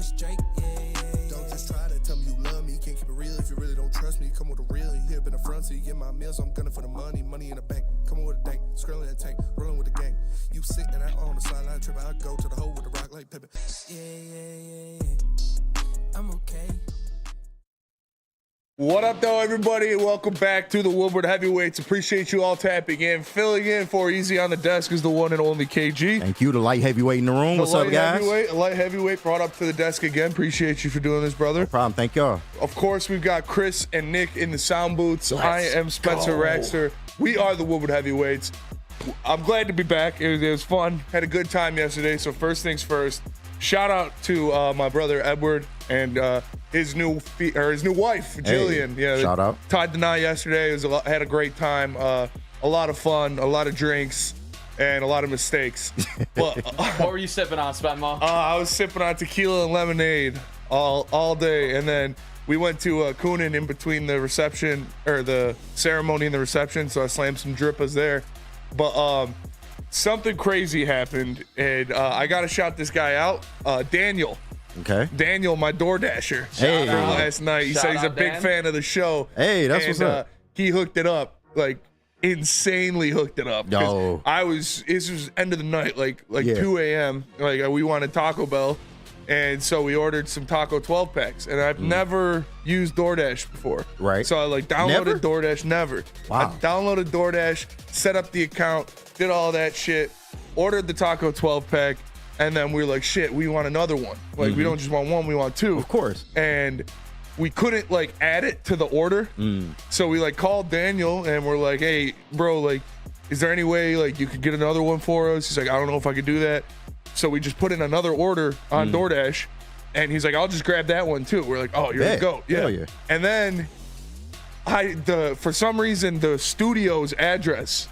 straight, yeah. Don't just try to tell me you love me. Can't keep it real if you really don't trust me. Come with a real, you hip in the front, so you get my meals. I'm gunning for the money in the bank. Come on with a dank, scrolling that tank, rolling with the gang. You sitting out on the sideline tripping, I go to the hole with the rock like Pippin. Yeah. I'm okay. What up, though, everybody? Welcome back to the Woodward Heavyweights. Appreciate you all tapping in. Filling in for Eazy on the desk is the one and only KG. Thank you, the light heavyweight in the room. What's up, guys? Light heavyweight brought up to the desk again. Appreciate you for doing this, brother. No problem. Thank y'all. Of course, we've got Chris and Nick in the sound booths. I am Spencer Raxter. We are the Woodward Heavyweights. I'm glad to be back. It was fun. Had a good time yesterday. So first things first, shout out to my brother Edward and his new wife Jillian. Hey, shout out. Tied the knot yesterday. It was had a great time. A lot of fun, a lot of drinks, and a lot of mistakes. But what were you sipping on, Spenmo? I was sipping on tequila and lemonade all day, and then we went to Coonan in between the reception or the ceremony and the reception. So I slammed some drippas there. But something crazy happened, and I got to shout this guy out, Daniel. Okay. Daniel, my DoorDasher. Hey. From last night. He said he's a big fan of the show. Hey, that's what's up. He hooked it up, like insanely hooked it up. No. This was end of the night, like 2 a.m. Like we wanted Taco Bell. And so we ordered some Taco 12 packs, and I've never used DoorDash before. Right. So I downloaded DoorDash. Never. Wow. I downloaded DoorDash, set up the account, did all that shit, ordered the Taco 12 pack, and then we were like, shit, we want another one. Like we don't just want one, we want two. Of course. And we couldn't add it to the order. So we called Daniel and we're like, hey, bro, is there any way you could get another one for us? He's like, I don't know if I could do that. So we just put in another order on DoorDash, and he's like, I'll just grab that one too. We're like, oh, you're the GOAT. Yeah. Hell yeah. And then for some reason, the studio's address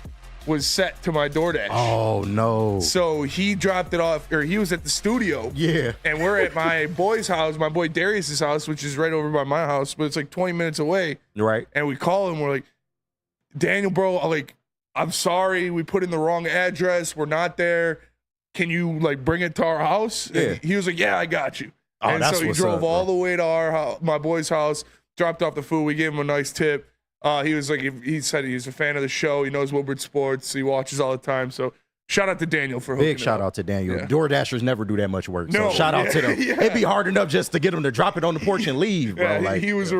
was set to my DoorDash. Oh, no. So he dropped it off, or he was at the studio. Yeah. And we're at my boy's house, my boy Darius's house, which is right over by my house, but it's 20 minutes away. Right. And we call him, we're like, Daniel, bro, I'm sorry, we put in the wrong address. We're not there. Can you bring it to our house? Yeah. And he was like, yeah, I got you. Oh, and that's so he what's drove up, all bro. the way to my boy's house, dropped off the food. We gave him a nice tip. He was he said he's a fan of the show. He knows Woodward Sports. He watches all the time. So shout out to Daniel for hooking Big shout out to Daniel. Yeah. DoorDashers never do that much work. No, so shout out to them. Yeah. It'd be hard enough just to get them to drop it on the porch and leave, bro. Yeah, he was a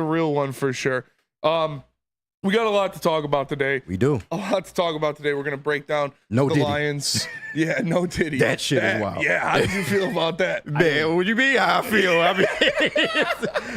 real one for sure. We got a lot to talk about today. We do. A lot to talk about today. We're going to break down No the Diddy. Lions. Yeah, no Diddy. That shit is wild. Yeah, how did you feel about that? Man, what you mean how I feel? I mean,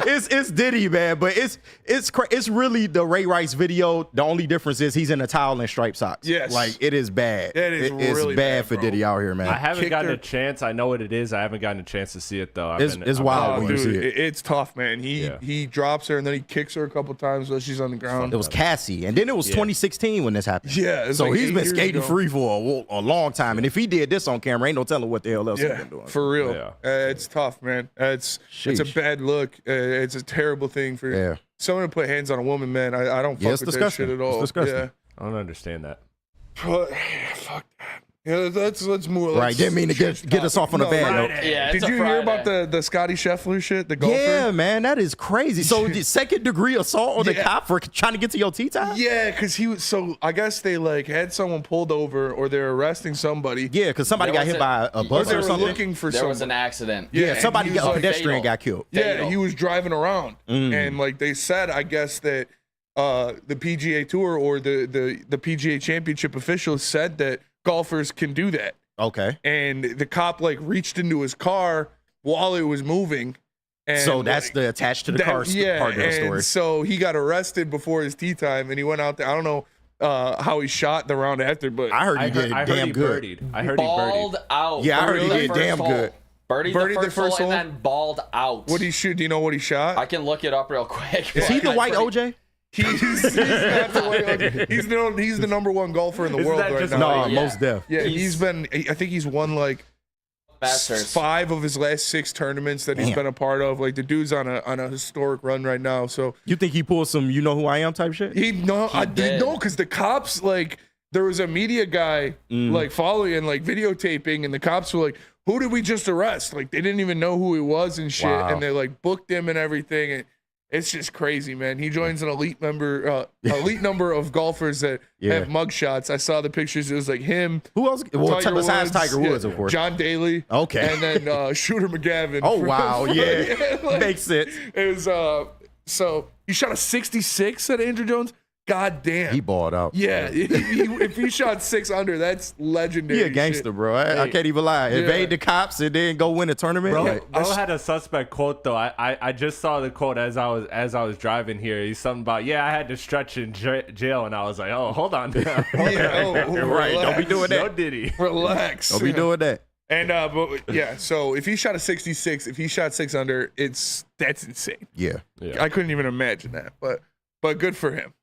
it's Diddy, man, but it's really the Ray Rice video. The only difference is he's in a towel and striped socks. Yes. It is bad. It is it's really bad for bro. Diddy out here, man. I haven't Kicked gotten her. a chance. I know what it is. I haven't gotten a chance to see it though. It's wild when you see Dude, it. it's tough, man. He drops her and then he kicks her a couple times while she's on the ground. It was Cassie, and then it was 2016 when this happened. Yeah, it's so like he's 8 been years skating ago. free for a long time, and if he did this on camera, ain't no telling what the hell else he's been doing. For real. Yeah. It's tough, man. It's a Sheesh. bad look. It's a terrible thing for someone to put hands on a woman, man. I don't fuck it's with that disgusting. shit at all. It's disgusting. Yeah. I don't understand that. But, fuck that. Yeah, let's move. Right, didn't mean to get us off on a bad note. Yeah, Did you hear about the Scotty Scheffler shit? The golfer? Yeah, man, that is crazy. So the second degree assault on the Yeah. cop for trying to get to your tea time? Yeah, because he was I guess they had someone pulled over or they're arresting somebody. Yeah, because somebody There got was hit a- by a Or bus they or were something. looking for There someone. was an accident. Yeah, Yeah, and somebody he got was a pedestrian fatal. got killed. Yeah, Fatal. he was driving around, and they said, I guess that the PGA Tour or the PGA Championship officials said that golfers can do that, Okay. and the cop reached into his car while it was moving. And So that's the attached to the car part of the story. And so he got arrested before his tee time, and he went out there. I don't know how he shot the round after, but I heard he did damn good. birdied. I heard he birdied. Balled out. Yeah, I heard he Birdied did the damn first good. hole. Birdied the first hole and then balled out. what did he shoot? Do you know what he shot? I can look it up real quick. Is he the white OJ? He's not the way. He's the number one golfer in the Isn't world that right just now. No, Yeah. most deaf. Yeah, I think he's won Masters. 5 of his last 6 tournaments that he's Damn. been a part of. The dude's on a historic run right now. So You think he pulled some you know who I am type shit? I did did. know because the cops there was a media guy following and videotaping, and the cops were like, who did we just arrest? Like, they didn't even know who he was and shit, Wow. and they like booked him and everything. And it's just crazy, man. He joins an elite number of golfers that have mugshots. I saw the pictures. It was like him. Who else? Well, Tiger besides Woods, Tiger Woods, of course. John Daly. Okay. And then Shooter McGavin. Oh, wow. Yeah. like, Makes sense. It was so he shot a 66 at Andrew Jones. God damn. He balled out. Yeah, if he shot 6 under, that's legendary. He a gangster, shit. bro. I can't even lie. Evade the cops and then go win a tournament. Bro, Like, bro had a suspect quote though. I just saw the quote as I was driving here. He's something about I had to stretch in jail, and I was like, oh, hold on. Yeah, right. Don't be doing that. No Diddy. Relax. Don't be doing that. And but yeah, so if he shot a 66, if he shot 6 under, that's insane. Yeah. I couldn't even imagine that, but good for him.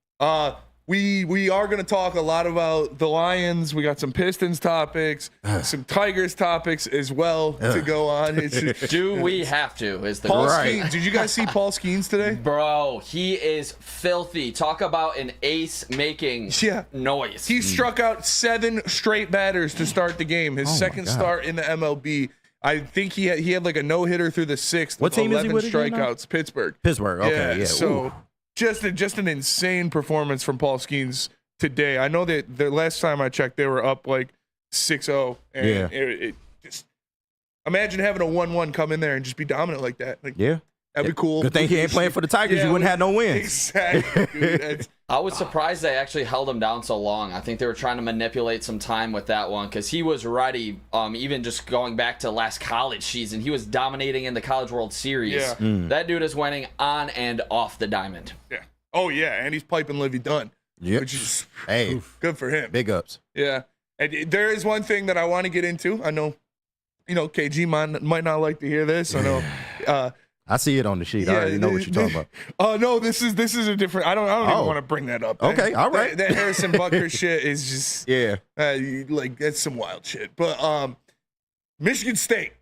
We are going to talk a lot about the Lions. We got some Pistons topics, some Tigers topics as well to go on. It's just, Do we have to? Is the Paul question. Skeens. Did you guys see Paul Skeens today? Bro, he is filthy. Talk about an ace making noise. He struck out 7 straight batters to start the game. His second start in the MLB. I think he had like a no-hitter through the 6th. What team is he 11 with again now? strikeouts. Pittsburgh. Okay. Yeah. So Ooh. just an insane performance from Paul Skeens today. I know that the last time I checked, they were up like 6-0. And it just imagine having a 1-1 come in there and just be dominant like that. Like, Yeah. that'd be cool. Good thing he ain't playing for the Tigers. You wouldn't have no wins. Exactly. Dude. I was surprised they actually held him down so long. I think they were trying to manipulate some time with that one because he was ready. Even just going back to last college season, he was dominating in the College World Series. Yeah. That dude is winning on and off the diamond. Yeah. Oh yeah, and he's piping Livy Dunn. Yep. Which is Hey, good for him. big ups. Yeah. And there is one thing that I want to get into. I know, KG might not like to hear this. I know. I see it on the sheet. I already know what you're talking about. Oh no, this is a different. I don't even want to bring that up. Okay, all right. That Harrison Butker shit is just like that's some wild shit. But Michigan State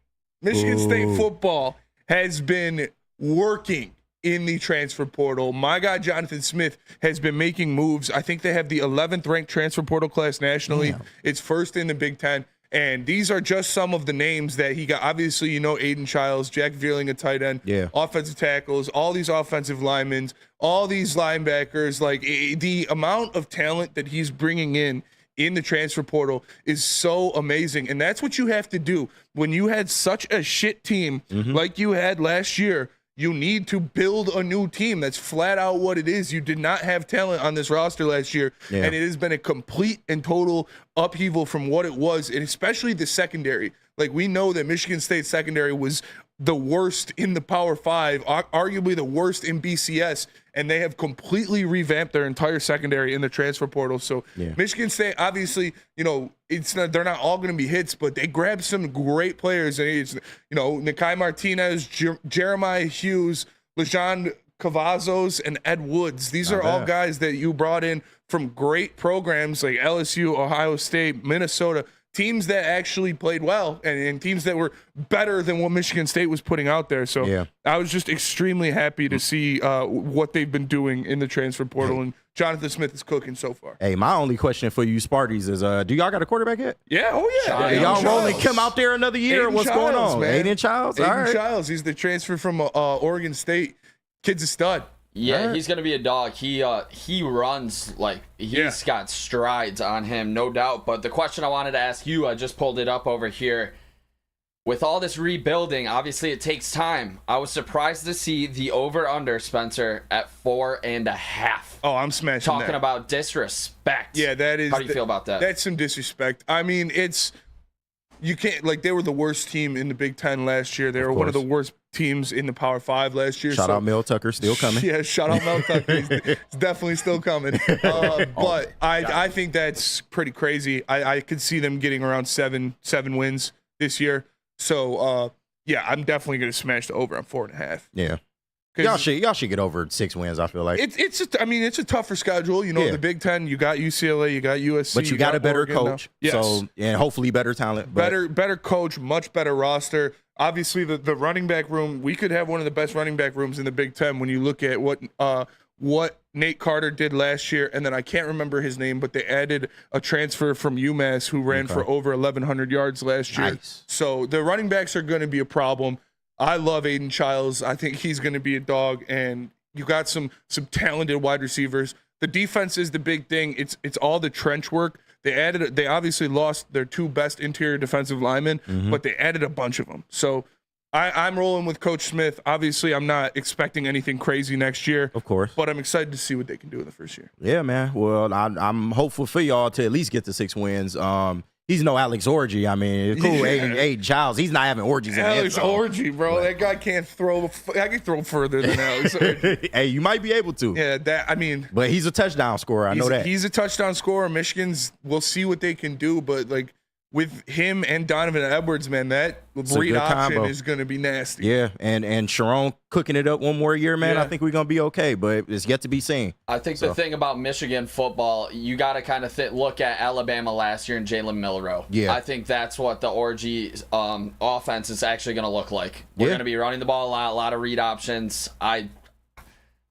football has been working in the transfer portal. My guy Jonathan Smith has been making moves. I think they have the 11th ranked transfer portal class nationally. Damn. It's first in the Big Ten. And these are just some of the names that he got. Obviously, Aiden Childs, Jack Veerling, a tight end, offensive tackles, all these offensive linemen, all these linebackers. Like, the amount of talent that he's bringing in the transfer portal is so amazing. And that's what you have to do. When you had such a shit team like you had last year, you need to build a new team. That's flat out what it is. You did not have talent on this roster last year, and it has been a complete and total upheaval from what it was, and especially the secondary. Like, we know that Michigan State secondary was the worst in the Power 5, arguably the worst in BCS, and they have completely revamped their entire secondary in the transfer portal. So Michigan State, obviously, they're not all going to be hits, but they grabbed some great players. And it's, Nikai Martinez, Jeremiah Hughes, Lejean Cavazos, and Ed Woods. These are all guys that you brought in from great programs like LSU, Ohio State, Minnesota, teams that actually played well and teams that were better than what Michigan State was putting out there. So I was just extremely happy to see what they've been doing in the transfer portal. And Jonathan Smith is cooking so far. Hey, my only question for you Sparties is, do y'all got a quarterback yet? Yeah. Oh, yeah. Y'all rolling Kim out there another year? Aiden What's Childs, going on? man. Aiden Childs? All Aiden right. Childs. He's the transfer from Oregon State. Kid's a stud. Yeah, he's gonna be a dog. He runs like he's got strides on him, no doubt. But the question I wanted to ask you, I just pulled it up over here. With all this rebuilding, obviously it takes time. I was surprised to see the over/under, Spencer, at 4.5. Oh, I'm smashing Talking that. about disrespect. Yeah, that is. How do you feel about that? That's some disrespect. I mean, you can't, like, they were the worst team in the Big Ten last year. They were one of the worst teams in the Power 5 last year. Shout out Mel Tucker, still coming. Yeah, shout out Mel Tucker. He's definitely still coming. But I think that's pretty crazy. I could see them getting around seven wins this year. So, I'm definitely going to smash the over on 4.5. Yeah. Y'all should get over 6 wins, I feel like. It's a tougher schedule. The Big Ten, you got UCLA, you got USC. But you got a better Oregon coach. Yes. So, and hopefully better talent. Better coach, much better roster. Obviously, the running back room, we could have one of the best running back rooms in the Big Ten when you look at what what Nate Carter did last year, and then I can't remember his name, but they added a transfer from UMass who ran for over 1,100 yards last year. Nice. So the running backs are going to be a problem. I love Aiden Childs. I think he's going to be a dog, and you got some talented wide receivers. The defense is the big thing. It's all the trench work. They obviously lost their 2 best interior defensive linemen, but they added a bunch of them. So I'm rolling with Coach Smith. Obviously, I'm not expecting anything crazy next year. Of course. But I'm excited to see what they can do in the first year. Yeah, man. Well, I'm hopeful for y'all to at least get the 6 wins. He's no Alex Orgy. I mean, cool. Aiden Childs. He's not having orgies in the Alex end zone. Orgy, bro. That guy can't throw. I can throw further than Alex Orgy. Hey, you might be able to. Yeah, But he's a touchdown scorer. I know that. He's a touchdown scorer. Michigan's, we'll see what they can do, but like with him and Donovan Edwards, man, that read option combo. is going to be nasty. Yeah, and Sharon cooking it up one more year, man. Yeah. I think we're going to be okay, but it's yet to be seen. I think the thing about Michigan football, you got to kind of look at Alabama last year and Jalen Milroe. Yeah. I think that's what the Orgy offense is actually going to look like. We're going to be running the ball a lot of read options.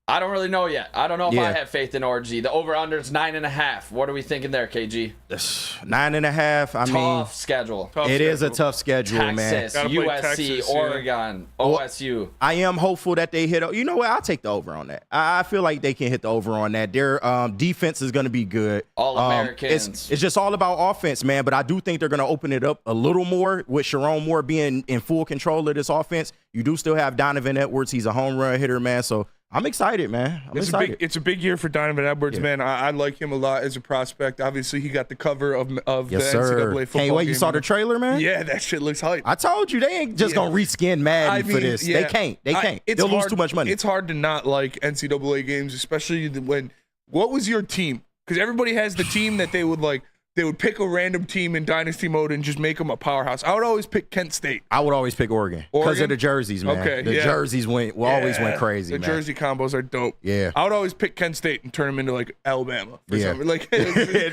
I don't really know yet. I don't know if I have faith in Orgy. The over-under is 9.5. What are we thinking there, KG? 9.5. I mean, Tough schedule. it is a tough schedule, Texas, Gotta play USC, Texas, yeah. Oregon, OSU. I am hopeful that they hit. You know what? I'll take the over on that. I feel like they can hit the over on that. Their defense is going to be good. All-Americans. It's just all about offense, man. But I do think they're going to open it up a little more with Sharon Moore being in full control of this offense. You do still have Donovan Edwards. He's a home run hitter, man. So I'm excited, man. I'm excited. It's a big year for Donovan Edwards, man. I like him a lot as a prospect. Obviously, he got the cover of the Yes, sir. NCAA football Can't wait. You game. saw the trailer, man? Yeah, that shit looks hype. I told you, they ain't just going to reskin Madden for this. Yeah. They can't. They can't. It's They'll lose hard- too much money. It's hard to not like NCAA games, especially when. What was your team? Because everybody has the team that they would like. They would pick a random team in Dynasty mode and just make them a powerhouse. I would always pick Kent State. I would always pick Oregon because of the jerseys, man. Okay, the yeah. jerseys always went crazy, The man. jersey combos are dope. Yeah. I would always pick Kent State and turn them into like Alabama. For something. Like,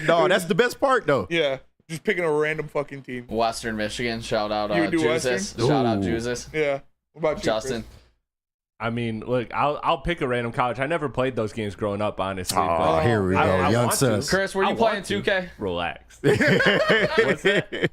No, that's the best part, though. yeah, just picking a random fucking team. Western Michigan. Shout out You would do Jesus. Western? Shout out Ooh. Jesus. Yeah. What about you, Justin. Chris? I mean, look, I'll pick a random college. I never played those games growing up, honestly. Oh, but here we go. I Young want to. sus. Chris, were you I playing want to. 2K? Relax. What's that?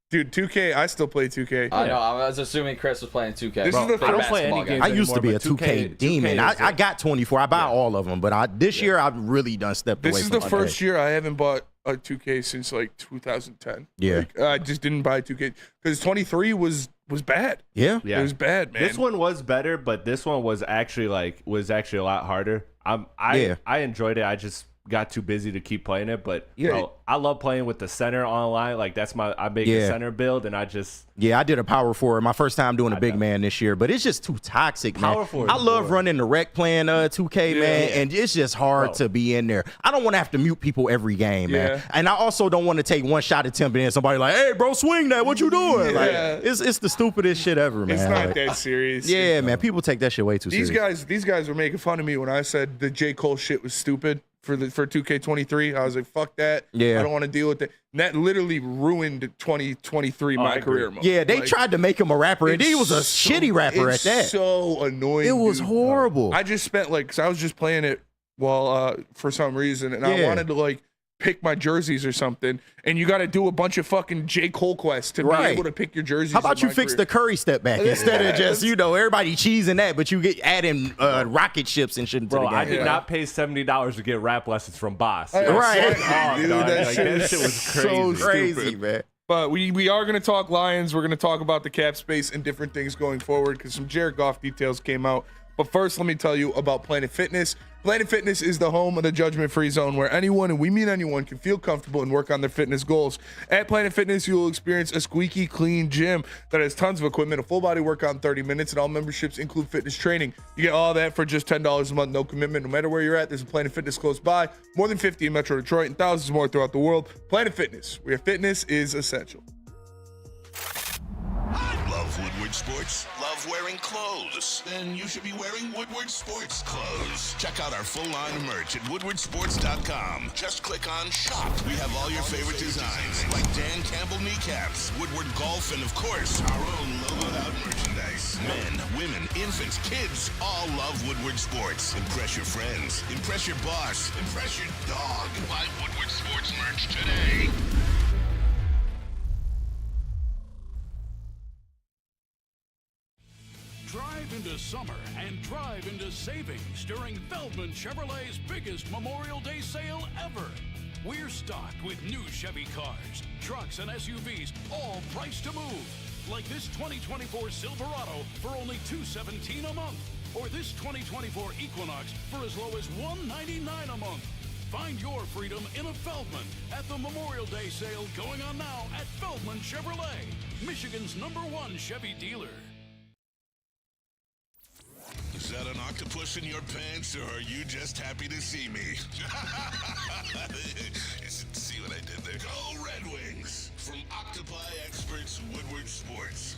Dude, 2K. I still play 2K. I know. I was assuming Chris was playing 2K. This is the Big I don't play basketball any guy. games I used to be a anymore, but 2K demon. 2K is I got 24. I buy all of them, but this year I've really done stepped away This is from the my first day. year I haven't bought a 2K since like 2010. Yeah. Like, I just didn't buy 2K because 23 was bad. Yeah. Yeah. It was bad, man. This one was better, but this one was actually a lot harder. I enjoyed it. I just got too busy to keep playing it, but I love playing with the center online. Like that's I make a center build, and I did a power forward. My first time doing a big man this year, but it's just too toxic, man. Power forward I is love boring. running the rec playing 2K, man, and it's just hard to be in there. I don't want to have to mute people every game, man. Yeah. And I also don't want to take one shot attempt and then somebody like, hey, bro, swing that. What you doing? Like, Yeah. it's the stupidest shit ever, man. It's not Like, that serious. yeah, man. People take that shit way too These serious. guys were making fun of me when I said the J. Cole shit was stupid for 2K23. I was like, fuck that. Yeah. I don't want to deal with that. And that literally ruined 2023 I my agree. career mode. Yeah, they Like, tried to make him a rapper, and he was a shitty rapper at it's that. so annoying. It was dude. horrible. I just spent because I was just playing it while for some reason, and I wanted to like pick my jerseys or something, and you got to do a bunch of fucking J. Cole quests to be able to pick your jerseys. How about you fix the Curry step back instead of just, everybody cheesing that, but you get adding rocket ships and shit into bro, the game. I did not pay $70 to get rap lessons from Boss. Right. Oh, Dude, dog, that like, shit that shit was so crazy. Crazy, man. But we are going to talk Lions. We're going to talk about the cap space and different things going forward because some Jared Goff details came out. But first, let me tell you about Planet Fitness. Planet Fitness is the home of the judgment-free zone where anyone, and we mean anyone, can feel comfortable and work on their fitness goals. At Planet Fitness, you will experience a squeaky clean gym that has tons of equipment, a full-body workout in 30 minutes, and all memberships include fitness training. You get all that for just $10 a month, no commitment. No matter where you're at, there's a Planet Fitness close by. More than 50 in Metro Detroit and thousands more throughout the world. Planet Fitness, where fitness is essential. Love Woodward Sports? Love wearing clothes? Then you should be wearing Woodward Sports clothes. Check out our full line of merch at woodwardsports.com. Just click on shop. We have all your favorite designs, like Dan Campbell kneecaps, Woodward golf, and of course, our own logoed out merchandise. boys, men, women, infants, kids all love Woodward Sports. Impress your friends. Impress your boss. Impress your dog. Buy Woodward Sports merch today. Drive into summer and drive into savings during Feldman Chevrolet's biggest Memorial Day sale ever. We're stocked with new Chevy cars, trucks, and SUVs, all priced to move. Like this 2024 Silverado for only $217 a month, or this 2024 Equinox for as low as $199 a month. Find your freedom in a Feldman at the Memorial Day sale going on now at Feldman Chevrolet, Michigan's #1 Chevy dealer. Is that an octopus in your pants, or are you just happy to see me? See what I did there? Go Red Wings! From Octopi Experts, Woodward Sports.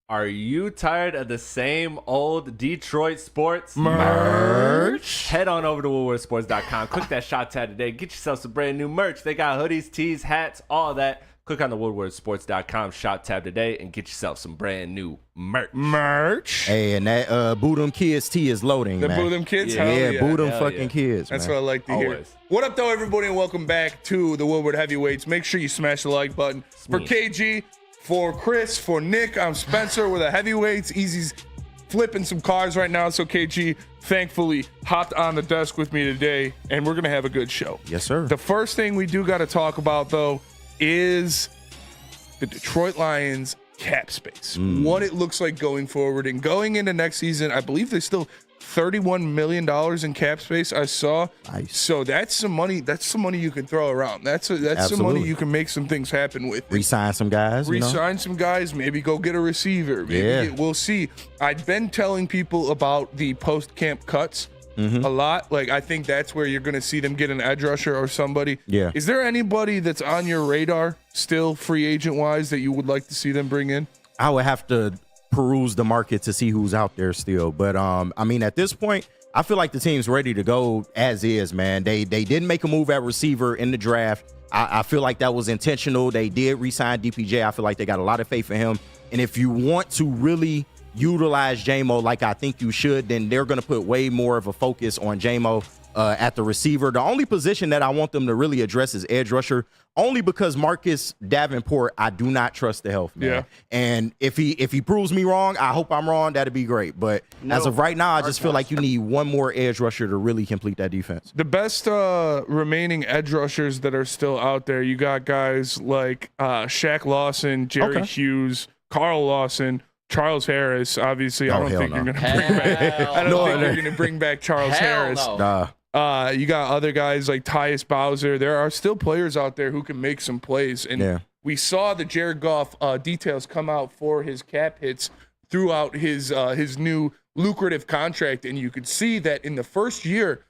Are you tired of the same old Detroit sports Merch. Head on over to woodwardsports.com. Click that shop tab today. Get yourself some brand new merch. They got hoodies, tees, hats, all that. Click on the woodwardsports.com shop tab today and get yourself some brand new merch. Hey, and that Boo Them Kids tee is loading, The man. Boo Them Kids? Yeah, Hell Boo Them Hell fucking yeah. kids, That's man. what I like to hear. Always. What up, though, everybody, and welcome back to the Woodward Heavyweights. Make sure you smash the like button. For KG, for Chris, for Nick, I'm Spencer with the Heavyweights. Easy's flipping some cars right now, so KG thankfully hopped on the desk with me today, and we're going to have a good show. Yes, sir. The first thing we do got to talk about, though, is the Detroit Lions cap space. What it looks like going forward and going into next season. I believe there's still $31 million in cap space I saw. Nice. So that's some money. That's some money you can throw around. That's some money Absolutely. you can make some things happen with. Re-sign some guys. you know? Resign some guys, maybe go get a receiver. Maybe Yeah. we'll see. I've been telling people about the post-camp cuts a lot. Like, I think that's where you're going to see them get an edge rusher or somebody. Yeah. Is there anybody that's on your radar still free agent-wise that you would like to see them bring in? I would have to peruse the market to see who's out there still. But, I mean, at this point, I feel like the team's ready to go as is, man. They didn't make a move at receiver in the draft. I feel like that was intentional. They did re-sign DPJ. I feel like they got a lot of faith in him. And if you want to really utilize J-Mo like I think you should, then they're going to put way more of a focus on J-Mo at the receiver. The only position that I want them to really address is edge rusher, only because Marcus Davenport, I do not trust the health, man. Yeah. And if he proves me wrong, I hope I'm wrong. That'd be great. But as of right now, I just feel like you need one more edge rusher to really complete that defense. The best remaining edge rushers that are still out there, you got guys like Shaq Lawson, Jerry Hughes, Carl Lawson, Charles Harris. Obviously, I don't hell think no. you're going to bring back. I don't think you're going to bring back Charles Harris. No. You got other guys like Tyus Bowser. There are still players out there who can make some plays. And we saw the Jared Goff details come out for his cap hits throughout his new lucrative contract. And you could see that in the first year,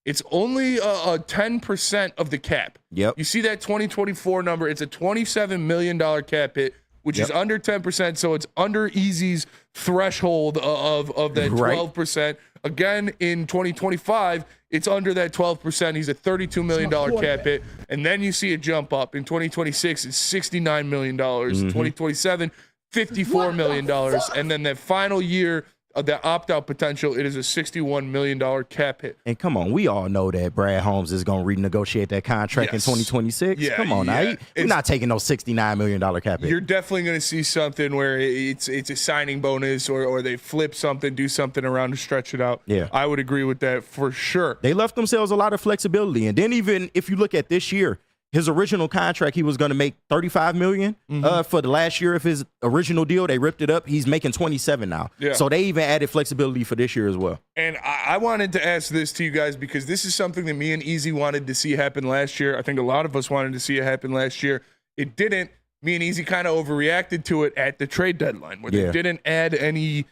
it's only 10% of the cap. Yep. You see that 2024 number. It's a $27 million cap hit, which is under 10%. So it's under Easy's threshold of that 12%. Again, in 2025, it's under that 12%. He's a $32 million cap hit. And then you see it jump up. In 2026, it's $69 million. 2027, $54 million. And then that final year of that opt-out potential, it is a $61 million cap hit. And come on, we all know that Brad Holmes is going to renegotiate that contract in 2026. Yeah, come on, now. We're not taking no $69 million cap hit. You're definitely going to see something where it's a signing bonus or they flip something, do something around to stretch it out. Yeah. I would agree with that for sure. They left themselves a lot of flexibility. And then even if you look at this year, his original contract, he was going to make $35 million for the last year of his original deal. They ripped it up. He's making $27 now. Yeah. So they even added flexibility for this year as well. And I wanted to ask this to you guys because this is something that me and Eazy wanted to see happen last year. I think a lot of us wanted to see it happen last year. It didn't. Me and Eazy kind of overreacted to it at the trade deadline where they didn't add any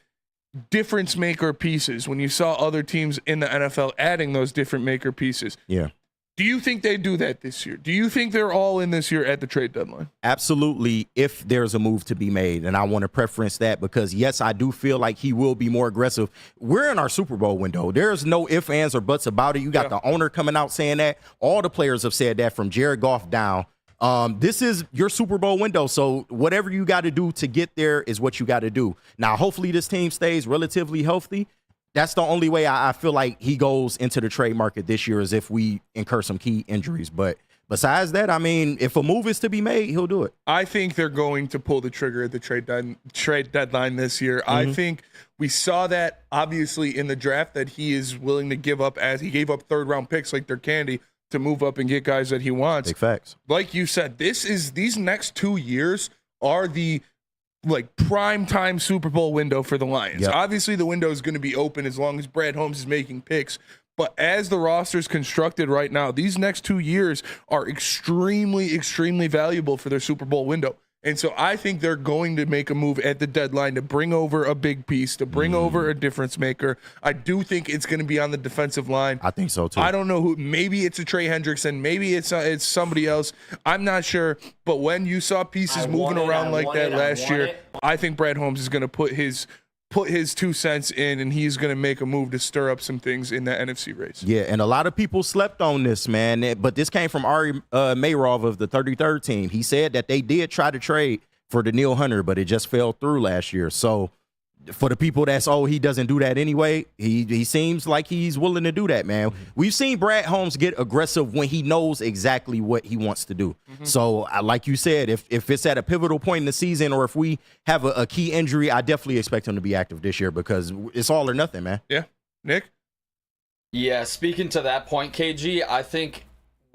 difference maker pieces when you saw other teams in the NFL adding those different maker pieces. Yeah. Do you think they do that this year? Do you think they're all in this year at the trade deadline? Absolutely, if there's a move to be made. And I want to preference that because, yes, I do feel like he will be more aggressive. We're in our Super Bowl window. There's no ifs, ands, or buts about it. You got the owner coming out saying that. All the players have said that from Jared Goff down. This is your Super Bowl window, so whatever you got to do to get there is what you got to do. Now, hopefully this team stays relatively healthy. That's the only way I feel like he goes into the trade market this year is if we incur some key injuries. But besides that, I mean, if a move is to be made, he'll do it. I think they're going to pull the trigger at the trade deadline this year. I think we saw that obviously in the draft that he is willing to give up, as he gave up 3rd-round picks like they're candy to move up and get guys that he wants. Big facts. Like you said, these next 2 years are the prime time Super Bowl window for the Lions. Yep. Obviously, the window is going to be open as long as Brad Holmes is making picks. But as the roster is constructed right now, these next 2 years are extremely, extremely valuable for their Super Bowl window. And so I think they're going to make a move at the deadline to bring over a big piece, to bring over a difference maker. I do think it's going to be on the defensive line. I think so, too. I don't know who. Maybe it's a Trey Hendrickson. Maybe it's somebody else. I'm not sure. But when you saw pieces moving around like that last year, I think Brad Holmes is going to put his 2 cents in, and he's going to make a move to stir up some things in that NFC race. Yeah, and a lot of people slept on this, man. But this came from Ari Mayrov of the 33rd team. He said that they did try to trade for Danielle Hunter, but it just fell through last year. So for the people that's, he doesn't do that anyway, he seems like he's willing to do that, man. We've seen Brad Holmes get aggressive when he knows exactly what he wants to do. So like you said, if it's at a pivotal point in the season or if we have a key injury, I definitely expect him to be active this year because it's all or nothing, man. Yeah. Nick? Yeah, speaking to that point, KG, I think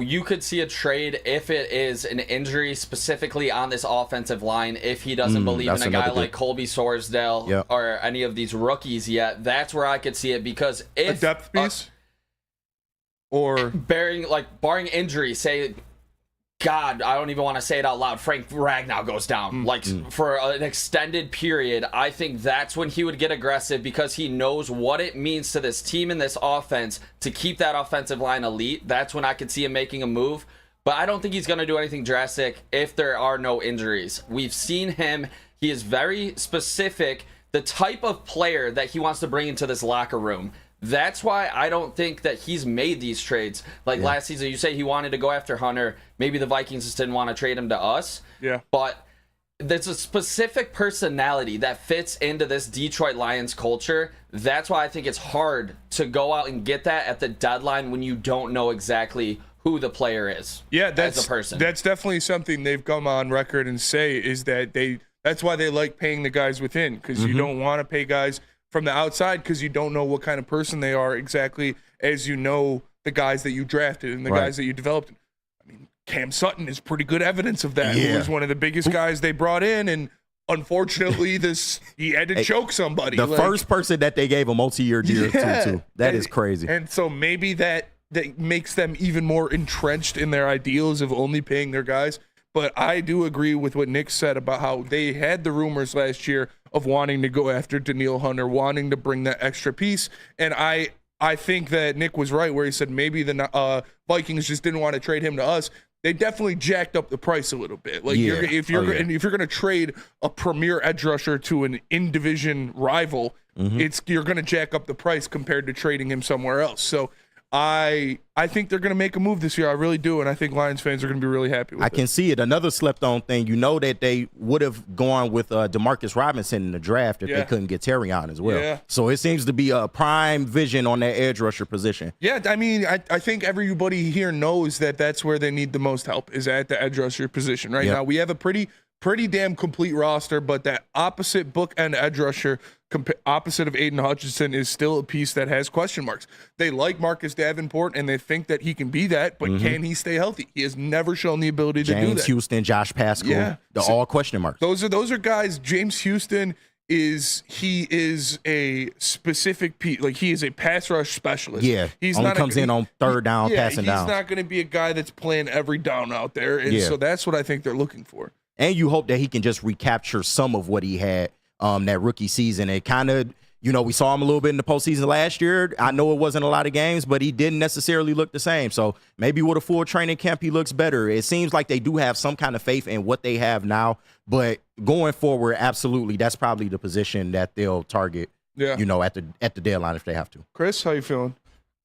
you could see a trade if it is an injury specifically on this offensive line. If he doesn't believe in a guy like Colby Sorsdale or any of these rookies yet, that's where I could see it. Because if a depth piece or barring injury, say, God, I don't even want to say it out loud, Frank Ragnow goes down for an extended period, I think that's when he would get aggressive because he knows what it means to this team and this offense to keep that offensive line elite. That's when I could see him making a move. But I don't think he's going to do anything drastic if there are no injuries. We've seen him. He is very specific, the type of player that he wants to bring into this locker room. That's why I don't think that he's made these trades. Last season, you say he wanted to go after Hunter. Maybe the Vikings just didn't want to trade him to us. Yeah. But there's a specific personality that fits into this Detroit Lions culture. That's why I think it's hard to go out and get that at the deadline when you don't know exactly who the player is. Yeah, as a person. That's definitely something they've come on record and say is that that's why they like paying the guys within, because you don't want to pay guys from the outside because you don't know what kind of person they are exactly as you know the guys that you drafted and the guys that you developed. I mean, Cam Sutton is pretty good evidence of that. He was one of the biggest guys they brought in, and unfortunately he had to choke somebody. The first person that they gave a multi-year deal to. That is crazy. And so maybe that makes them even more entrenched in their ideals of only paying their guys. But I do agree with what Nick said about how they had the rumors last year of wanting to go after Danielle Hunter, wanting to bring that extra piece. And I think that Nick was right where he said maybe the Vikings just didn't want to trade him to us. They definitely jacked up the price a little bit. If you're going to trade a premier edge rusher to an in-division rival, you're going to jack up the price compared to trading him somewhere else. So I think they're going to make a move this year. I really do, and I think Lions fans are going to be really happy with it. I can see it. Another slept-on thing, you know that they would have gone with Demarcus Robinson in the draft if they couldn't get Terry on as well. Yeah. So it seems to be a prime vision on that edge rusher position. Yeah, I mean, I think everybody here knows that that's where they need the most help is at the edge rusher position. Right now we have a pretty damn complete roster, but that opposite bookend edge rusher opposite of Aiden Hutchinson is still a piece that has question marks. They like Marcus Davenport and they think that he can be that, but can he stay healthy? He has never shown the ability to do that. James Houston, Josh Pascal, all question marks. Those are guys. James Houston is a specific piece. Like, he is a pass rush specialist. Yeah, he's only not comes in on third down, passing down. He's not going to be a guy that's playing every down out there, and so that's what I think they're looking for. And you hope that he can just recapture some of what he had that rookie season. It kind of, we saw him a little bit in the postseason last year. I know it wasn't a lot of games, but he didn't necessarily look the same. So maybe with a full training camp, he looks better. It seems like they do have some kind of faith in what they have now. But going forward, absolutely, that's probably the position that they'll target, at the deadline if they have to. Chris, how you feeling?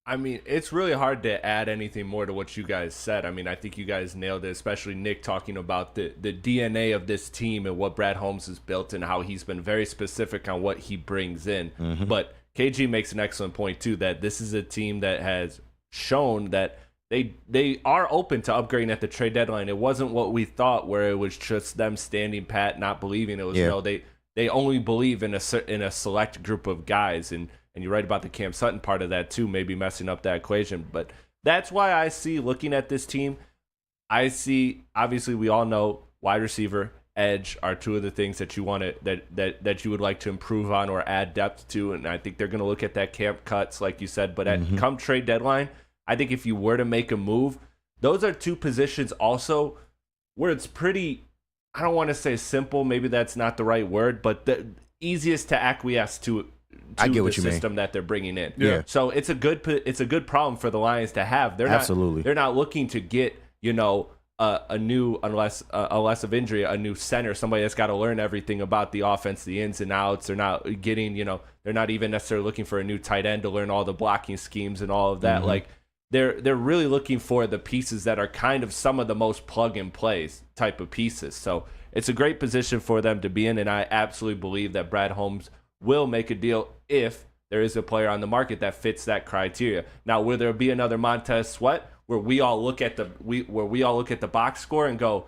I mean, it's really hard to add anything more to what you guys said. I mean, I think you guys nailed it, especially Nick talking about the DNA of this team and what Brad Holmes has built and how he's been very specific on what he brings in. Mm-hmm. But KG makes an excellent point, too, that this is a team that has shown that they are open to upgrading at the trade deadline. It wasn't what we thought, where it was just them standing pat, not believing. It was, they only believe in a select group of guys. And you're right about the Cam Sutton part of that, too, maybe messing up that equation. But that's why I see, looking at this team, I see, obviously, we all know wide receiver, edge are two of the things that you want to that you would like to improve on or add depth to. And I think they're going to look at that camp cuts, like you said. But come trade deadline, I think if you were to make a move, those are two positions also where it's pretty, I don't want to say simple, maybe that's not the right word, but the easiest to acquiesce to I get the what you system mean. that they're bringing in. Yeah. So it's a good problem for the Lions to have. They're not looking to get, a new, unless of injury, a new center, somebody that's got to learn everything about the offense, the ins and outs. They're not getting, they're not even necessarily looking for a new tight end to learn all the blocking schemes and all of that. Mm-hmm. Like they're really looking for the pieces that are kind of some of the most plug and plays type of pieces. So it's a great position for them to be in, and I absolutely believe that Brad Holmes will make a deal if there is a player on the market that fits that criteria. Now, will there be another Montez Sweat where we all look at the box score and go,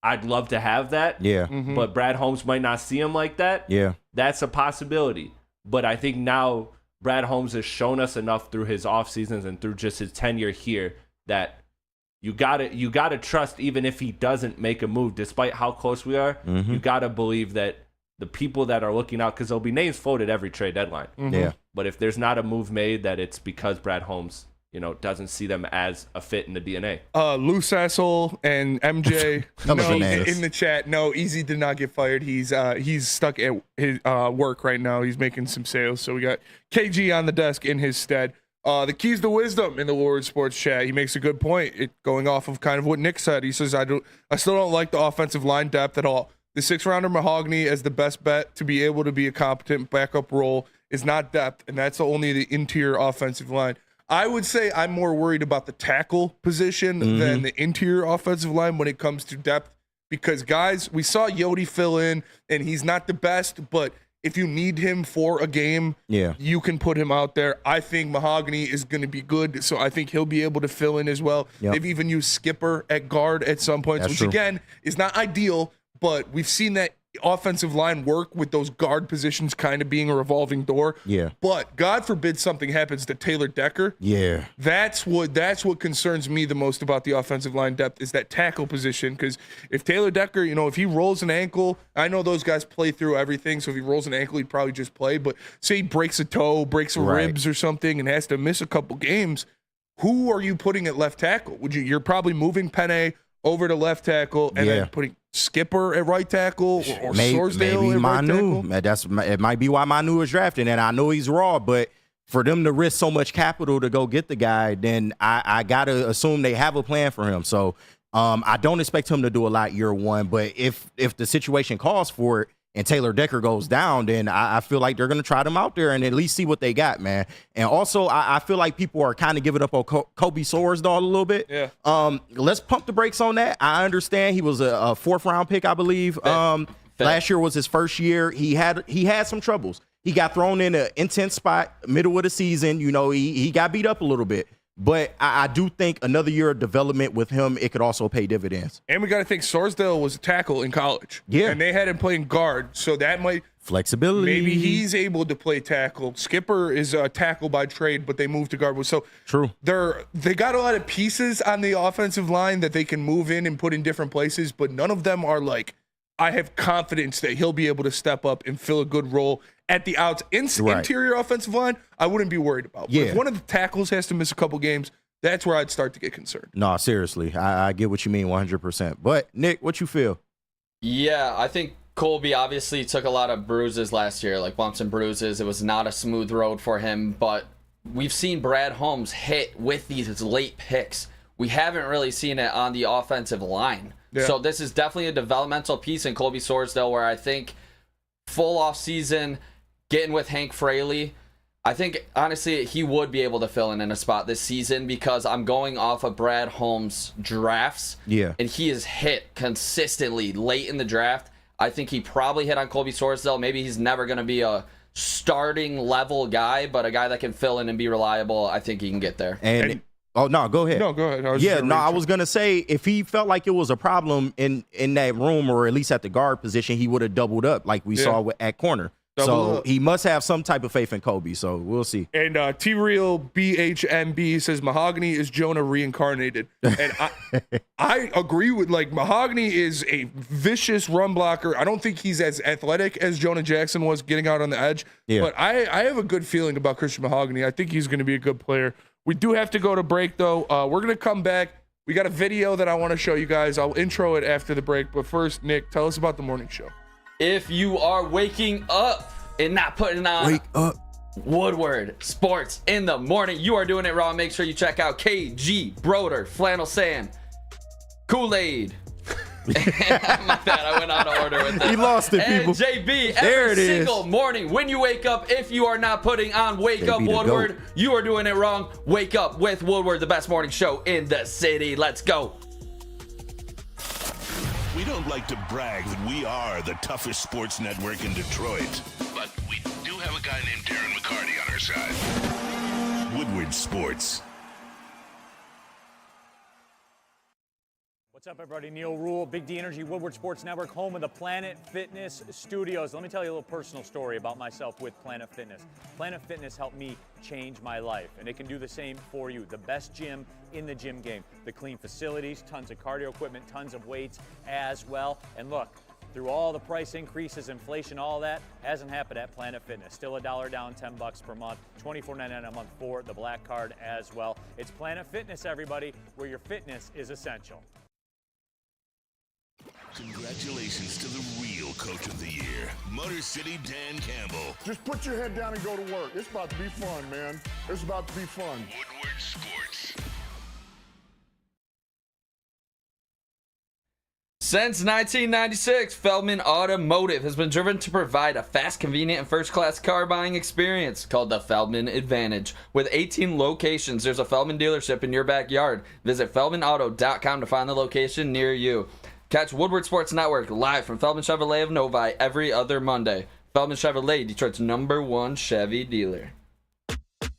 I'd love to have that. Yeah. Mm-hmm. But Brad Holmes might not see him like that. Yeah. That's a possibility. But I think now Brad Holmes has shown us enough through his off seasons and through just his tenure here that you gotta trust, even if he doesn't make a move, despite how close we are, you gotta believe that the people that are looking out, because there'll be names floated every trade deadline. Mm-hmm. Yeah. But if there's not a move made, that it's because Brad Holmes, doesn't see them as a fit in the DNA. Loose asshole and MJ bananas. in the chat. No, Eazy did not get fired. He's stuck at his work right now. He's making some sales. So we got KG on the desk in his stead. The keys to wisdom in the Woodward Sports chat. He makes a good point. Going off of kind of what Nick said. He says, I still don't like the offensive line depth at all. The 6th-rounder Mahogany as the best bet to be able to be a competent backup role is not depth, and that's only the interior offensive line. I would say I'm more worried about the tackle position than the interior offensive line when it comes to depth, because, guys, we saw Yodi fill in, and he's not the best, but if you need him for a game, you can put him out there. I think Mahogany is going to be good, so I think he'll be able to fill in as well. Yep. They've even used Skipper at guard at some points, which, again, is not ideal, but we've seen that offensive line work with those guard positions kind of being a revolving door. Yeah. But God forbid something happens to Taylor Decker. Yeah. That's what concerns me the most about the offensive line depth is that tackle position. Because if Taylor Decker, if he rolls an ankle, I know those guys play through everything. So if he rolls an ankle, he'd probably just play. But say he breaks a toe, breaks a ribs or something, and has to miss a couple games, who are you putting at left tackle? You're probably moving Penne over to left tackle and then putting Skipper at right tackle or Sorsdale at Manu. right tackle. It might be why Manu is drafting, and I know he's raw, but for them to risk so much capital to go get the guy, then I gotta assume they have a plan for him. So I don't expect him to do a lot year one, but if the situation calls for it and Taylor Decker goes down, then I feel like they're going to try them out there and at least see what they got, man. And also, I feel like people are kind of giving up on Kobe Sorsdal a little bit. Yeah. Let's pump the brakes on that. I understand he was a 4th-round pick, I believe. Last year was his first year. He had some troubles. He got thrown in an intense spot, middle of the season. He got beat up a little bit. But I do think another year of development with him, it could also pay dividends. And we got to think Sorsdale was a tackle in college. Yeah. And they had him playing guard, so that might flexibility. Maybe he's able to play tackle. Skipper is a tackle by trade, but they moved to guard. So true. They got a lot of pieces on the offensive line that they can move in and put in different places, but none of them are like, I have confidence that he'll be able to step up and fill a good role at the outs. Interior offensive line, I wouldn't be worried about. But if one of the tackles has to miss a couple games, that's where I'd start to get concerned. No, seriously. I get what you mean 100%. But, Nick, what you feel? Yeah, I think Colby obviously took a lot of bruises last year, like bumps and bruises. It was not a smooth road for him, but we've seen Brad Holmes hit with these late picks. We haven't really seen it on the offensive line. Yeah. So this is definitely a developmental piece in Colby Sorsdale where I think full off season, getting with Hank Fraley, I think, honestly, he would be able to fill in a spot this season because I'm going off of Brad Holmes' drafts. Yeah. And he is hit consistently late in the draft. I think he probably hit on Colby Sorsdale. Maybe he's never going to be a starting level guy, but a guy that can fill in and be reliable, I think he can get there. And oh, no, go ahead. No, go ahead. I was going to say, if he felt like it was a problem in that room or at least at the guard position, he would have doubled up like we saw at corner. So he must have some type of faith in Kobe. So we'll see. And T-Real BHMB says Mahogany is Jonah reincarnated. And I agree with, like, Mahogany is a vicious run blocker. I don't think he's as athletic as Jonah Jackson was getting out on the edge. Yeah. But I have a good feeling about Christian Mahogany. I think he's going to be a good player. We do have to go to break, though. We're going to come back. We got a video that I want to show you guys. I'll intro it after the break. But first, Nick, tell us about the morning show. If you are waking up and not putting on Wake up Woodward Sports in the morning, you are doing it wrong. Make sure you check out KG, Broder, Flannel Sam, Kool-Aid. My bad, I went out of order with that. You lost it, people. And JB, there every it single morning when you wake up, if you are not putting on Wake Up Woodward, you are doing it wrong. Wake up with Woodward, the best morning show in the city. Let's go. We don't like to brag that we are the toughest sports network in Detroit, but we do have a guy named Darren McCarty on our side. Woodward Sports. What's up, everybody? Neil Rule, Big D Energy, Woodward Sports Network, home of the Planet Fitness Studios. Let me tell you a little personal story about myself with Planet Fitness. Planet Fitness helped me change my life, and it can do the same for you. The best gym in the gym game. The clean facilities, tons of cardio equipment, tons of weights as well. And look, through all the price increases, inflation, all that hasn't happened at Planet Fitness. Still $1 down, $10 per month, $24.99 a month for the Black Card as well. It's Planet Fitness, everybody, where your fitness is essential. Congratulations to the real Coach of the Year, Motor City Dan Campbell. Just put your head down and go to work. It's about to be fun, man. It's about to be fun. Woodward Sports. Since 1996, Feldman Automotive has been driven to provide a fast, convenient, and first-class car buying experience called the Feldman Advantage. With 18 locations, there's a Feldman dealership in your backyard. Visit feldmanauto.com to find the location near you. Catch Woodward Sports Network live from Feldman Chevrolet of Novi every other Monday. Feldman Chevrolet, Detroit's #1 Chevy dealer.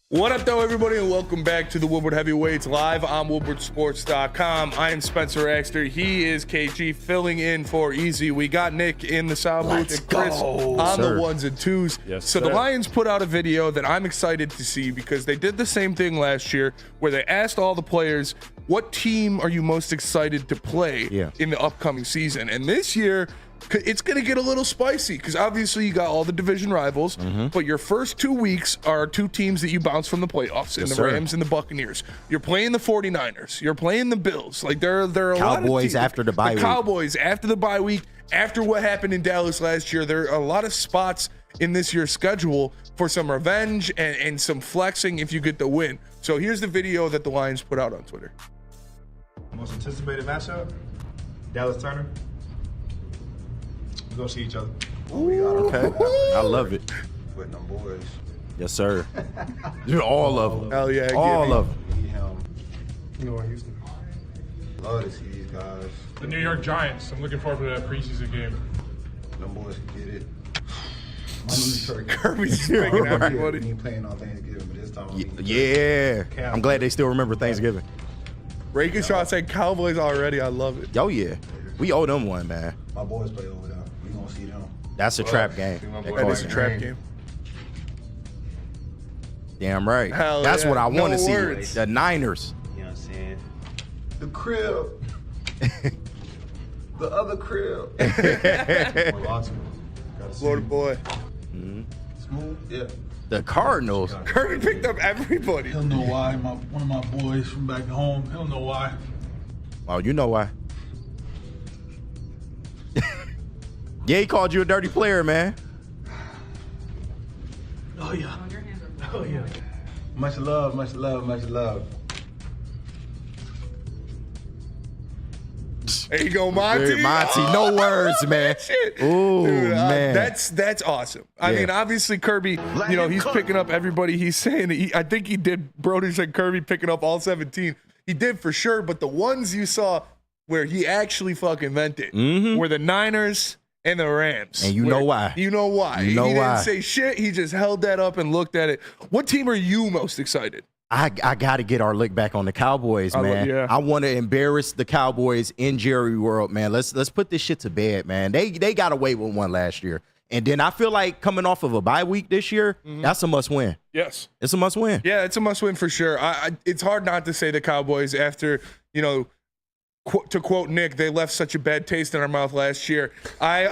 What up, though, everybody, and welcome back to the Woodward Heavyweights live on woodwardsports.com. I am Spencer Raxter. He is KG, filling in for Eazy. We got Nick in the sound booth and Chris on the ones and twos. Yes, so sir. the Lions put out a video that I'm excited to see because they did the same thing last year where they asked all the players, what team are you most excited to play in the upcoming season? And this year, it's going to get a little spicy because obviously you got all the division rivals, but your first 2 weeks are two teams that you bounce from the playoffs in the Rams and the Buccaneers. You're playing the 49ers. You're playing the Bills. Like there are a lot of Cowboys teams. after the bye week. Cowboys after the bye week. After what happened in Dallas last year, there are a lot of spots in this year's schedule for some revenge and some flexing if you get the win. So here's the video that the Lions put out on Twitter. Most anticipated matchup, Dallas Turner. We're gonna see each other. Okay. I love it. With them boys. Yes, sir. All of them. Hell yeah. All of them. Need him. You know, Houston. Love to see these guys. The New York Giants. I'm looking forward to that preseason game. Them boys can get it. Kirby's picking everybody. He ain't playing on Thanksgiving, but this time. Yeah. I'm glad they still remember Thanksgiving. Rakenshaw said Cowboys already. I love it. Oh, yeah. We owe them one, man. My boys play over there. We gonna see them. That's a trap game. That is a trap game. Damn right. Hell That's yeah. what I want to see. words. The Niners. You know what I'm saying? The crib. The other crib. Florida boy. Smooth. Yeah. The Cardinals. Kirby picked up everybody. He'll know why. One of my boys from back home. He'll know why. Oh, you know why. Yeah, he called you a dirty player, man. Oh, yeah. Oh, yeah. Much love, much love, much love. words. There you go, Monty. Monty, no words, man. Shit. Ooh, Dude, man. That's awesome. I mean, obviously Kirby, he's picking up everybody. He's saying, I think he did. Brody said Kirby picking up all 17. He did for sure, but the ones you saw where he actually fucking meant it were the Niners and the Rams. And you know why. You know why. He didn't say shit. He just held that up and looked at it. What team are you most excited? I got to get our lick back on the Cowboys, man. I want to embarrass the Cowboys in Jerry World, man. Let's put this shit to bed, man. They got away with one last year. And then I feel like coming off of a bye week this year, that's a must-win. Yes. It's a must-win. Yeah, it's a must-win for sure. It's hard not to say the Cowboys after, to quote Nick, they left such a bad taste in our mouth last year. I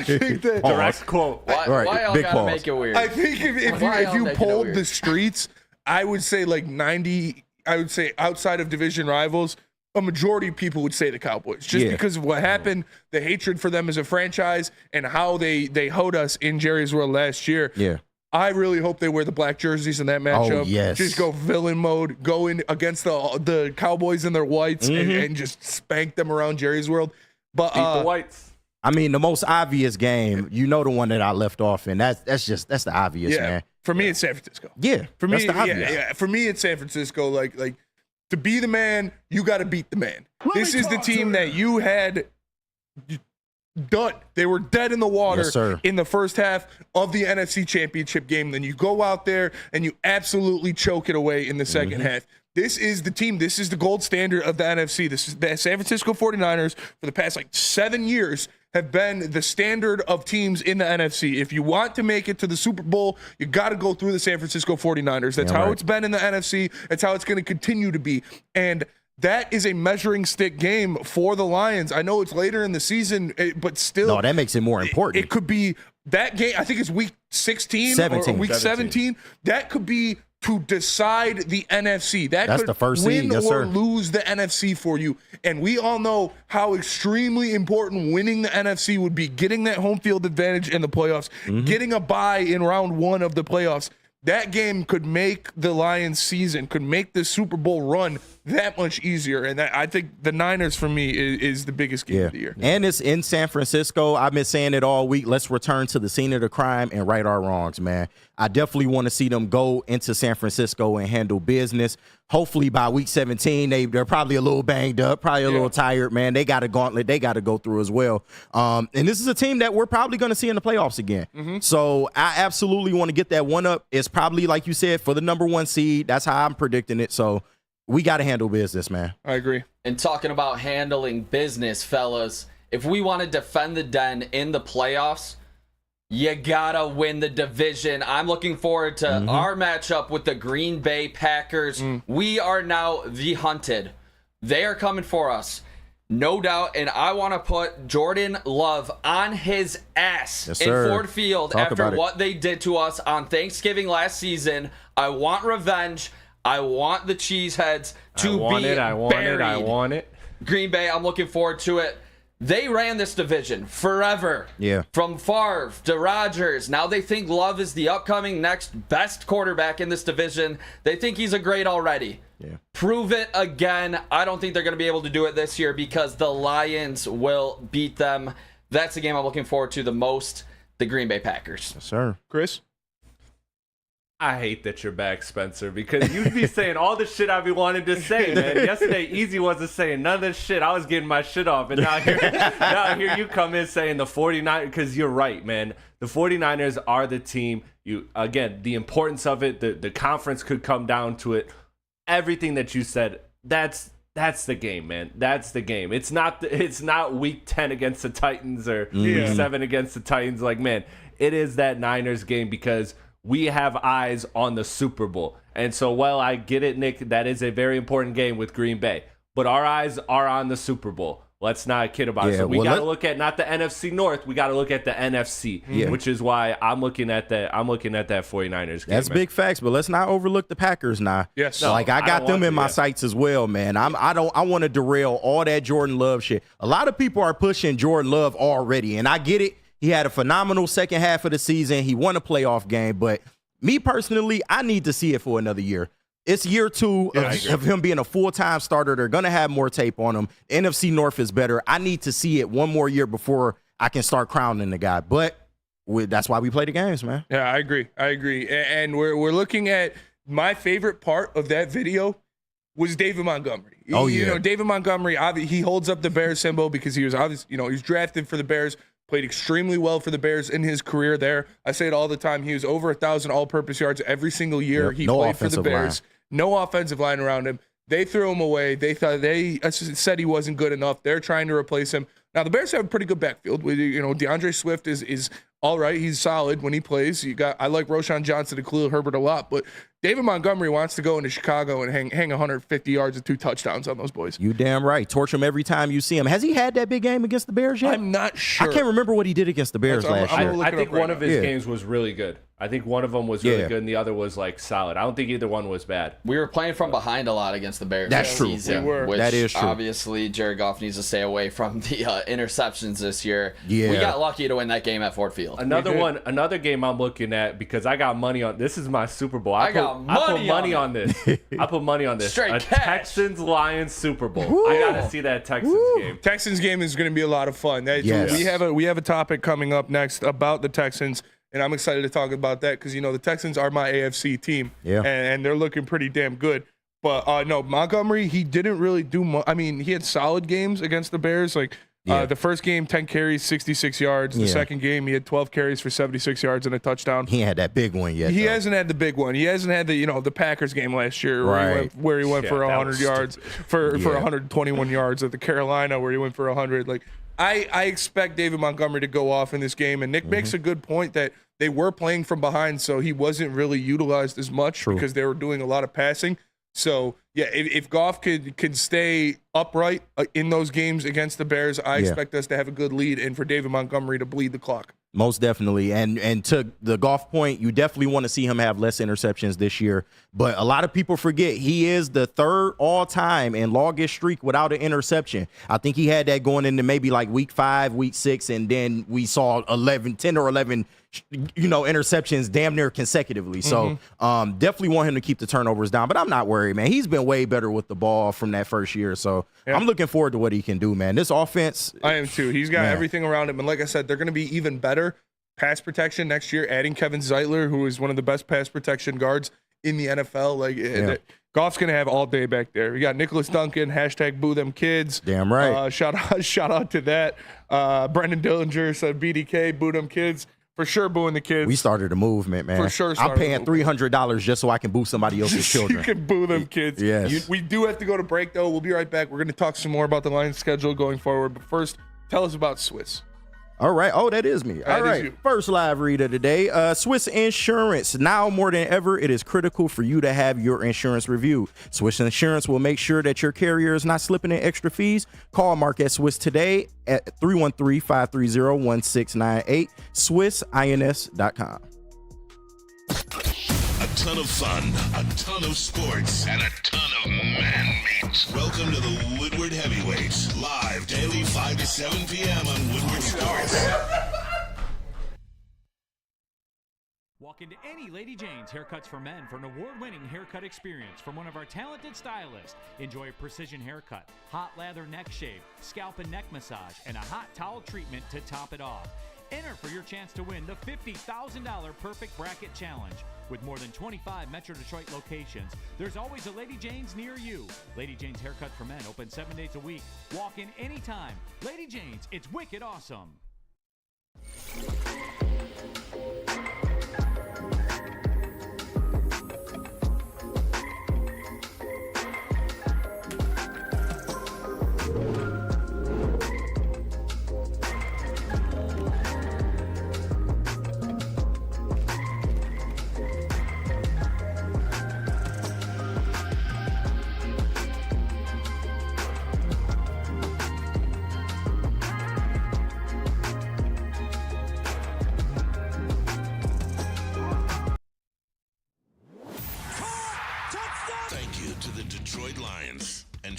think that direct quote. Why y'all gotta make it weird? I think if you polled the streets, I would say like 90. I would say outside of division rivals, a majority of people would say the Cowboys just because of what happened, the hatred for them as a franchise, and how they hoed us in Jerry's World last year. Yeah. I really hope they wear the black jerseys in that matchup. Oh, yes. Just go villain mode, go in against the Cowboys in their whites and just spank them around Jerry's World. But beat the whites. I mean, the most obvious game, the one that I left off in. That's the obvious, man. For me, it's San Francisco. Yeah. For me, that's the obvious. yeah. For me, it's San Francisco. Like to be the man, you got to beat the man. This is the team that you had done. They were dead in the water in the first half of the NFC Championship game. Then you go out there and you absolutely choke it away in the second half. This is the team. This is the gold standard of the NFC. This is the San Francisco 49ers for the past 7 years have been the standard of teams in the NFC. If you want to make it to the Super Bowl, you got to go through the San Francisco 49ers. That's how it's been in the NFC. That's how it's going to continue to be. And that is a measuring stick game for the Lions. I know it's later in the season, but still. No, that makes it more important. It could be that game. I think it's week 16 17. or week 17. That could be to decide the NFC. That's could the first win seed. or lose the NFC for you. And we all know how extremely important winning the NFC would be, getting that home field advantage in the playoffs, getting a bye in round 1 of the playoffs. That game could make the Lions season, could make the Super Bowl run that much easier. And I think the Niners, for me, is the biggest game of the year. And it's in San Francisco. I've been saying it all week. Let's return to the scene of the crime and right our wrongs, man. I definitely want to see them go into San Francisco and handle business. Hopefully by week 17, they're probably a little banged up, probably a little tired, man. They got a gauntlet they got to go through as well. And this is a team that we're probably going to see in the playoffs again. So I absolutely want to get that one up. It's probably, like you said, for the number 1 seed. That's how I'm predicting it. So we got to handle business, man. I agree. And talking about handling business, fellas, if we want to defend the Den in the playoffs, you gotta win the division. I'm looking forward to our matchup with the Green Bay Packers. We are now the hunted. They are coming for us, no doubt. And I want to put Jordan Love on his ass in Ford Field after what they did to us on Thanksgiving last season. I want revenge. I want the Cheeseheads to be buried. I want it. Green Bay, I'm looking forward to it. They ran this division forever. Yeah. From Favre to Rodgers. Now they think Love is the upcoming next best quarterback in this division. They think he's a great already. Yeah. Prove it again. I don't think they're going to be able to do it this year because the Lions will beat them. That's the game I'm looking forward to the most, the Green Bay Packers. Yes, sir. Chris? I hate that you're back, Spencer, because you'd be saying all the shit I be wanting to say, man. Yesterday, Eazy wasn't saying none of this shit. I was getting my shit off, and now here you come in saying the 49ers, because you're right, man. The 49ers are the team. Again, the importance of it, the conference could come down to it. Everything that you said, that's the game, man. That's the game. It's not week 10 against the Titans or week 7 against the Titans. Like, man, it is that Niners game because we have eyes on the Super Bowl. And so, well, I get it, Nick, that is a very important game with Green Bay. But our eyes are on the Super Bowl. Let's not kid about it. So we got to look at not the NFC North. We got to look at the NFC, which is why I'm looking at that 49ers game. That's big facts, but let's not overlook the Packers now. Yes. No, I got them in my sights as well, man. I want to derail all that Jordan Love shit. A lot of people are pushing Jordan Love already, and I get it. He had a phenomenal second half of the season. He won a playoff game, but me personally, I need to see it for another year. It's year 2 of him being a full-time starter. They're going to have more tape on him. NFC North is better. I need to see it one more year before I can start crowning the guy. But that's why we play the games, man. Yeah, I agree. And we're looking at my favorite part of that video was David Montgomery. Oh, yeah. You know, David Montgomery, he holds up the Bears symbol because he was obviously, he was drafted for the Bears, played extremely well for the Bears in his career there. I say it all the time. He was over 1,000 all-purpose yards every single year he played for the Bears. No offensive line around him. They threw him away. They thought they said he wasn't good enough. They're trying to replace him. Now, the Bears have a pretty good backfield. DeAndre Swift is all right. He's solid when he plays. I like Roschon Johnson and Khalil Herbert a lot, but David Montgomery wants to go into Chicago and hang 150 yards and 2 touchdowns on those boys. You damn right. Torch him every time you see him. Has he had that big game against the Bears yet? I'm not sure. I can't remember what he did against the Bears last year. I think one of his games was really good. I think one of them was really good and the other was like solid. I don't think either one was bad. We were playing from behind a lot against the Bears. That's true. Season, that is true. Obviously, Jared Goff needs to stay away from the interceptions this year. Yeah. We got lucky to win that game at Ford Field. Another game I'm looking at because I got money on. This is my Super Bowl. I put money on this. I put money on this. Straight Texans-Lions Super Bowl. I gotta see that Texans game. Texans game is going to be a lot of fun. We have a topic coming up next about the Texans. And I'm excited to talk about that because, the Texans are my AFC team. Yeah. And they're looking pretty damn good. But, no, Montgomery, he didn't really do much. I mean, he had solid games against the Bears. The first game, 10 carries, 66 yards. The second game, he had 12 carries for 76 yards and a touchdown. He had that big one yet. He hasn't had the big one. He hasn't had the Packers game last year where he went for 100 yards, for 121 yards at the Carolina where he went for 100. I expect David Montgomery to go off in this game, and Nick makes a good point that they were playing from behind, so he wasn't really utilized as much because they were doing a lot of passing. So, if Goff could stay upright in those games against the Bears, I expect us to have a good lead and for David Montgomery to bleed the clock. Most definitely. And to the Goff point, you definitely want to see him have less interceptions this year. But a lot of people forget he is the 3rd all-time in longest streak without an interception. I think he had that going into maybe like week 5, week 6, and then we saw 10 or 11 interceptions damn near consecutively. So definitely want him to keep the turnovers down. But I'm not worried, man. He's been way better with the ball from that first year. So I'm looking forward to what he can do, man. This offense. I am too. He's got everything around him. And like I said, they're going to be even better pass protection next year, adding Kevin Zeitler, who is one of the best pass protection guards in the NFL. Goff's going to have all day back there. We got Nicholas Duncan, #boo them kids. Damn right. Shout out to that. Brendan Dillinger said BDK, boo them kids. For sure booing the kids. We started a movement, man. For sure. I'm paying $300 just so I can boo somebody else's children. You can boo them kids. Yes. We do have to go to break, though. We'll be right back. We're going to talk some more about the Lions schedule going forward. But first, tell us about Swiss. All right. Oh, that is me. All right. First live read of the day. Swiss Insurance. Now more than ever, it is critical for you to have your insurance reviewed. Swiss Insurance will make sure that your carrier is not slipping in extra fees. Call Mark at Swiss today at 313-530-1698. SwissINS.com. A ton of fun, a ton of sports, and a ton of man-meat. Welcome to the Woodward Heavyweights, live daily 5 to 7 p.m. on Woodward Sports. Walk into any Lady Jane's Haircuts for Men for an award-winning haircut experience from one of our talented stylists. Enjoy a precision haircut, hot lather neck shave, scalp and neck massage, and a hot towel treatment to top it off. Enter for your chance to win the $50,000 Perfect Bracket Challenge. With more than 25 Metro Detroit locations, there's always a Lady Jane's near you. Lady Jane's Haircut for Men, open 7 days a week. Walk in anytime. Lady Jane's, it's wicked awesome.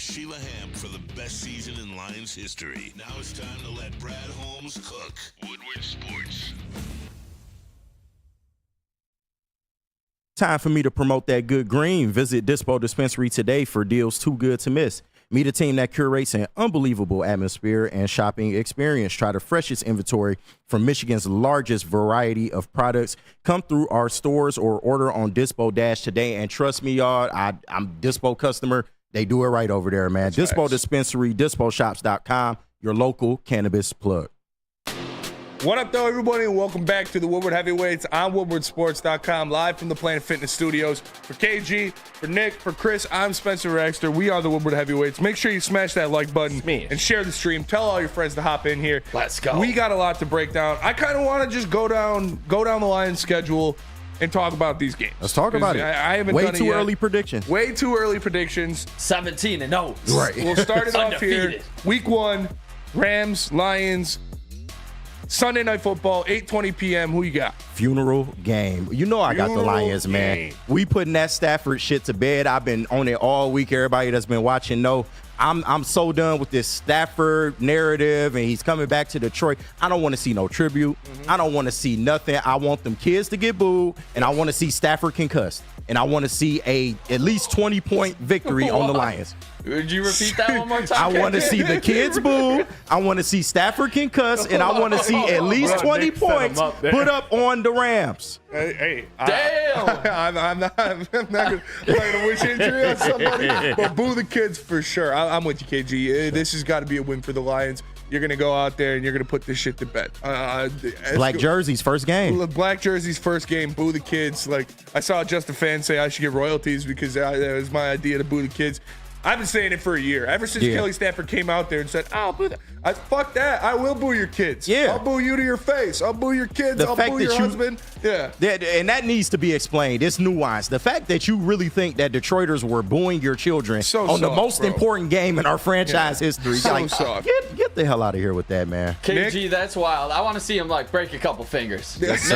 Sheila Ham for the best season in Lions history. Now it's time to let Brad Holmes cook. Woodward Sports. Time for me to promote that good green. Visit Dispo Dispensary today for deals too good to miss. Meet a team that curates an unbelievable atmosphere and shopping experience. Try the freshest inventory from Michigan's largest variety of products. Come through our stores or order on Dispo Dash today. And trust me, y'all, I'm Dispo customer. They do it right over there, man. That's Dispo nice. Dispensary, DispoShops.com, your local cannabis plug. What up, though, everybody, and welcome back to the Woodward Heavyweights on WoodwardSports.com, live from the Planet Fitness Studios. For KG, for Nick, for Chris, I'm Spencer Raxter. We are the Woodward Heavyweights. Make sure you smash that like button and share the stream. Tell all your friends to hop in here. Let's go. We got a lot to break down. I kind of want to just go down the Lions schedule and talk about these games. Let's talk about it. I haven't Way done too it yet. early predictions. Way too early predictions. 17-0. Right. We'll start it off here. Undefeated. Week 1, Rams, Lions, Sunday Night Football, 8:20 p.m. Who you got? Funeral game. You know I got the Funeral Lions, man. game. We putting that Stafford shit to bed. I've been on it all week. Everybody that's been watching know I'm so done with this Stafford narrative, and he's coming back to Detroit. I don't want to see no tribute. I don't want to see nothing. I want them kids to get booed, and I want to see Stafford concussed, and I want to see a at least 20-point victory on the Lions. Would you repeat that one more time? I want to see the kids boo. I want to see Stafford concussed, and I want to see at least 20 points put up on the Rams. Hey, Damn. I'm not gonna wish injury on somebody, but boo the kids for sure. I'm with you, KG. This has got to be a win for the Lions. You're gonna go out there and you're gonna put this shit to bed. Black jerseys, first game. Black jerseys, first game. Boo the kids. Like I saw just a fan say I should get royalties because that was my idea to boo the kids. I've been saying it for a year. Ever since Kelly Stafford came out there and said, "I'll boo that." Fuck that. I will boo your kids. Yeah. I'll boo you to your face. I'll boo your kids. The I'll fact boo that your you- husband. Yeah. And that needs to be explained. It's nuanced. The fact that you really think that Detroiters were booing your children on the soft, most bro. important game in our franchise history. So soft. Get the hell out of here with that, man. KG, that's wild. I want to see him like break a couple fingers. Yes,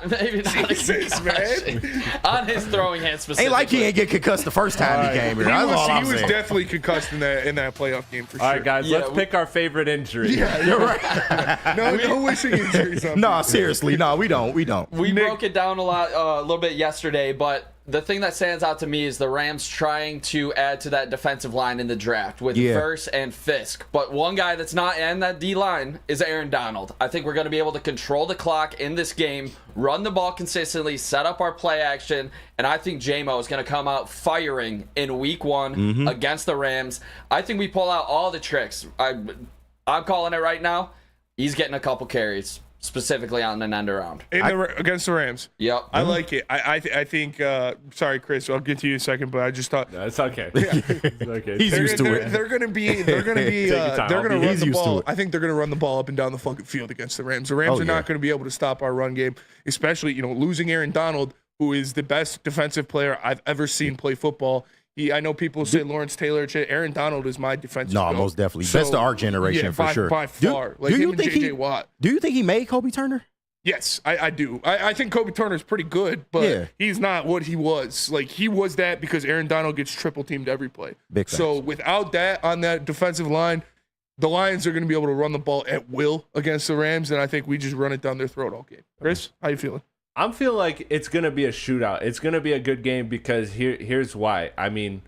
maybe not a Jesus, concussion. On his throwing hand specifically. Ain't like he ain't get concussed the first time he came here. That's all I'm He was saying. definitely concussed in that playoff game for sure. All right, guys, let's pick our favorite injury. Yeah, you're right. no wishing injuries on No, people. seriously, no, we don't. We broke it down a little bit yesterday, but the thing that stands out to me is the Rams trying to add to that defensive line in the draft with Verse and Fisk. But one guy that's not in that D line is Aaron Donald. I think we're going to be able to control the clock in this game, run the ball consistently, set up our play action, and I think J-Mo is going to come out firing in week 1 against the Rams. I think we pull out all the tricks. I'm calling it right now. He's getting a couple carries. Specifically on an end around against the Rams. Yep, I like it. I think. Sorry, Chris. I'll get to you in a second, but I just thought it's okay. It's okay. He's used to it. They're gonna run the ball. I think they're gonna run the ball up and down the fucking field against the Rams. The Rams are not gonna be able to stop our run game, especially losing Aaron Donald, who is the best defensive player I've ever seen play football. I know people say Lawrence Taylor. Aaron Donald is my defensive. No, goat. most definitely. Best of our generation for sure. By far. Do and J.J. Watt. Do you think he made Kobe Turner? Yes, I do. I think Kobe Turner's pretty good, but he's not what he was. Like, he was that because Aaron Donald gets triple teamed every play. Big so without that on that defensive line, the Lions are going to be able to run the ball at will against the Rams, and I think we just run it down their throat all game. Chris, how you feeling? I'm feeling like it's going to be a shootout. It's going to be a good game because here's why. I mean,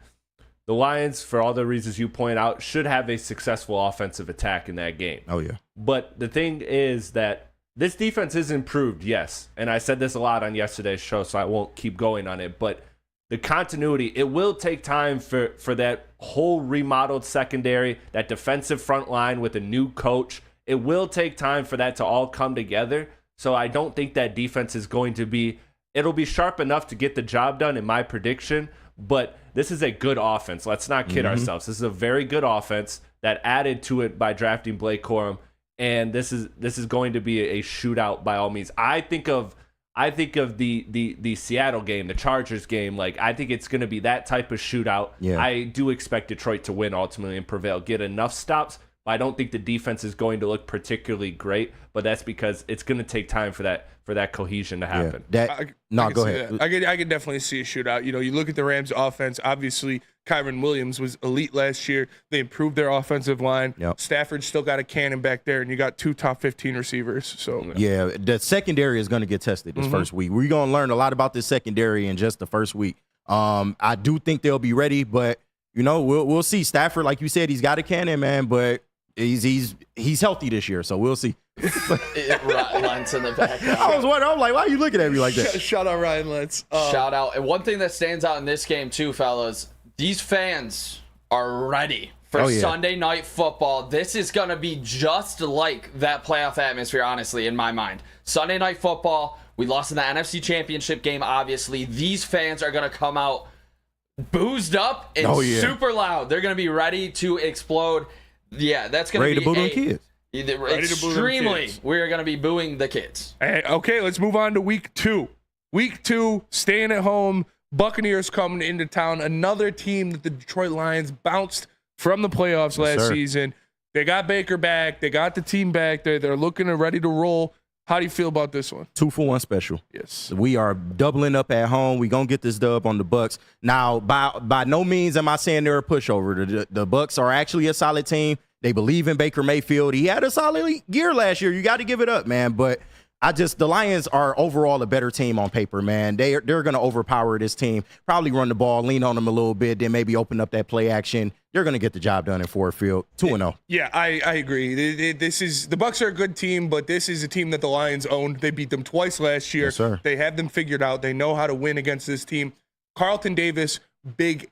the Lions, for all the reasons you point out, should have a successful offensive attack in that game. Oh, yeah. But the thing is that this defense is improved, yes. And I said this a lot on yesterday's show, so I won't keep going on it. But the continuity, it will take time for that whole remodeled secondary, that defensive front line with a new coach. It will take time for that to all come together. So I don't think that defense is going to be, it'll be sharp enough to get the job done in my prediction. But this is a good offense. Let's not kid ourselves. This is a very good offense that added to it by drafting Blake Corum. And this is going to be a shootout by all means. I think of the Seattle game, the Chargers game. Like, I think it's going to be that type of shootout. Yeah. I do expect Detroit to win ultimately and prevail, get enough stops. But I don't think the defense is going to look particularly great. But that's because it's going to take time for that cohesion to happen. Go ahead. I can definitely see a shootout. You look at the Rams offense, obviously Kyron Williams was elite last year. They improved their offensive line. Yep. Stafford still got a cannon back there, and you got 2 top 15 receivers. So yeah, the secondary is going to get tested this first week. We're going to learn a lot about this secondary in just the first week. I do think they'll be ready, but we'll see. Stafford, like you said, he's got a cannon, man, but he's healthy this year, so we'll see. Ryan Lentz in the background. I was wondering, I'm like, why are you looking at me like that? Shout out Ryan Lentz. Shout out. And one thing that stands out in this game too, fellas, these fans are ready for Sunday night football. This is going to be just like that playoff atmosphere, honestly, in my mind. Sunday night football, we lost in the NFC Championship game, obviously. These fans are going to come out boozed up and super loud. They're going to be ready to explode. Yeah, that's going to be ready to boo them kids. Extremely, we're going to be booing the kids. Hey, okay, let's move on to week 2. Week 2, staying at home. Buccaneers coming into town. Another team that the Detroit Lions bounced from the playoffs last season. They got Baker back. They got the team back. They're looking and ready to roll. How do you feel about this one? 2-for-1 special. Yes. We are doubling up at home. We're going to get this dub on the Bucs. Now, by no means am I saying they're a pushover. The Bucs are actually a solid team. They believe in Baker Mayfield. He had a solid year last year. You got to give it up, man. But the Lions are overall a better team on paper, man. They're going to overpower this team, probably run the ball, lean on them a little bit, then maybe open up that play action. They're going to get the job done in Ford Field. 2-0. Yeah, I agree. The Bucs are a good team, but this is a team that the Lions owned. They beat them twice last year. Yes, sir. They have them figured out. They know how to win against this team. Carlton Davis, big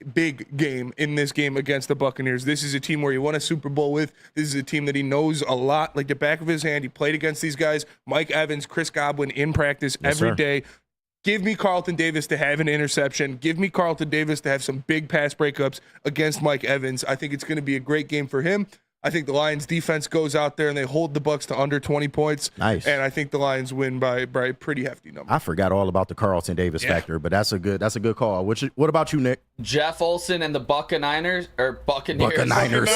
game in this game against the Buccaneers. This is a team where he won a Super Bowl with. This is a team that he knows a lot, like the back of his hand. He played against these guys, Mike Evans, Chris Godwin, in practice every day. Give me Carlton Davis to have an interception. Give me Carlton Davis to have some big pass breakups against Mike Evans. I think it's going to be a great game for him. I think the Lions defense goes out there and they hold the Bucs to under 20 points. Nice. And I think the Lions win by a pretty hefty number. I forgot all about the Carlton Davis factor, but that's a good call. What about you, Nick? Jeff Olson and the Buccaneers. Buccaneers,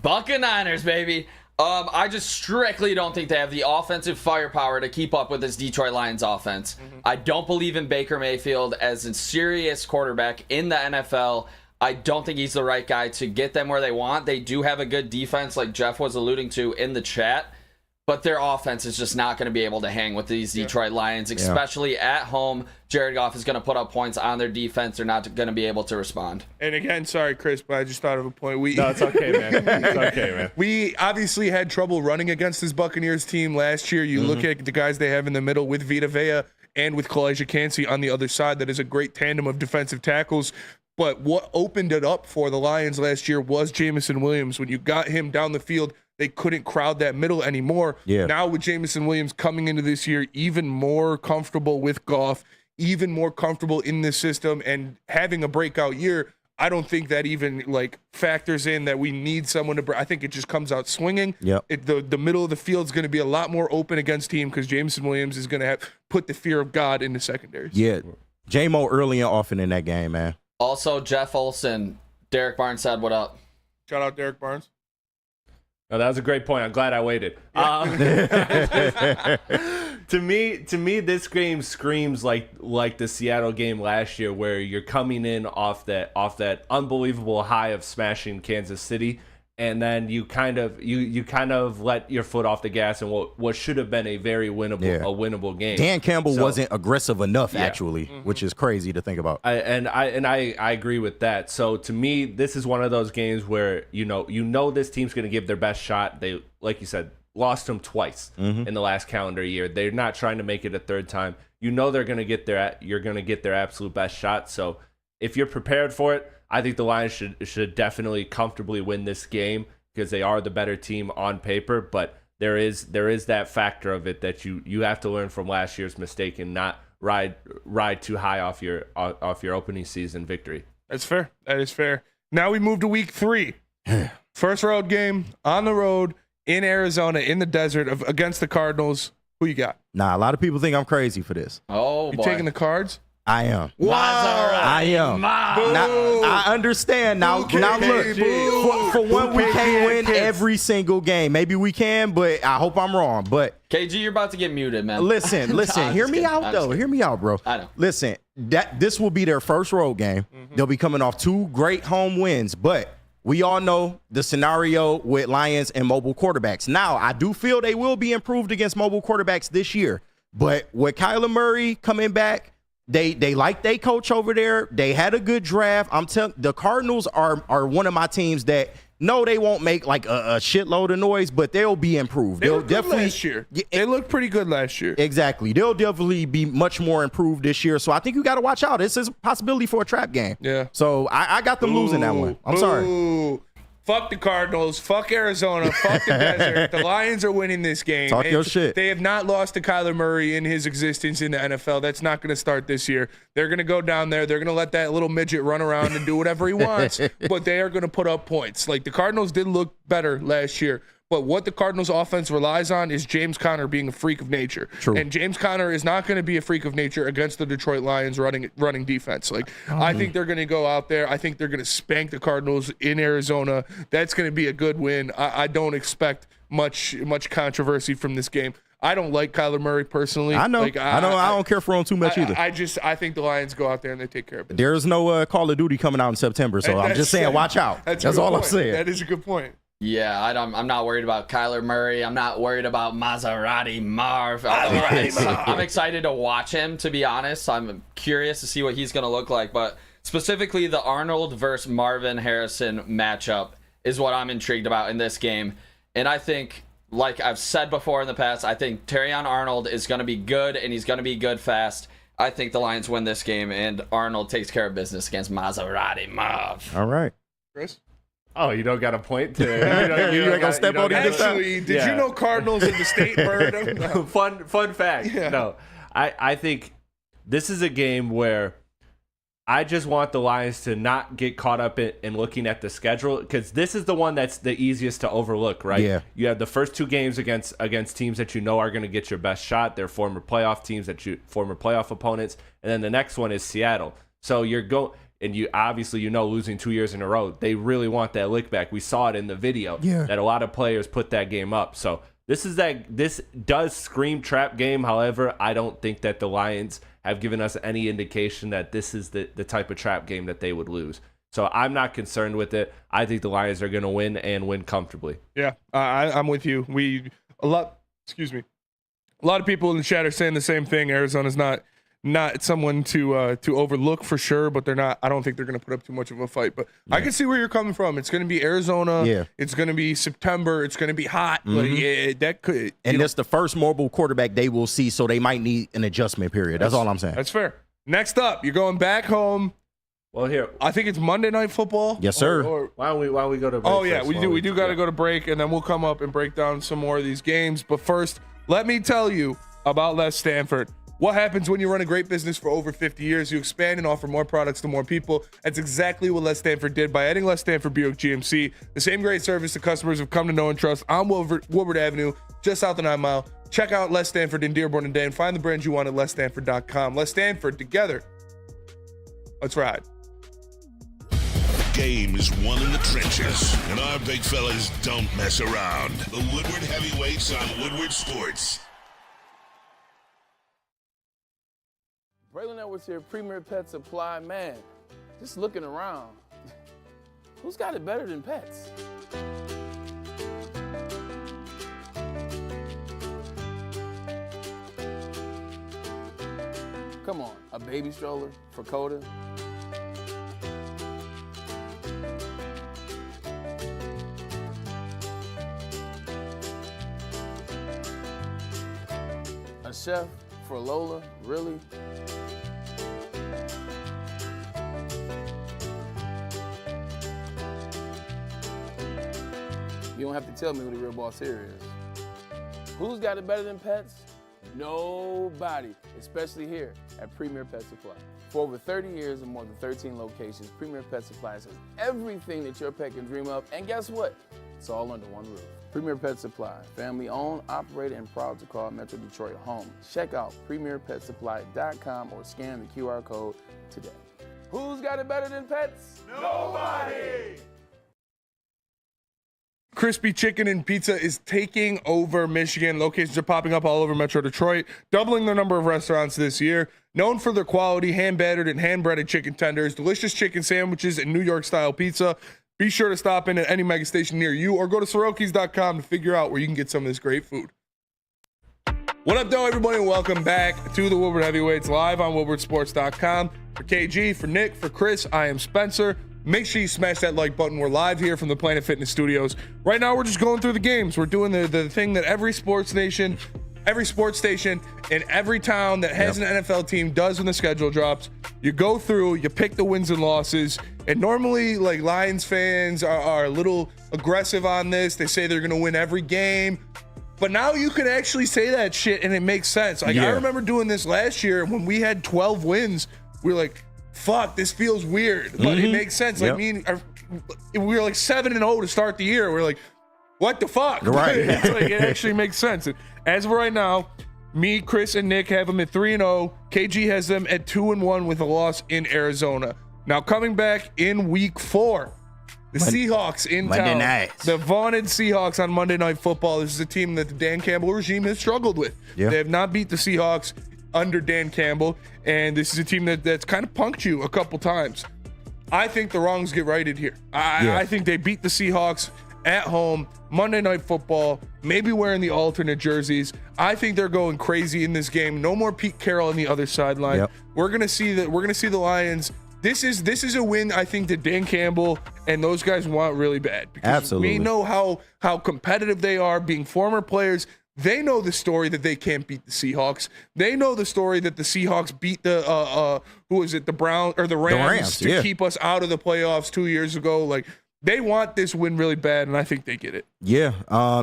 Buccaneers, baby. I just strictly don't think they have the offensive firepower to keep up with this Detroit Lions offense. I don't believe in Baker Mayfield as a serious quarterback in the NFL. I don't think he's the right guy to get them where they want. They do have a good defense, like Jeff was alluding to in the chat, but their offense is just not going to be able to hang with these Detroit Lions, especially at home. Jared Goff is going to put up points on their defense. They're not going to be able to respond. And again, sorry, Chris, but I just thought of a point. No, it's okay, man. It's okay, man. We obviously had trouble running against this Buccaneers team last year. You look at the guys they have in the middle with Vita Vea and with Kalijah Kancey on the other side. That is a great tandem of defensive tackles. But what opened it up for the Lions last year was Jameson Williams. When you got him down the field, they couldn't crowd that middle anymore. Yeah. Now with Jameson Williams coming into this year, even more comfortable with Goff, even more comfortable in this system and having a breakout year, I don't think that even factors in that we need someone to I think it just comes out swinging. Yep. The middle of the field is going to be a lot more open against team because Jameson Williams is going to have put the fear of God in the secondaries. Yeah. J-Mo early and often in that game, man. Also, Jeff Olson, Derek Barnes said, what up? Shout out Derek Barnes. Oh, that was a great point. I'm glad I waited. To me, this game screams like the Seattle game last year, where you're coming in off that unbelievable high of smashing Kansas City, and then you kind of let your foot off the gas in what should have been a very winnable game. Dan Campbell wasn't aggressive enough, actually, which is crazy to think about. I agree with that. So to me, this is one of those games where you know this team's going to give their best shot. They, like you said, lost them twice in the last calendar year. They're not trying to make it a third time. You know you're going to get their absolute best shot. So if you're prepared for it, I think the Lions should definitely comfortably win this game because they are the better team on paper. But there is that factor of it that you have to learn from last year's mistake and not ride too high off your opening season victory. That's fair. That is fair. Now we move to week 3. First road game on the road in Arizona in the desert against the Cardinals. Who you got? Nah, a lot of people think I'm crazy for this. Oh, you boy. taking the Cards? I am. Wow. I am. Now, I understand. Now look, for one, we can't win every single game. Maybe we can, but I hope I'm wrong. But KG, you're about to get muted, man. Listen. Hear me out, though. Hear me out, bro. I know. Listen, this will be their first road game. They'll be coming off 2 great home wins, but we all know the scenario with Lions and mobile quarterbacks. Now, I do feel they will be improved against mobile quarterbacks this year, but with Kyler Murray coming back, They like their coach over there. They had a good draft. I'm telling the Cardinals are one of my teams that no, they won't make like a shitload of noise, but they'll be improved. They'll definitely last year. They looked pretty good last year. Exactly. They'll definitely be much more improved this year. So I think you got to watch out. This is a possibility for a trap game. Yeah. So I got them losing that one. I'm sorry. Fuck the Cardinals. Fuck Arizona. Fuck the desert. The Lions are winning this game. Talk your shit. They have not lost to Kyler Murray in his existence in the NFL. That's not going to start this year. They're going to go down there. They're going to let that little midget run around and do whatever he wants, but they are going to put up points. Like the Cardinals did look better last year. But what the Cardinals offense relies on is James Conner being a freak of nature. True. And James Conner is not going to be a freak of nature against the Detroit Lions running defense. Like I think they're going to go out there. I think they're going to spank the Cardinals in Arizona. That's going to be a good win. I don't expect much controversy from this game. I don't like Kyler Murray personally. I know. Like, I don't care for him too much either. I think the Lions go out there and they take care of it. There's no Call of Duty coming out in September, so I'm just saying, watch out. That's all I'm saying. That is a good point. Yeah, I'm not worried about Kyler Murray. I'm not worried about Maserati Marv. I'm excited to watch him, to be honest. I'm curious to see what he's going to look like. But specifically, the Arnold versus Marvin Harrison matchup is what I'm intrigued about in this game. And I think, like I've said before in the past, I think Terrion Arnold is going to be good, and he's going to be good fast. I think the Lions win this game, and Arnold takes care of business against Maserati Marv. All right. Chris? Oh, you don't got a point to you ain't gonna step on either side. Actually, did you know Cardinals in the state bird? No. Fun fact. Yeah. No, I think this is a game where I just want the Lions to not get caught up in looking at the schedule, because this is the one that's the easiest to overlook, right? Yeah. You have the first 2 games against teams that you know are going to get your best shot. They're former playoff teams, former playoff opponents, and then the next one is Seattle. So you're going. And you obviously, losing 2 years in a row, they really want that lick back. We saw it in the video that a lot of players put that game up. So this does scream trap game. However, I don't think that the Lions have given us any indication that this is the type of trap game that they would lose. So I'm not concerned with it. I think the Lions are going to win and win comfortably. Yeah, I'm with you. A lot of people in the chat are saying the same thing. Arizona's not someone to overlook for sure, but they're not. I don't think they're going to put up too much of a fight. But I can see where you're coming from. It's going to be Arizona. Yeah. It's going to be September. It's going to be hot. But yeah, that could. And that's the first mobile quarterback they will see, so they might need an adjustment period. That's all I'm saying. That's fair. Next up, you're going back home. Well, here I think it's Monday Night Football. Yes, sir. Or why don't we go to break? Oh yeah, we do got to go to break, and then we'll come up and break down some more of these games. But first, let me tell you about Les Stanford. What happens when you run a great business for over 50 years? You expand and offer more products to more people. That's exactly what Les Stanford did by adding Les Stanford Buick GMC. The same great service that customers have come to know and trust on Woodward Avenue, just south of 9 Mile. Check out Les Stanford in Dearborn and Dane. Find the brand you want at lesstanford.com. Les Stanford, together. Let's ride. Game is won in the trenches, and our big fellas don't mess around. The Woodward Heavyweights on Woodward Sports. Braylon Edwards here, Premier Pet Supply. Man, just looking around, who's got it better than pets? Come on, a baby stroller for Coda? A chef for Lola? Really? You don't have to tell me who the real boss here is. Who's got it better than pets? Nobody, especially here at Premier Pet Supply. For over 30 years and more than 13 locations, Premier Pet Supply has everything that your pet can dream of. And guess what? It's all under one roof. Premier Pet Supply, family owned, operated, and proud to call Metro Detroit home. Check out premierpetsupply.com or scan the QR code today. Who's got it better than pets? Nobody! Crispy Chicken and Pizza is taking over Michigan. Locations are popping up all over Metro Detroit, doubling the number of restaurants this year. Known for their quality, hand-battered and hand-breaded chicken tenders, delicious chicken sandwiches, and New York-style pizza. Be sure to stop in at any mega station near you or go to Sorokis.com to figure out where you can get some of this great food. What up, though, everybody, and welcome back to the Woodward Heavyweights live on WoodwardSports.com. For KG, for Nick, for Chris, I am Spencer. Make sure you smash that like button. We're live here from the Planet Fitness Studios. Right now, we're just going through the games. We're doing the thing that every sports station in every town that has an NFL team does when the schedule drops. You go through, you pick the wins and losses, and normally, like, Lions fans are a little aggressive on this. They say they're going to win every game. But now you can actually say that shit, and it makes sense. Like, I remember doing this last year when we had 12 wins. We were like, fuck, this feels weird, but it makes sense. Like, we were like 7-0 to start the year. We're like, what the fuck? Right. It's like, it actually makes sense. And as of right now, me, Chris, and Nick have them at 3-0. KG has them at 2-1 with a loss in Arizona. Now, coming back in week 4, the Seahawks in Monday town. The vaunted Seahawks on Monday Night Football. This is a team that the Dan Campbell regime has struggled with. They have not beat the Seahawks under Dan Campbell, and this is a team that's kind of punked you a couple times. I think the wrongs get righted here. I think they beat the Seahawks at home, Monday Night Football, maybe wearing the alternate jerseys. I think they're going crazy in this game. No more Pete Carroll on the other sideline. We're gonna see the Lions. This is a win I think that Dan Campbell and those guys want really bad. Because we know how competitive they are, being former players. They know the story that they can't beat the Seahawks. They know the story that the Seahawks beat the the Rams to keep us out of the playoffs 2 years ago. Like, they want this win really bad, and I think they get it. Yeah.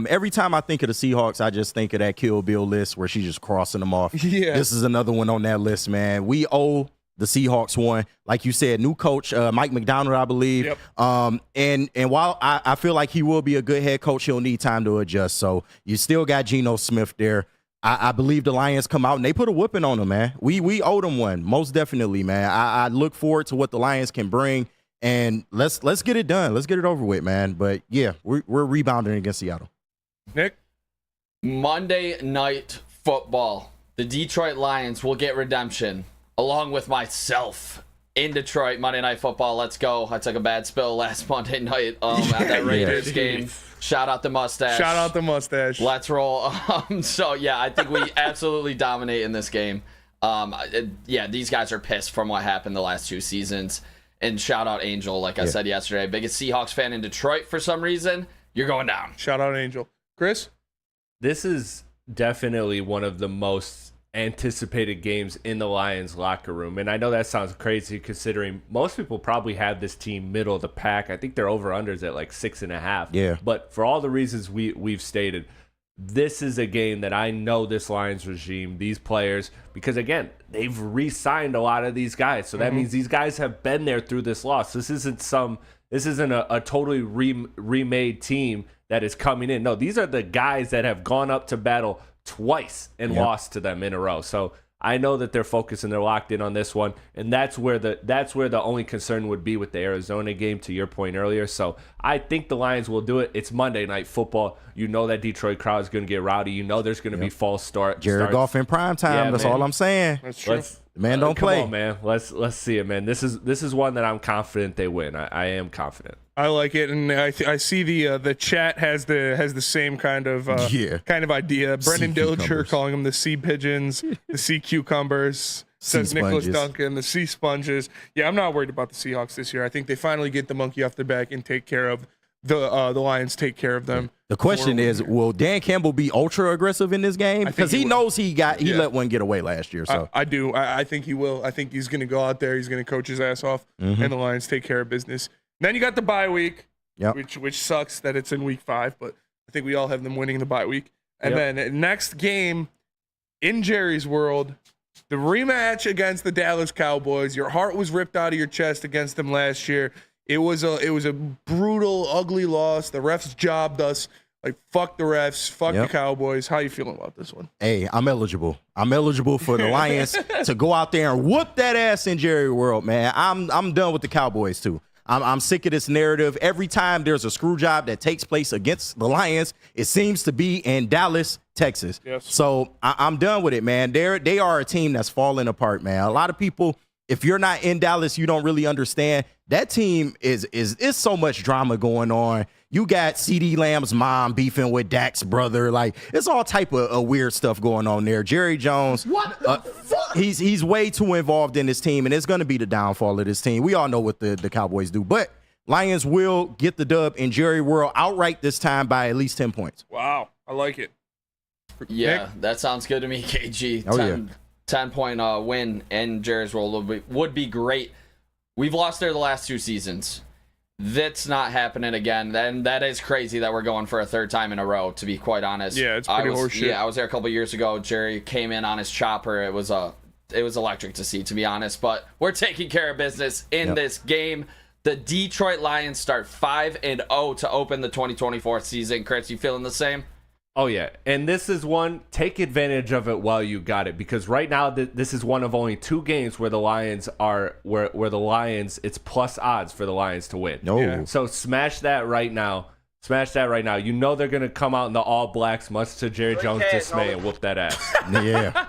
Every time I think of the Seahawks, I just think of that Kill Bill list where she's just crossing them off. Yeah. This is another one on that list, man. We owe the Seahawks one. Like you said, new coach, Mike McDonald, I believe. And while I feel like he will be a good head coach, he'll need time to adjust. So you still got Geno Smith there. I believe the Lions come out and they put a whooping on them, man. We owe them one, most definitely, man. I look forward to what the Lions can bring, and let's get it done. Let's get it over with, man. But yeah, we're rebounding against Seattle. Nick? Monday Night Football. The Detroit Lions will get redemption, along with myself, in Detroit. Monday Night Football, let's go. I took a bad spill last Monday night at that Raiders game. Shout out the mustache. Let's roll. So, yeah, I think we absolutely dominate in this game. These guys are pissed from what happened the last 2 seasons. And shout out Angel, like I said yesterday. Biggest Seahawks fan in Detroit for some reason. You're going down. Shout out Angel. Chris? This is definitely one of the most anticipated games in the Lions locker room, and I know that sounds crazy considering most people probably have this team middle of the pack. I think their over-unders at like 6.5. But for all the reasons we've stated, this is a game that I know this Lions regime, these players, because again, they've re-signed a lot of these guys, so that means these guys have been there through this loss. This isn't a totally remade team that is coming in. No, these are the guys that have gone up to battle twice and lost to them in a row. So I know that they're focused and they're locked in on this one, and that's where the only concern would be with the Arizona game, to your point earlier. So I think the Lions will do it. It's Monday Night Football. You know that Detroit crowd is going to get rowdy. You know there's going to be false starts. Jared Goff in prime time. That's all I'm saying. That's true. Man, don't play. Come on, man. Let's see it, man. This is one that I'm confident they win. I am confident. I like it, and I see the chat has the same kind of idea. Brendan Dilcher calling them the sea pigeons, the sea cucumbers. Says Nicholas Duncan, the sea sponges. Yeah, I'm not worried about the Seahawks this year. I think they finally get the monkey off their back and take care of the Lions. Take care of them. The question is, will Dan Campbell be ultra aggressive in this game? Because he knows he let one get away last year. So I do. I think he will. I think he's going to go out there. He's going to coach his ass off, and the Lions take care of business. Then you got the bye week, which sucks that it's in week 5, but I think we all have them winning the bye week. And then next game in Jerry's world, the rematch against the Dallas Cowboys. Your heart was ripped out of your chest against them last year. It was a brutal, ugly loss. The refs jobbed us. Like, fuck the refs, fuck the Cowboys. How you feeling about this one? Hey, I'm eligible. I'm eligible for the Lions to go out there and whoop that ass in Jerry World, man. I'm done with the Cowboys too. I'm sick of this narrative. Every time there's a screw job that takes place against the Lions, it seems to be in Dallas, Texas. Yes. So I'm done with it, man. They are a team that's falling apart, man. A lot of people, if you're not in Dallas, you don't really understand. That team is so much drama going on. You got CeeDee Lamb's mom beefing with Dak's brother. Like, it's all type of weird stuff going on there. Jerry Jones, What the fuck? He's way too involved in this team, and it's going to be the downfall of this team. We all know what the Cowboys do. But Lions will get the dub in Jerry World outright this time by at least 10 points. Wow. I like it. Yeah, Nick? that sounds good to me, KG. Oh, 10-point win in Jerry's World would be great. We've lost there the last 2 seasons. That's not happening again. Then that is crazy that we're going for a 3rd time in a row, to be quite honest. Yeah, it's pretty horseshit. Yeah, I was there a couple years ago. Jerry came in on his chopper. It was electric to see, to be honest. But we're taking care of business in this game. The Detroit Lions start 5-0 to open the 2024 season. Chris, you feeling the same? Oh, yeah. And this is one, take advantage of it while you got it. Because right now, this is one of only 2 games where the Lions are, where the Lions, it's plus odds for the Lions to win. No. Yeah. So smash that right now. Smash that right now. You know they're going to come out in the all blacks, much to Jerry Jones' dismay, and whoop that ass. Yeah.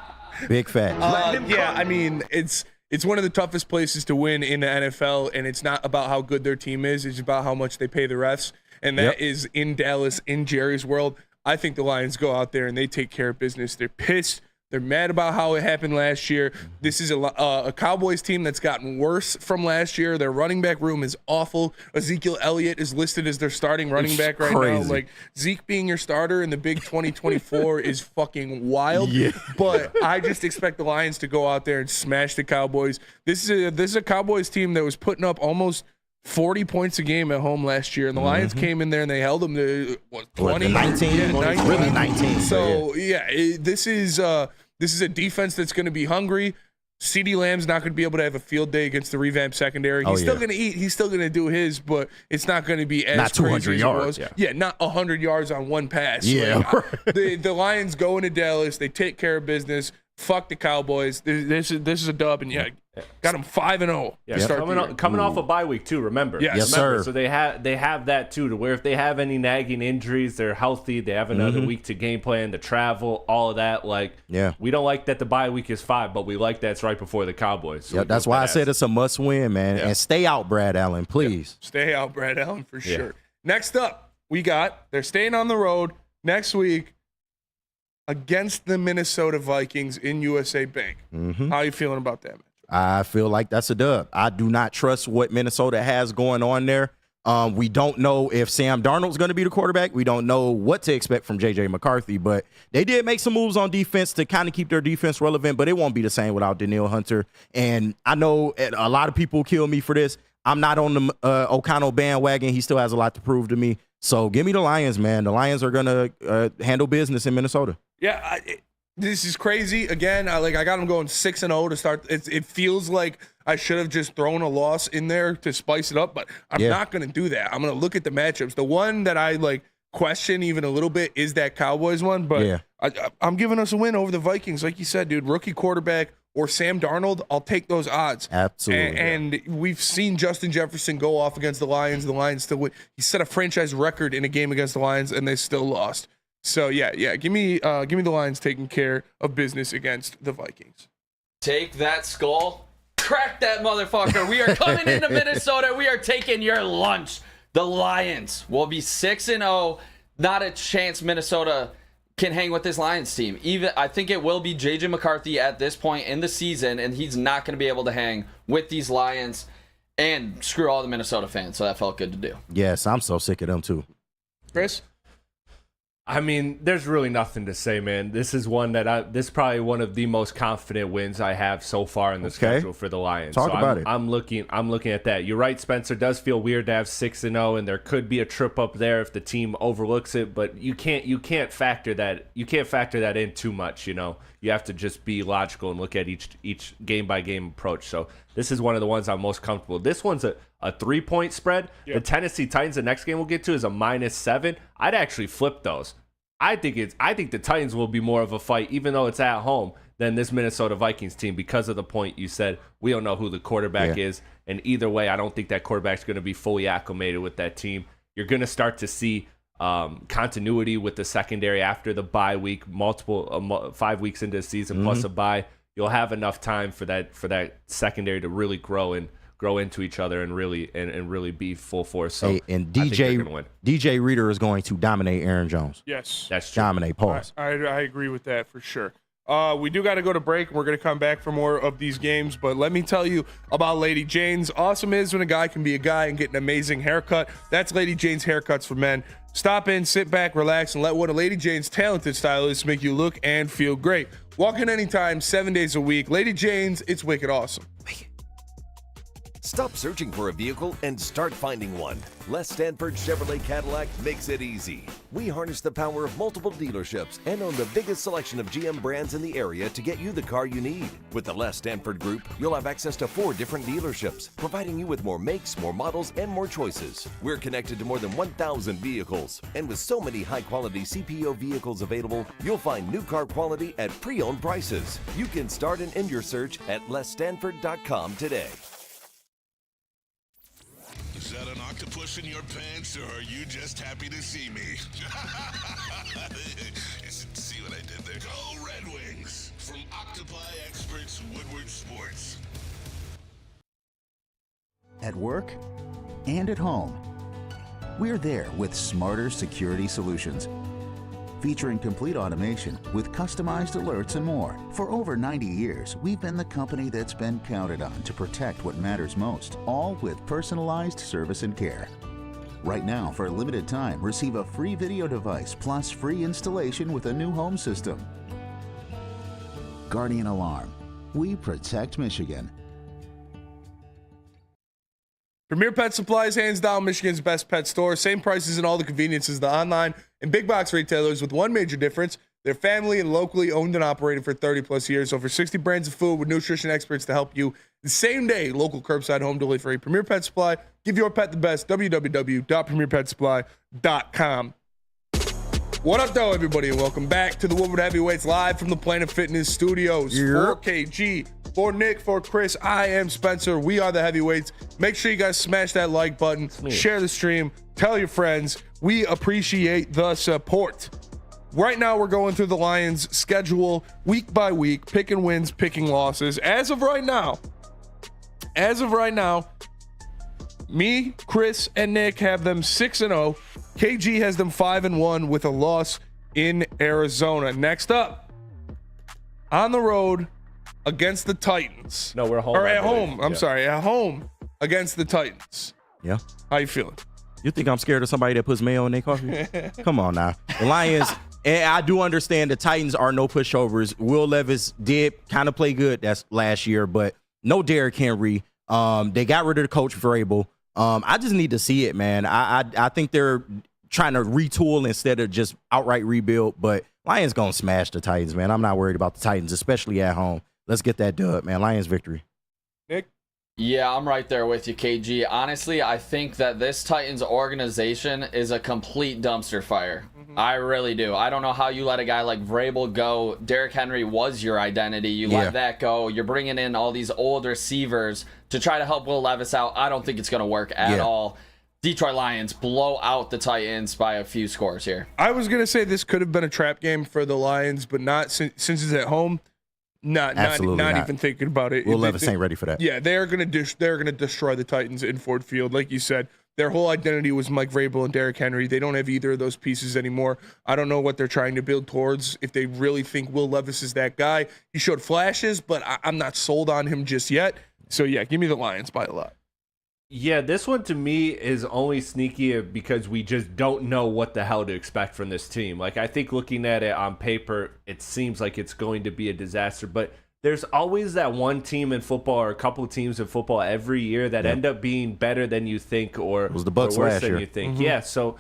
Big fact. Yeah, I mean, it's one of the toughest places to win in the NFL, and it's not about how good their team is. It's about how much they pay the refs, and that is in Dallas, in Jerry's World. I think the Lions go out there and they take care of business. They're pissed. They're mad about how it happened last year. This is a Cowboys team that's gotten worse from last year. Their running back room is awful. Ezekiel Elliott is listed as their starting running back right now. Like, Zeke being your starter in the big 2024 is fucking wild. Yeah. But I just expect the Lions to go out there and smash the Cowboys. This is a Cowboys team that was putting up almost 40 points a game at home last year, and the Lions came in there and they held them to 20, 19, yeah, 19. Really 19. So this is a defense that's going to be hungry. CeeDee Lamb's not going to be able to have a field day against the revamped secondary. He's still going to eat. He's still going to do his, but it's not going to be as not 200 crazy yards. as it was. Yeah, not 100 yards on one pass. Yeah, like, the Lions go into Dallas. They take care of business. Fuck the Cowboys. This is a dub, and got them 5-0. Yeah, coming off a bye week too. Remember, yes, sir. So they have that too, to where if they have any nagging injuries, they're healthy. They have another week to game plan, to travel, all of that. Like, we don't like that the bye week is 5, but we like that it's right before the Cowboys. So that's why I said it's a must win, man. And stay out, Brad Allen, please. Stay out, Brad Allen, for sure. Next up, they're staying on the road next week against the Minnesota Vikings in USA Bank. How are you feeling about that, man? I feel like that's a dub. I do not trust what Minnesota has going on there. We don't know if Sam Darnold's going to be the quarterback. We don't know what to expect from J.J. McCarthy, but they did make some moves on defense to kind of keep their defense relevant, but it won't be the same without Danielle Hunter. And I know a lot of people kill me for this. I'm not on the O'Connell bandwagon. He still has a lot to prove to me. So give me the Lions, man. The Lions are going to handle business in Minnesota. Yeah, this is crazy. Again, I got them going 6-0 to start. It feels like I should have just thrown a loss in there to spice it up, but I'm not going to do that. I'm going to look at the matchups. The one that I question even a little bit is that Cowboys one, but I'm giving us a win over the Vikings. Like you said, dude, rookie quarterback or Sam Darnold, I'll take those odds. Absolutely. And we've seen Justin Jefferson go off against the Lions. The Lions still win. He set a franchise record in a game against the Lions, and they still lost. So give me the Lions taking care of business against the Vikings. Take that, Skull. Crack that motherfucker. We are coming into Minnesota. We are taking your lunch. The Lions will be 6-0. Not a chance Minnesota can hang with this Lions team. I think it will be J.J. McCarthy at this point in the season, and he's not going to be able to hang with these Lions. And screw all the Minnesota fans. So that felt good to do. Yes, I'm so sick of them too. Chris? I mean, there's really nothing to say, man. This is one that this is probably one of the most confident wins I have so far in the schedule for the Lions. Talk about it. I'm looking at that. You're right, Spencer. It does feel weird to have 6-0, and there could be a trip up there if the team overlooks it. But you can't factor that. You can't factor that in too much. You know, you have to just be logical and look at each game by game approach. So this is one of the ones I'm most comfortable. This one's a 3-point spread. The Tennessee Titans, the next game we'll get to, is a -7. I'd actually flip those. I think the Titans will be more of a fight, even though it's at home, than this Minnesota Vikings team because of the point you said. We don't know who the quarterback is, and either way, I don't think that quarterback's going to be fully acclimated with that team. You're going to start to see continuity with the secondary after the bye week, 5 weeks into the season plus a bye. You'll have enough time for that secondary to really grow into each other and really be full force. So and DJ Reader is going to dominate Aaron Jones. Yes, that's true. Dominate. Pause. I agree with that for sure. We do got to go to break. We're going to come back for more of these games, but let me tell you about Lady Jane's. Awesome is when a guy can be a guy and get an amazing haircut. That's Lady Jane's Haircuts for Men. Stop in, sit back, relax, and let one of Lady Jane's talented stylists make you look and feel great. Walk in anytime, 7 days a week. Lady Jane's, it's wicked awesome. Stop searching for a vehicle and start finding one. Les Stanford Chevrolet Cadillac makes it easy. We harness the power of multiple dealerships and own the biggest selection of GM brands in the area to get you the car you need. With the Les Stanford Group, you'll have access to 4 different dealerships, providing you with more makes, more models, and more choices. We're connected to more than 1,000 vehicles. And with so many high-quality CPO vehicles available, you'll find new car quality at pre-owned prices. You can start and end your search at lesstanford.com today. Is that an octopus in your pants, or are you just happy to see me? See what I did there? Go Red Wings! From Octopi Experts Woodward Sports. At work and at home, we're there with smarter security solutions. Featuring complete automation with customized alerts and more. For over 90 years, we've been the company that's been counted on to protect what matters most, all with personalized service and care. Right now, for a limited time, receive a free video device plus free installation with a new home system. Guardian Alarm. We protect Michigan. Premier Pet Supplies, hands down, Michigan's best pet store. Same prices and all the conveniences the online and big box retailers, with one major difference. They're family and locally owned and operated for 30 plus years. Over 60 brands of food with nutrition experts to help you the same day. Local curbside home delivery. Premier Pet Supply. Give your pet the best. www.premierpetsupply.com. What up, though, everybody, and welcome back to the Woodward Heavyweights live from the Planet Fitness Studios. For KG, for Nick, for Chris, I am Spencer. We are the Heavyweights. Make sure you guys smash that like button, share the stream, tell your friends. We appreciate the support. Right now, we're going through the Lions' schedule week by week, picking wins, picking losses. As of right now, me, Chris, and Nick have them 6-0. KG has them 5-1 with a loss in Arizona. Next up, on the road against the Titans. No, we're home. Or at home. I'm sorry, at home against the Titans. Yeah. How you feeling? You think I'm scared of somebody that puts mayo in their coffee? Come on now. The Lions, and I do understand the Titans are no pushovers. Will Levis did kind of play good that's last year, but no Derrick Henry. They got rid of the coach Vrabel. I just need to see it, man. I think they're trying to retool instead of just outright rebuild, but Lions gonna smash the Titans, man. I'm not worried about the Titans, especially at home. Let's get that dub, man. Lions victory. Nick? Yeah, I'm right there with you, KG. Honestly, I think that this Titans organization is a complete dumpster fire. I really do. I don't know how you let a guy like Vrabel go. Derrick Henry was your identity. You let that go. You're bringing in all these old receivers to try to help Will Levis out. I don't think it's going to work at all. Detroit Lions blow out the Titans by a few scores here. I was going to say this could have been a trap game for the Lions, but not since it's at home. Not even thinking about it. Will Levis ain't ready for that. Yeah, they're gonna destroy the Titans in Ford Field, like you said. Their whole identity was Mike Vrabel and Derrick Henry. They don't have either of those pieces anymore. I don't know what they're trying to build towards. If they really think Will Levis is that guy, he showed flashes, but I'm not sold on him just yet. So yeah, give me the Lions by a lot. Yeah, this one to me is only sneaky because we just don't know what the hell to expect from this team. Like, I think looking at it on paper, it seems like it's going to be a disaster, but there's always that one team in football or a couple of teams in football every year that end up being better than you think or, it was the Bucs worse last than year. you think. Yeah, so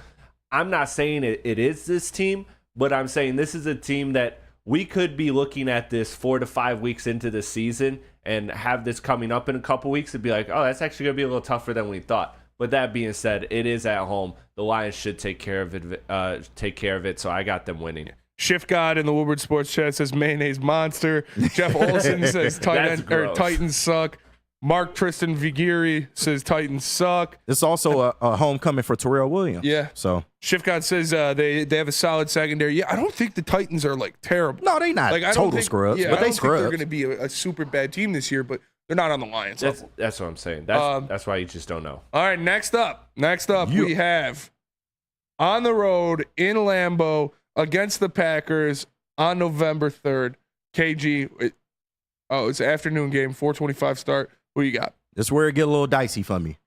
I'm not saying it is this team, but I'm saying this is a team that we could be looking at this 4 to 5 weeks into the season and have this coming up in a couple weeks and be like, oh, that's actually going to be a little tougher than we thought. But that being said, it is at home. The Lions should take care of it. So I got them winning. Shift God in the Woodward Sports Chat says mayonnaise monster. Jeff Olson says Titans suck. Mark Tristan Vigiri says Titans suck. It's also a homecoming for Terrell Williams. Yeah. So Shift God says they have a solid secondary. Yeah, I don't think the Titans are like terrible. No, they not total scrubs, but they scrubs. They're going to be a super bad team this year, but they're not on the Lions level. That's what I'm saying. That's why you just don't know. All right, next up, we have on the road in Lambeau against the Packers on November 3rd. KG, it's an afternoon game, 4:25 start. Who you got? This is where it get a little dicey for me.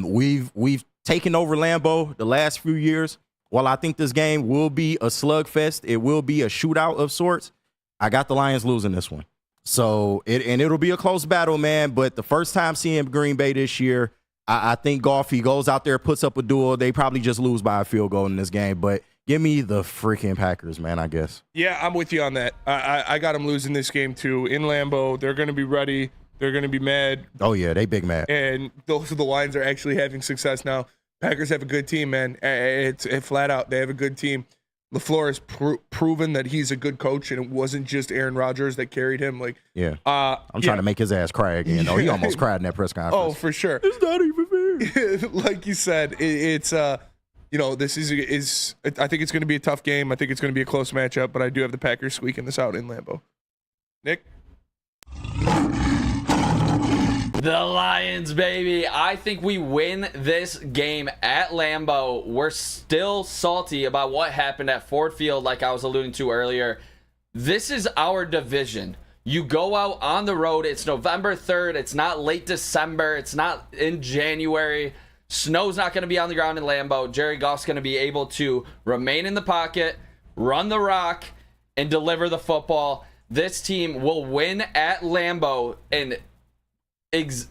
We've taken over Lambeau the last few years. While I think this game will be a slugfest, it will be a shootout of sorts. I got the Lions losing this one. So it'll be a close battle, man. But the first time seeing Green Bay this year, I think Goff, he goes out there, puts up a duel. They probably just lose by a field goal in this game. But give me the freaking Packers, man, I guess. Yeah, I'm with you on that. I got them losing this game too. In Lambeau, they're going to be ready. They're going to be mad. Oh, yeah, they big mad. And those of the Lions are actually having success now. Packers have a good team, man. It's flat out. They have a good team. LaFleur has proven that he's a good coach, and it wasn't just Aaron Rodgers that carried him. I'm trying to make his ass cry again. Oh, he almost cried in that press conference. Oh, for sure. It's not even fair. Like you said, it's this is I think it's going to be a tough game. I think it's going to be a close matchup, but I do have the Packers squeaking this out in Lambeau. Nick? The Lions, baby. I think we win this game at Lambeau. We're still salty about what happened at Ford Field, like I was alluding to earlier. This is our division. You go out on the road. It's November 3rd. It's not late December. It's not in January. Snow's not going to be on the ground in Lambeau. Jared Goff's going to be able to remain in the pocket, run the rock, and deliver the football. This team will win at Lambeau and exactly.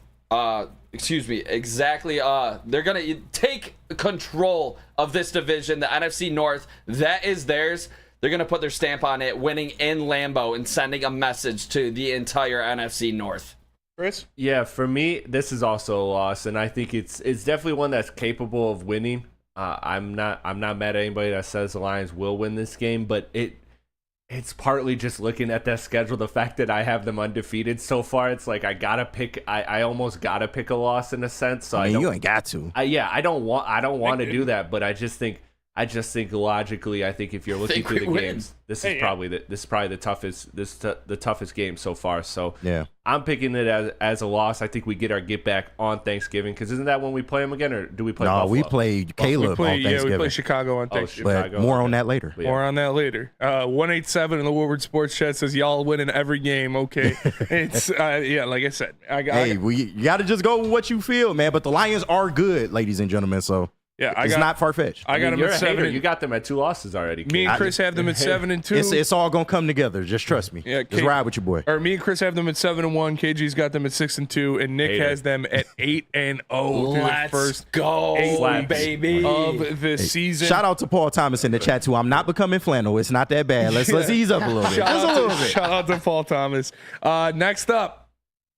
They're gonna take control of this division, the NFC North. That is theirs. They're gonna put their stamp on it, winning in Lambeau and sending a message to the entire NFC North. Chris? Yeah, for me, this is also a loss, and I think it's definitely one that's capable of winning. I'm not mad at anybody that says the Lions will win this game, but it's partly just looking at that schedule, the fact that I have them undefeated so far. It's like I almost gotta pick a loss in a sense. So you ain't got to. I don't want to do that, but I just think logically, I think if you're looking through the games, this is probably the toughest game so far. So yeah, I'm picking it as a loss. I think we get our get back on Thanksgiving, because isn't that when we play them again, or do we play? No, Buffalo? we played Caleb on Thanksgiving. Yeah, we play Chicago on Thanksgiving. But more on that later. Yeah. More on that later. 187 in the Woodward Sports Chat says y'all winning every game. Okay, it's like I said, you got to just go with what you feel, man. But the Lions are good, ladies and gentlemen. So. Yeah, it's not far-fetched. I got them at 7. You got them at 2 losses already. Me and Chris have them at 7-2. It's all gonna come together. Just trust me. Yeah, just ride with your boy. Or me and Chris have them at 7-1. KG's got them at 6-2, and Nick has them at 8-0. Let's go, baby, of the season. Shout out to Paul Thomas in the chat too. I'm not becoming flannel. It's not that bad. Let's ease up a little bit. Shout out to Paul Thomas. Next up,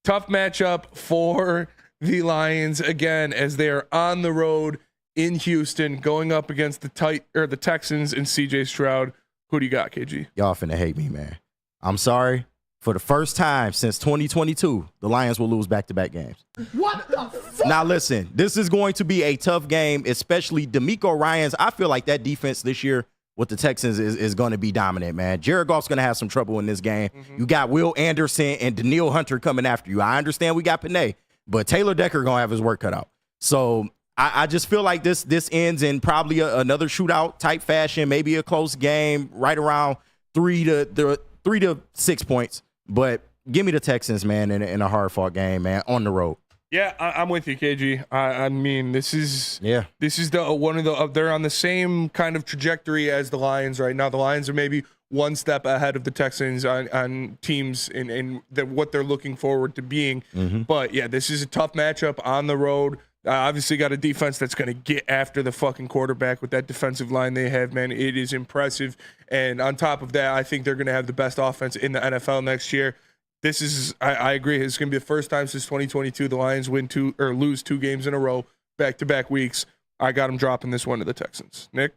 tough matchup for the Lions again, as they are on the road in Houston, going up against the Texans and CJ Stroud. Who do you got, KG? Y'all finna hate me, man. I'm sorry. For the first time since 2022, the Lions will lose back-to-back games. What the fuck? Now, listen, this is going to be a tough game, especially D'Amico Ryans. I feel like that defense this year with the Texans is going to be dominant, man. Jared Goff's going to have some trouble in this game. You got Will Anderson and Danielle Hunter coming after you. I understand we got Panay, but Taylor Decker going to have his work cut out. So I just feel like this ends in probably another shootout type fashion, maybe a close game, right around 3 to 6 points. But give me the Texans, man, in a hard-fought game, man, on the road. Yeah, I'm with you, KG. I mean, this is they're on the same kind of trajectory as the Lions right now. The Lions are maybe one step ahead of the Texans on teams and what they're looking forward to being. But yeah, this is a tough matchup on the road. Obviously got a defense that's going to get after the fucking quarterback with that defensive line they have, man. It is impressive. And on top of that, I think they're going to have the best offense in the NFL next year. This is, I agree, it's going to be the first time since 2022 the Lions lose 2 games in a row, back-to-back weeks. I got them dropping this one to the Texans. Nick?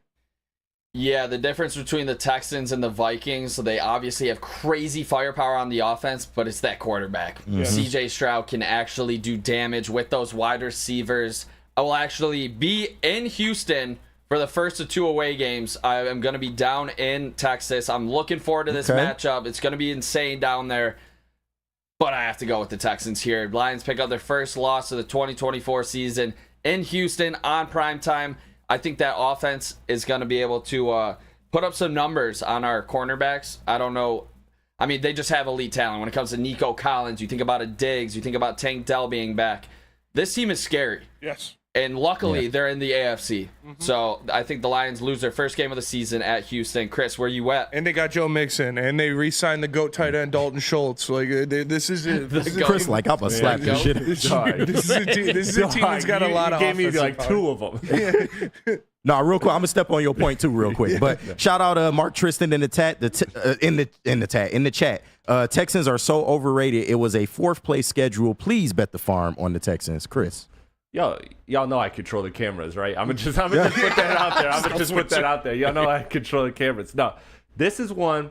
Yeah, the difference between the Texans and the Vikings, so they obviously have crazy firepower on the offense, but it's that quarterback. CJ Stroud can actually do damage with those wide receivers. I will actually be in Houston for the first of 2 away games. I am going to be down in Texas. I'm looking forward to this matchup. It's going to be insane down there, but I have to go with the Texans here. Lions pick up their first loss of the 2024 season in Houston on primetime. I think that offense is going to be able to put up some numbers on our cornerbacks. I don't know. I mean, they just have elite talent. When it comes to Nico Collins, you think about a Diggs, you think about Tank Dell being back. This team is scary. Yes. And luckily, they're in the AFC. So I think the Lions lose their first game of the season at Houston. Chris, where you at? And they got Joe Mixon, and they re-signed the GOAT tight end Dalton Schultz. Like this is Chris, like I'm gonna slap this shit. This is a team that's got a lot of. You gave me like power. 2 of them. No, real quick. I'm gonna step on your point too, real quick. But shout out Mark Tristan in the chat. Texans are so overrated. It was a 4th place schedule. Please bet the farm on the Texans, Chris. Y'all know I control the cameras, right? I'm gonna just put that out there. I'm gonna just put that out there. Y'all know I control the cameras. No, this is one.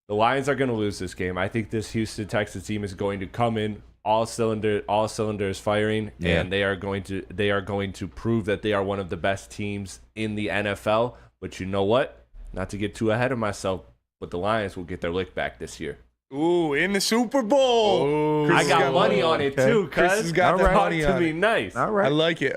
The Lions are gonna lose this game. I think this Houston Texans team is going to come in all cylinders firing, and they are going to prove that they are one of the best teams in the NFL. But you know what? Not to get too ahead of myself, but the Lions will get their lick back this year. Ooh, in the Super Bowl. I got money on it too, Chris has got that money on it. Nice. All right. I like it.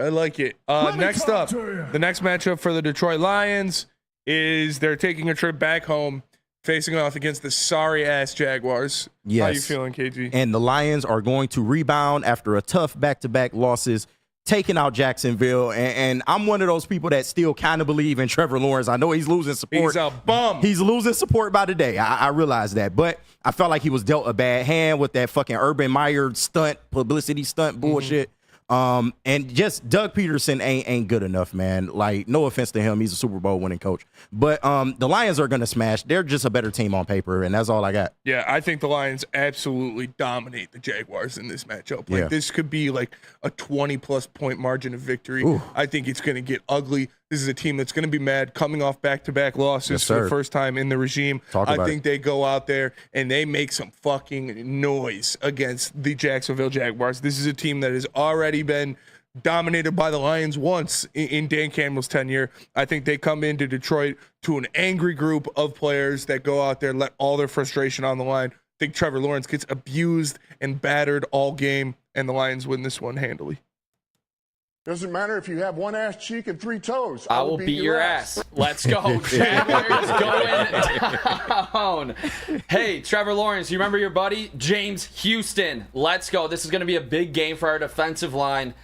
Next up, the next matchup for the Detroit Lions is they're taking a trip back home, facing off against the sorry-ass Jaguars. Yes. How you feeling, KG? And the Lions are going to rebound after a tough back-to-back losses, taking out Jacksonville. And I'm one of those people that still kind of believe in Trevor Lawrence. I know he's losing support. He's a bum. He's losing support by the day. I realize that. But I felt like he was dealt a bad hand with that fucking Urban Meyer publicity stunt bullshit. And just Doug Peterson ain't good enough, man. Like, no offense to him, he's a Super Bowl winning coach. But the Lions are gonna smash. They're just a better team on paper, and that's all I got. Yeah, I think the Lions absolutely dominate the Jaguars in this matchup. Like, this could be like a 20-plus point margin of victory. Ooh. I think it's gonna get ugly. This is a team that's going to be mad coming off back-to-back losses for the first time in the regime. I think they go out there and they make some fucking noise against the Jacksonville Jaguars. This is a team that has already been dominated by the Lions once in Dan Campbell's tenure. I think they come into Detroit to an angry group of players that go out there and let all their frustration on the line. I think Trevor Lawrence gets abused and battered all game, and the Lions win this one handily. Doesn't matter if you have 1 ass cheek and 3 toes. I will beat your ass. Let's go. Jaguars going down. Hey, Trevor Lawrence, you remember your buddy? James Houston. Let's go. This is going to be a big game for our defensive line.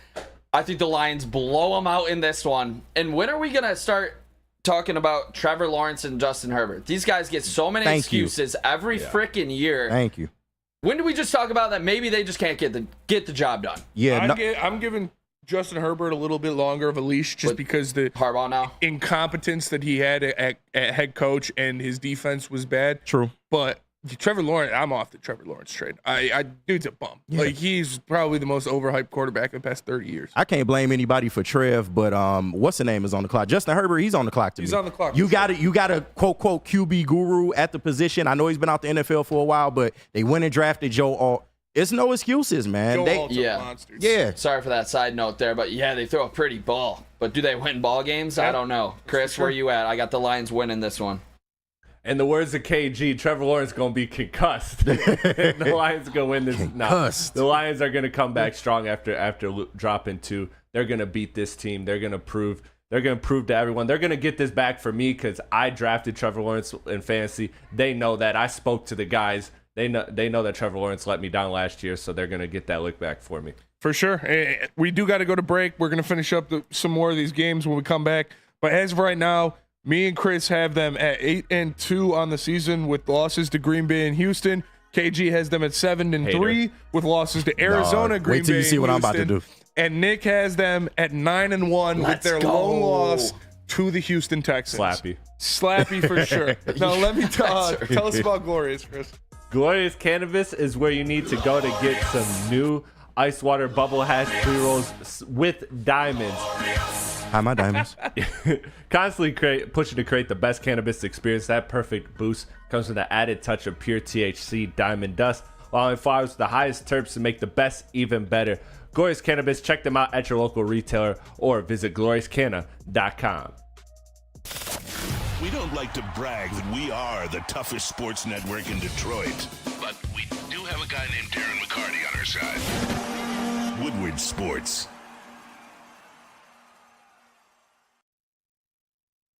I think the Lions blow them out in this one. And when are we going to start talking about Trevor Lawrence and Justin Herbert? These guys get so many excuses every freaking year. Thank you. When do we just talk about that? Maybe they just can't get the job done. Yeah, I'm giving Justin Herbert a little bit longer of a leash just because the Harbaugh now incompetence that he had at head coach and his defense was bad. True. But Trevor Lawrence, I'm off the Trevor Lawrence trade. Dude's a bum. Yeah. Like, he's probably the most overhyped quarterback in the past 30 years. I can't blame anybody for Trev, but what's the name is on the clock? Justin Herbert, he's on the clock to me. He's on the clock. You got a quote QB guru at the position. I know he's been out the NFL for a while, but they went and drafted Joe Alt. It's no excuses, man. Joe Alt's a monster. Yeah. Sorry for that side note there, but yeah, they throw a pretty ball. But do they win ball games? I don't know. Chris, where you at? I got the Lions winning this one. In the words of KG, Trevor Lawrence going to be concussed. The Lions going to win this. No, the Lions are going to come back strong after dropping 2. They're going to beat this team. They're going to prove to everyone. They're going to get this back for me because I drafted Trevor Lawrence in fantasy. They know that. I spoke to the guys. They know that Trevor Lawrence let me down last year, so they're going to get that lick back for me. For sure. We do got to go to break. We're going to finish up some more of these games when we come back. But as of right now, me and Chris have them at 8-2 on the season with losses to Green Bay and Houston. KG has them at 7-3 with losses to Arizona, Green Bay. Wait till you see what I'm about to do. and Nick has them at 9-1 with their lone loss to the Houston Texans. Slappy for sure. Now let me tell us about Glorious, Chris. Glorious Cannabis is where you need to go to get some new ice water bubble hash pre-rolls with diamonds. Hi, my diamonds. Constantly pushing to create the best cannabis experience. That perfect boost comes with an added touch of pure THC diamond dust, allowing flowers with the highest terps to make the best even better. Glorious Cannabis, check them out at your local retailer or visit gloriouscanna.com. We don't like to brag that we are the toughest sports network in Detroit, but we do have a guy named Darren McCarty on our side. Woodward Sports.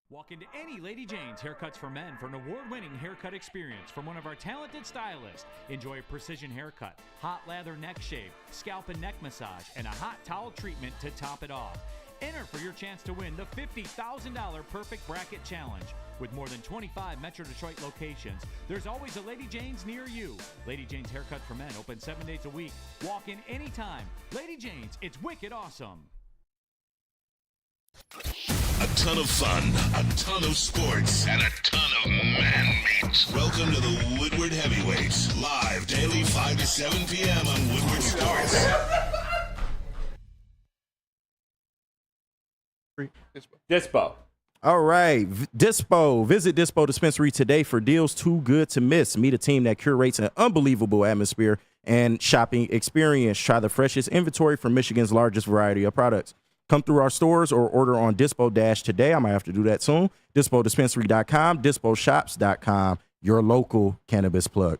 Walk into any Lady Jane's Haircuts for Men for an award-winning haircut experience from one of our talented stylists. Enjoy a precision haircut, hot lather neck shave, scalp and neck massage, and a hot towel treatment to top it off. Enter for your chance to win the $50,000 Perfect Bracket Challenge. With more than 25 Metro Detroit locations, there's always a Lady Jane's near you. Lady Jane's Haircut for Men, open 7 days a week. Walk in anytime. Lady Jane's, it's wicked awesome. A ton of fun, a ton of sports, and a ton of man meat. Welcome to the Woodward Heavyweights, live daily 5 to 7 p.m. on Woodward Sports. Dispo. All right, Dispo. Visit Dispo Dispensary today for deals too good to miss. Meet a team that curates an unbelievable atmosphere and shopping experience. Try the freshest inventory from Michigan's largest variety of products. Come through our stores or order on Dispo Dash today. I might have to do that soon. DispoDispensary.com, DispoShops.com, your local cannabis plug.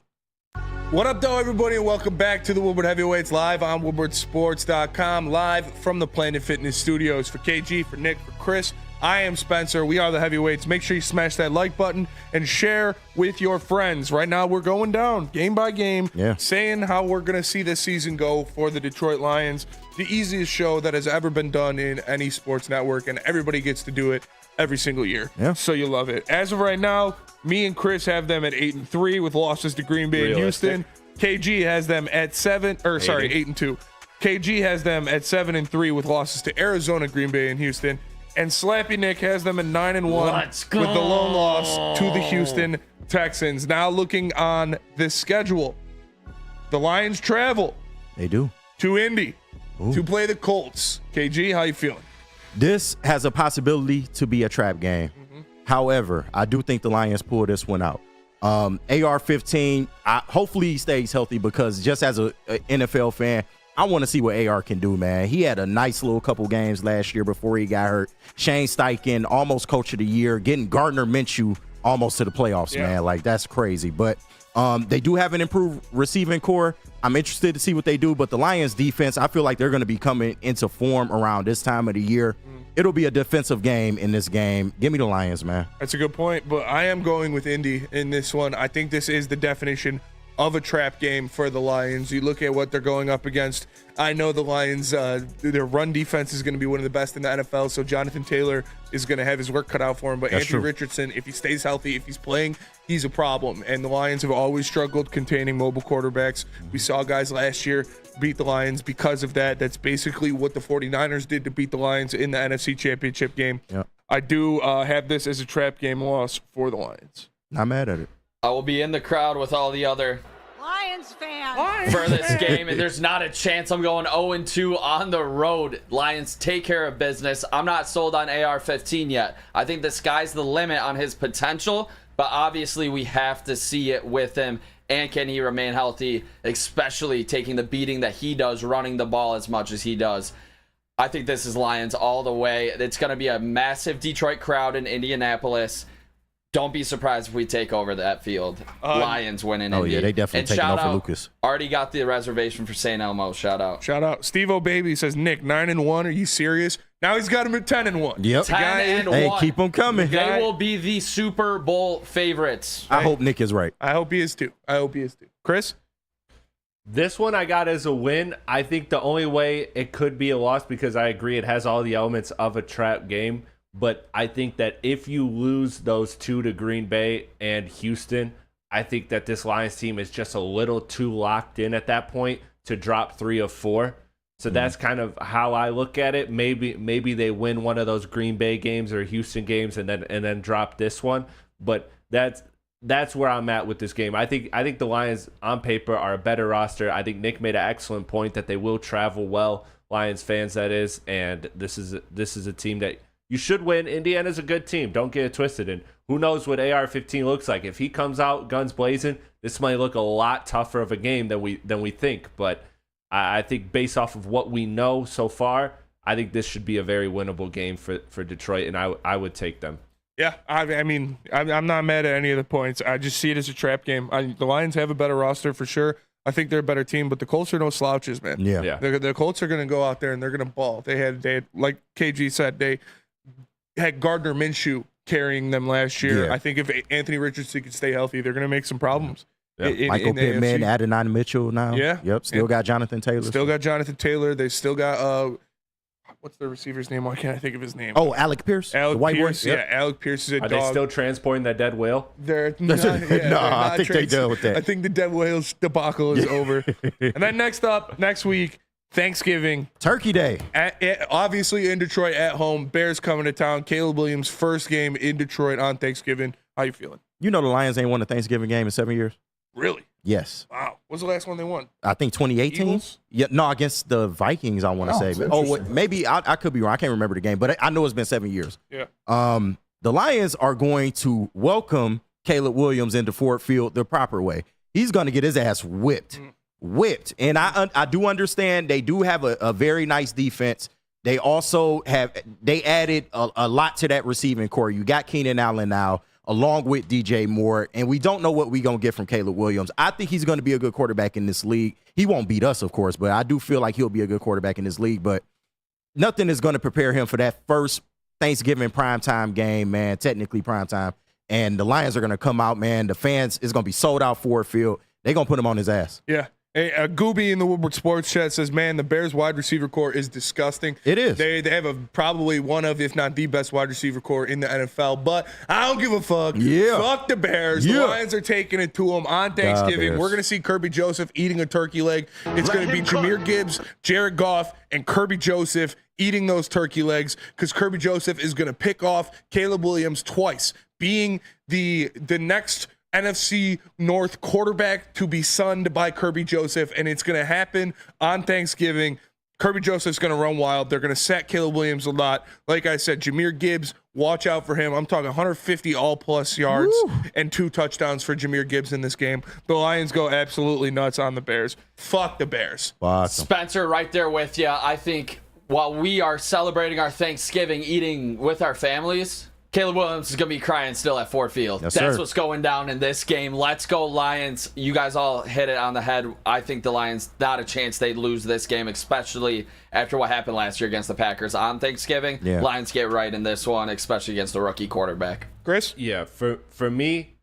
What up, though, everybody, and welcome back to the Woodward Heavyweights live on WoodwardSports.com, live from the Planet Fitness Studios. For KG, for Nick, for Chris, I am Spencer. We are the Heavyweights. Make sure you smash that like button and share with your friends. Right now, we're going down game by game, saying how we're going to see this season go for the Detroit Lions. The easiest show that has ever been done in any sports network, and everybody gets to do it every single year. So you love it. As of right now, me and Chris have them at 8-3 with losses to Green Bay and Houston. KG has them at 8-2. KG has them at 7-3 with losses to Arizona, Green Bay, and Houston. And Slappy Nick has them at 9-1 with the lone loss to the Houston Texans. Now looking on this schedule, the Lions travel. They do. To Indy to play the Colts. KG, how you feeling? This has a possibility to be a trap game. However, I do think the Lions pull this one out. AR-15, hopefully he stays healthy, because just as an NFL fan, I want to see what AR can do, man. He had a nice little couple games last year before he got hurt. Shane Steichen, almost coach of the year, getting Gardner Minshew almost to the playoffs, man. Like, that's crazy. But they do have an improved receiving core. I'm interested to see what they do, but the Lions defense, I feel like they're going to be coming into form around this time of the year. It'll be a defensive game in this game. Give me the Lions, man. That's a good point, but I am going with Indy in this one. I think this is the definition of a trap game for the Lions. You look at what they're going up against. I know the Lions, their run defense is going to be one of the best in the NFL, so Jonathan Taylor is going to have his work cut out for him. But Anthony Richardson, if he stays healthy, if he's playing, he's a problem. And the Lions have always struggled containing mobile quarterbacks. We saw guys last year beat the Lions because of that. That's basically what the 49ers did to beat the Lions in the NFC Championship game. I do have this as a trap game loss for the Lions. Not mad at it. I will be in the crowd with all the other Lions fans for this game, and there's not a chance I'm going 0-2 on the road. Lions take care of business. I'm not sold on AR-15 yet. I think the sky's the limit on his potential, but obviously we have to see it with him. And can he remain healthy, especially taking the beating that he does, running the ball as much as he does. I think this is Lions all the way. It's going to be a massive Detroit crowd in Indianapolis. Don't be surprised if we take over that field. Lions winning. Oh, yeah, they definitely taking over Lucas. Already got the reservation for St. Elmo. Shout out. Shout out. Steve O'Baby says, Nick, 9-1. Are you serious? Now he's got him at 10-1. Yep. 10-1. Hey, keep them coming. They will be the Super Bowl favorites. I hope Nick is right. I hope he is too. Chris? This one I got as a win. I think the only way it could be a loss, because I agree it has all the elements of a trap game, but I think that if you lose those two to Green Bay and Houston, I think that this Lions team is just a little too locked in at that point to drop 3 of 4. So that's kind of how I look at it. Maybe they win one of those Green Bay games or Houston games and then drop this one. But that's where I'm at with this game. I think the Lions on paper are a better roster. I think Nick made an excellent point that they will travel well, Lions fans that is, and this is a team that you should win. Indiana's a good team. Don't get it twisted. And who knows what AR-15 looks like. If he comes out guns blazing, this might look a lot tougher of a game than we think. But I think based off of what we know so far, I think this should be a very winnable game for Detroit, and I would take them. Yeah, I mean, I'm not mad at any of the points. I just see it as a trap game. The Lions have a better roster for sure. I think they're a better team, but the Colts are no slouches, man. Yeah. The Colts are going to go out there and they're going to ball. They had, like KG said, they had Gardner Minshew carrying them last year. Yeah. I think if Anthony Richardson could stay healthy, they're going to make some problems. Yeah. Michael Pittman, Adonai Mitchell now. Yeah. Yep. Still got Jonathan Taylor. Still got Jonathan Taylor. They still got what's the receiver's name? Why can't I think of his name? Oh, Alec Pierce. Alec the white Pierce. boy. Yep. Yeah, Alec Pierce is a Are dog. they still transporting that dead whale? They're not, I think they done with that. I think the dead whales debacle is over. And then next week, Thanksgiving. Turkey Day. Obviously in Detroit at home. Bears coming to town. Caleb Williams' first game in Detroit on Thanksgiving. How you feeling? You know the Lions ain't won a Thanksgiving game in 7 years? Really? Yes. Wow. What's the last one they won? I think 2018. Eagles? Yeah, no, against the Vikings, I want to say. Oh, maybe I could be wrong. I can't remember the game, but I know it's been 7 years. Yeah. The Lions are going to welcome Caleb Williams into Ford Field the proper way. He's going to get his ass whipped. And I do understand they do have a very nice defense. They also added a lot to that receiving core. You got Keenan Allen now, along with DJ Moore, and we don't know what we're going to get from Caleb Williams. I think he's going to be a good quarterback in this league. He won't beat us, of course, but I do feel like he'll be a good quarterback in this league. But nothing is going to prepare him for that first Thanksgiving primetime game, man, technically primetime. And the Lions are going to come out, man. The fans is going to be sold out Ford Field. They're going to put him on his ass. Yeah. Hey, Gooby in the Woodward Sports Chat says, man, the Bears wide receiver core is disgusting. It is. They have probably one of, if not the best wide receiver core in the NFL, but I don't give a fuck. Yeah. Fuck the Bears. Yeah. The Lions are taking it to them on Thanksgiving. We're going to see Kirby Joseph eating a turkey leg. It's going to be Jahmyr Gibbs, Jared Goff, and Kirby Joseph eating those turkey legs because Kirby Joseph is going to pick off Caleb Williams twice, being the next NFC North quarterback to be sunned by Kirby Joseph, and it's going to happen on Thanksgiving. Kirby Joseph's going to run wild. They're going to sack Caleb Williams a lot. Like I said, Jahmyr Gibbs, watch out for him. I'm talking 150 all-plus yards and 2 touchdowns for Jahmyr Gibbs in this game. The Lions go absolutely nuts on the Bears. Fuck the Bears. Awesome. Spencer, right there with you. I think while we are celebrating our Thanksgiving eating with our families, Caleb Williams is going to be crying still at Ford Field. Yes, That's sir. what's going down in this game. Let's go, Lions. You guys all hit it on the head. I think the Lions, not a chance they'd lose this game, especially after what happened last year against the Packers on Thanksgiving. Yeah. Lions get right in this one, especially against the rookie quarterback. Chris? Yeah, for me,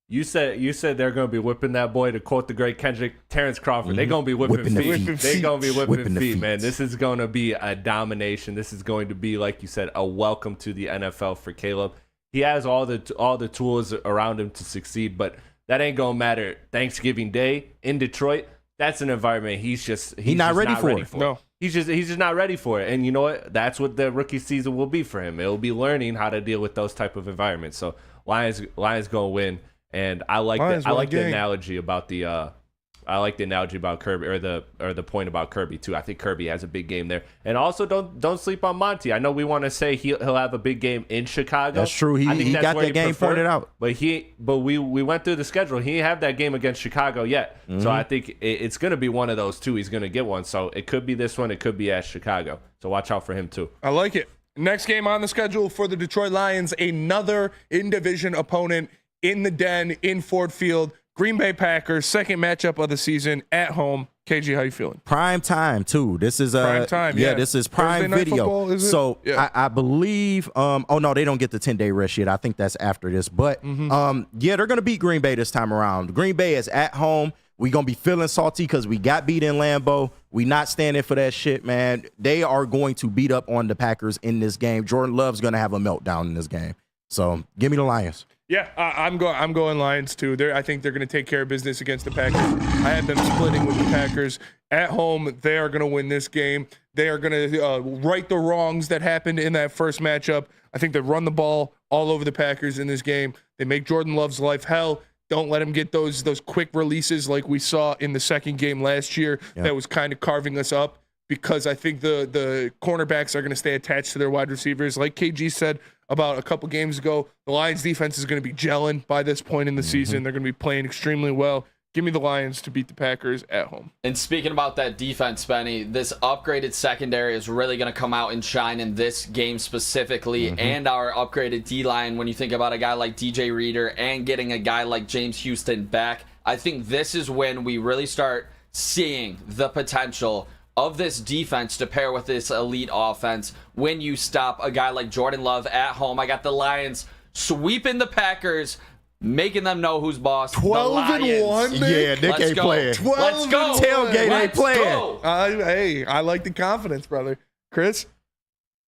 you said they're going to be whipping that boy, to quote the great Terrence Crawford. They're going to be whipping feet. They're going to be whipping feet, man. This is going to be a domination. This is going to be, like you said, a welcome to the NFL for Caleb. He has all the tools around him to succeed, but that ain't going to matter. Thanksgiving Day in Detroit, that's an environment he's not ready for. No. He's just not ready for it. And you know what? That's what the rookie season will be for him. It'll be learning how to deal with those type of environments. So Lions going to win. And I like the analogy about Kirby, or the point about Kirby too. I think Kirby has a big game there, and also don't sleep on Monty. I know we want to say he'll have a big game in Chicago. That's true. He got that game pointed out. But we went through the schedule. He didn't have that game against Chicago yet. So I think it's going to be one of those two. He's going to get one. So it could be this one. It could be at Chicago. So watch out for him too. I like it. Next game on the schedule for the Detroit Lions, another in-division opponent in the Den in Ford Field. Green Bay Packers, second matchup of the season at home. KG, how you feeling? Prime time too. This is prime time. Yeah, this is prime video. Football, is it? So yeah. I believe. Oh no, they don't get the 10-day rest yet. I think that's after this. But yeah, they're gonna beat Green Bay this time around. Green Bay is at home. We gonna be feeling salty because we got beat in Lambeau. We not standing for that shit, man. They are going to beat up on the Packers in this game. Jordan Love's gonna have a meltdown in this game. So give me the Lions. Yeah, I'm going Lions too. I think they're going to take care of business against the Packers. I have them splitting with the Packers. At home, they are going to win this game. They are going to right the wrongs that happened in that first matchup. I think they run the ball all over the Packers in this game. They make Jordan Love's life hell. Don't let him get those quick releases like we saw in the second game last year. Yep. That was kind of carving us up, because I think the cornerbacks are going to stay attached to their wide receivers. Like KG said about a couple games ago, the Lions defense is going to be gelling by this point in the season. They're going to be playing extremely well. Give me the Lions to beat the Packers at home. And speaking about that defense, Benny, this upgraded secondary is really going to come out and shine in this game specifically, and our upgraded D-line when you think about a guy like DJ Reader and getting a guy like James Houston back. I think this is when we really start seeing the potential of this defense to pair with this elite offense when you stop a guy like Jordan Love at home. I got the Lions sweeping the Packers, making them know who's boss. 12-1. Yeah, Nick ain't playing. 12. Tailgate ain't playing. Hey, I like the confidence, brother. Chris?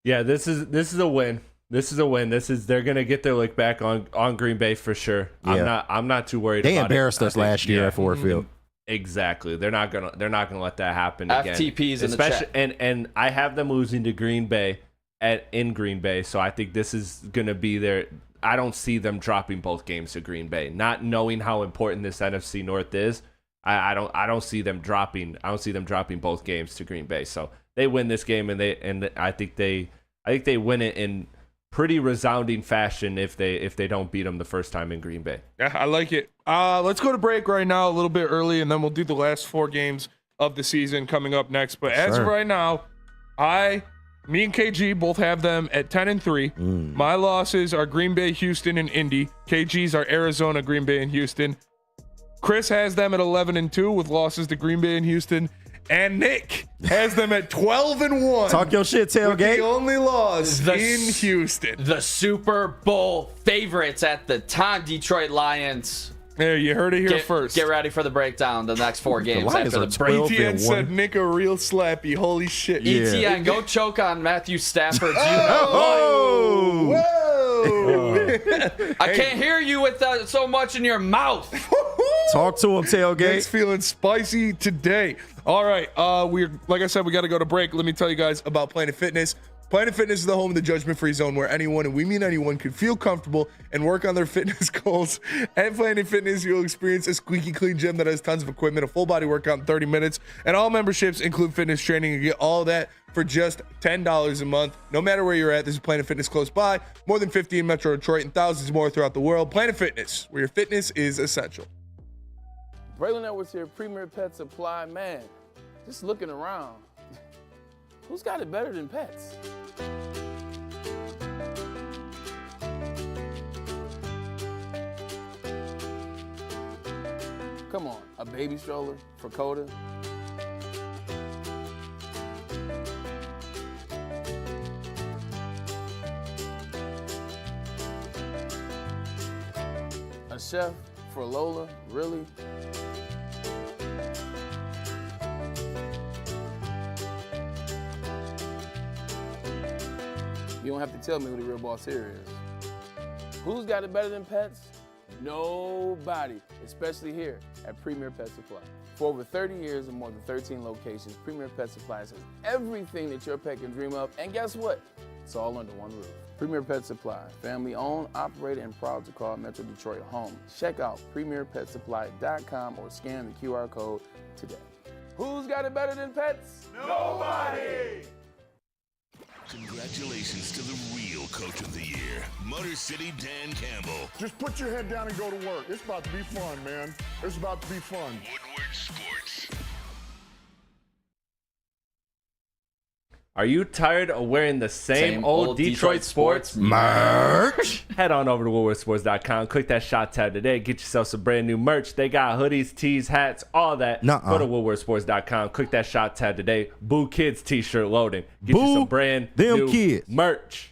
Yeah, this is a win. They're gonna get their lick back on Green Bay for sure. Yeah. I'm not too worried. They about embarrassed us last year at Ford Field. Exactly. They're not gonna let that happen again. FTPs in the chat. And I have them losing to Green Bay in Green Bay, so I think this is gonna be their. I don't see them dropping both games to Green Bay. Not knowing how important this NFC North is, I don't see them dropping. I don't see them dropping both games to Green Bay. So they win this game, and I think they win it in pretty resounding fashion if they don't beat them the first time in Green Bay. Yeah, I like it. Let's go to break right now a little bit early, and then we'll do the last 4 games of the season coming up next. But as of right now, me and KG both have them at 10-3. My losses are Green Bay, Houston, and Indy. KG's are Arizona, Green Bay, and Houston. Chris has them at 11-2 with losses to Green Bay and Houston. And Nick has them at 12-1. Talk your shit, tailgate. The only loss in Houston. The Super Bowl favorites at the time, Detroit Lions. There, you heard it here first. Get ready for the breakdown. The next 4 games after the break. ETN said Nick a real slappy. Holy shit. ETN, go choke on Matthew Stafford. Whoa! I can't hear you with so much in your mouth. Talk to him, tailgate. Nick's feeling spicy today. All right, like I said, we got to go to break. Let me tell you guys about Planet Fitness. Planet Fitness is the home of the judgment-free zone where anyone, and we mean anyone, can feel comfortable and work on their fitness goals. At Planet Fitness, you'll experience a squeaky clean gym that has tons of equipment, a full-body workout in 30 minutes, and all memberships include fitness training. You get all that for just $10 a month. No matter where you're at, there's a Planet Fitness close by, more than 50 in Metro Detroit, and thousands more throughout the world. Planet Fitness, where your fitness is essential. Braylon Edwards here, Premier Pet Supply. Man, just looking around, who's got it better than pets? Come on, a baby stroller for Coda? A chef for Lola? Really? You don't have to tell me who the real boss here is. Who's got it better than pets? Nobody, especially here at Premier Pet Supply. For over 30 years and more than 13 locations, Premier Pet Supply has everything that your pet can dream of, and guess what? It's all under one roof. Premier Pet Supply, family owned, operated, and proud to call Metro Detroit home. Check out premierpetsupply.com or scan the QR code today. Who's got it better than pets? Nobody! Congratulations to the real coach of the year, Motor City Dan Campbell. Just put your head down and go to work. It's about to be fun, man. It's about to be fun. Woodward Sports. Are you tired of wearing the same old Detroit sports merch? Head on over to woodwardsports.com. Click that shop tab today. Get yourself some brand new merch. They got hoodies, tees, hats, all that. Go to woodwardsports.com. Click that shop tab today. Boo Kids t-shirt loading. Get you some brand new kids merch.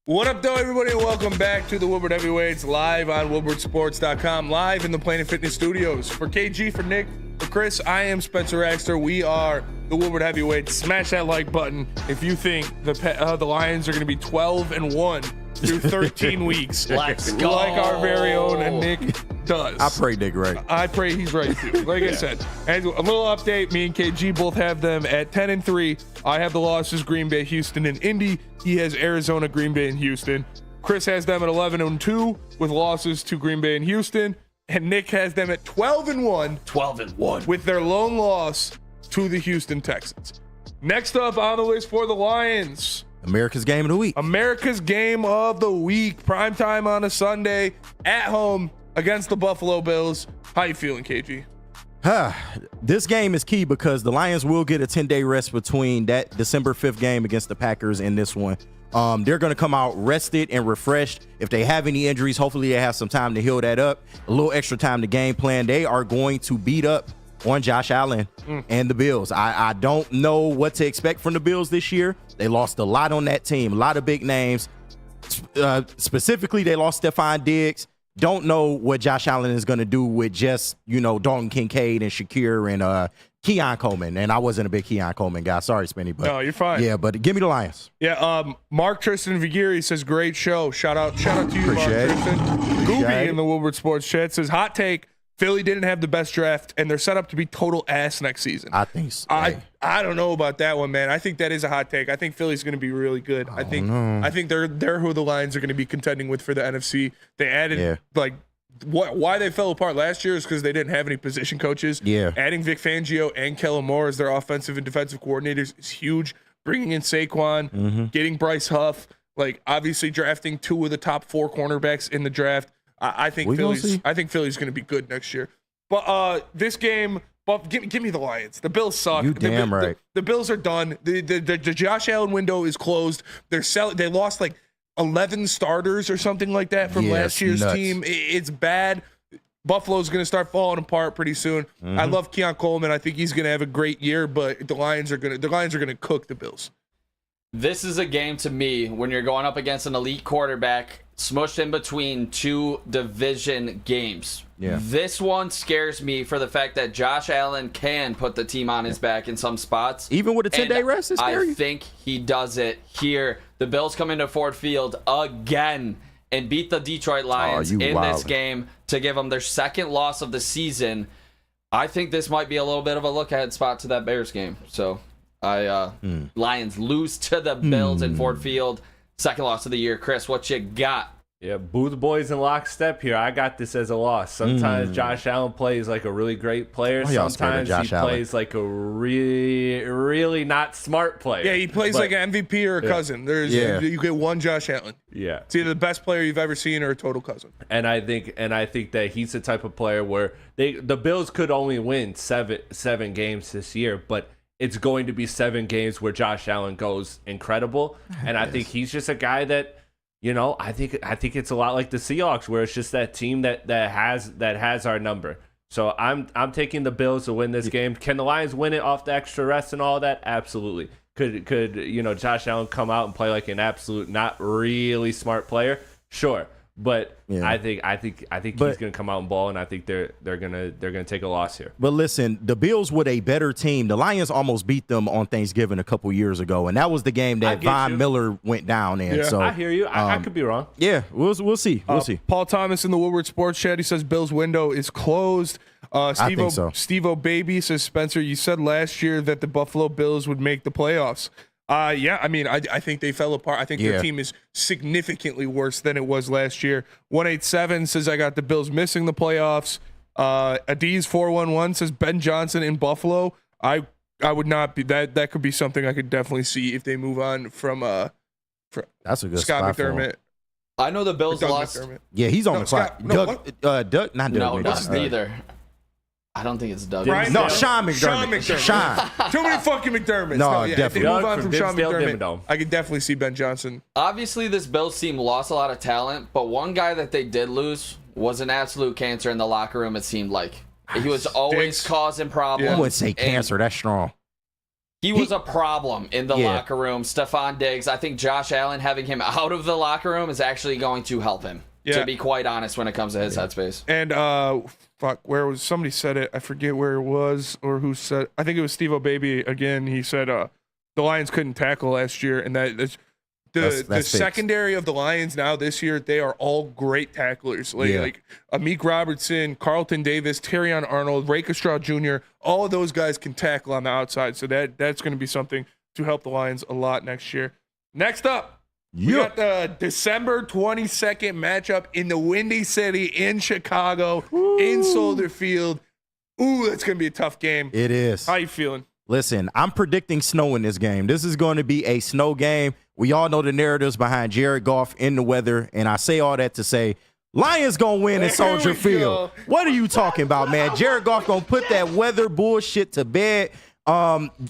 What up, though, everybody, and welcome back to the Woodward Heavyweights live on woodwardsports.com, live in the Planet Fitness studios. For KG, for Nick, for Chris, I am Spencer Raxter. We are the Woodward Heavyweights. Smash that like button if you think the Lions are going to be 12-1 through 13 weeks. Let's go. Like our very own Nick does. I pray Nick right. I pray he's right too. Like I said, and a little update. Me and KG both have them at 10-3. I have the losses: Green Bay, Houston, and Indy. He has Arizona, Green Bay, and Houston. Chris has them at 11-2 with losses to Green Bay and Houston, and Nick has them at 12-1. 12-1 with their lone loss to the Houston Texans. Next up on the list for the Lions, America's game of the week. America's game of the week. Primetime on a Sunday at home against the Buffalo Bills. How you feeling, KG? This game is key because the Lions will get a 10-day rest between that December 5th game against the Packers and this one. They're going to come out rested and refreshed. If they have any injuries, hopefully they have some time to heal that up. A little extra time to game plan. They are going to beat up on Josh Allen and the Bills. I don't know what to expect from the Bills this year. They lost a lot on that team, a lot of big names. Specifically, they lost Stephon Diggs. Don't know what Josh Allen is going to do with just, Dalton Kincaid and Shakir and Keon Coleman. And I wasn't a big Keon Coleman guy. Sorry, Spenny. But no, you're fine. Yeah, but give me the Lions. Yeah, Mark Tristan Vigiri says, great show. Shout out to you, Appreciate Mark Tristan. Gooby in the Woodward Sports chat says, hot take, Philly didn't have the best draft, and they're set up to be total ass next season. I think so. I don't know about that one, man. I think that is a hot take. I think Philly's going to be really good. I think they're who the Lions are going to be contending with for the NFC. They added why they fell apart last year is because they didn't have any position coaches. Yeah. Adding Vic Fangio and Kellen Moore as their offensive and defensive coordinators is huge. Bringing in Saquon, getting Bryce Huff, obviously drafting 2 of the top 4 cornerbacks in the draft. I think Philly's going to be good next year. But this game, give me the Lions. The Bills suck. You damn right. The Bills are done. The Josh Allen window is closed. They lost 11 starters or something like that from last year's team. It's bad. Buffalo's going to start falling apart pretty soon. I love Keon Coleman. I think he's going to have a great year, but the Lions are going to cook the Bills. This is a game to me when you're going up against an elite quarterback smushed in between 2 division games. Yeah. This one scares me for the fact that Josh Allen can put the team on his back in some spots. Even with a 10-day rest, it's scary. I think he does it here. The Bills come into Ford Field again and beat the Detroit Lions in this game to give them their 2nd loss of the season. I think this might be a little bit of a look-ahead spot to that Bears game. So Lions lose to the Bills in Ford Field. 2nd loss of the year. Chris, what you got? Yeah, Booth boys in lockstep here. I got this as a loss. Sometimes Josh Allen plays like a really great player. Sometimes he plays like a really not smart player. Yeah, he plays like an MVP or a cousin. You get one Josh Allen. Yeah, it's either the best player you've ever seen or a total cousin. And I think that he's the type of player where the Bills could only win seven games this year, but it's going to be 7 games where Josh Allen goes incredible. And I think he's just a guy that, I think it's a lot like the Seahawks, where it's just that team that has our number. So I'm taking the Bills to win this game. Can the Lions win it off the extra rest and all that? Absolutely. Could Josh Allen come out and play like an absolute not really smart player? Sure. But I think he's gonna come out and ball, and I think they're gonna take a loss here. But listen, the Bills with a better team. The Lions almost beat them on Thanksgiving a couple years ago, and that was the game that Von Miller went down in. Yeah. So I hear you. I could be wrong. Yeah, we'll see. We'll see. Paul Thomas in the Woodward Sports Chat. He says Bills window is closed. Steve-O Baby says, Spencer, you said last year that the Buffalo Bills would make the playoffs. I think they fell apart. I think their team is significantly worse than it was last year. 187 says I got the Bills missing the playoffs. Adiz 411 says Ben Johnson in Buffalo. I would not be that could be something I could definitely see if they move on from that's a good Scott spot McDermott. I know the Bills lost. McDermott. Yeah, he's on the clock. Doug, not Doug. No, it's neither. I don't think it's Doug. No, Sean McDermott. Sean. Too many fucking McDermotts. No, If definitely. they move on from Sean Dimmadome. McDermott, I could definitely see Ben Johnson. Obviously, this Bills team lost a lot of talent, but one guy that they did lose was an absolute cancer in the locker room, it seemed like. He was always causing problems. I wouldn't say cancer. That's strong. He was a problem in the locker room. Stephon Diggs. I think Josh Allen, having him out of the locker room, is actually going to help him, to be quite honest, when it comes to his headspace. And, where was somebody said it? I forget where it was or who said. I think it was Steve-O Baby again. He said the Lions couldn't tackle last year, and the secondary of the Lions now this year, they are all great tacklers. Like Amik Robertson, Carlton Davis, Terrion Arnold, Raxter Jr., all of those guys can tackle on the outside. So that's going to be something to help the Lions a lot next year. Next up, we got the December 22nd matchup in the Windy City in Chicago, in Soldier Field. Ooh, that's going to be a tough game. It is. How you feeling? Listen, I'm predicting snow in this game. This is going to be a snow game. We all know the narratives behind Jared Goff in the weather, and I say all that to say Lions going to win in Soldier Field. What are you talking about, man? Jared Goff going to put that weather bullshit to bed.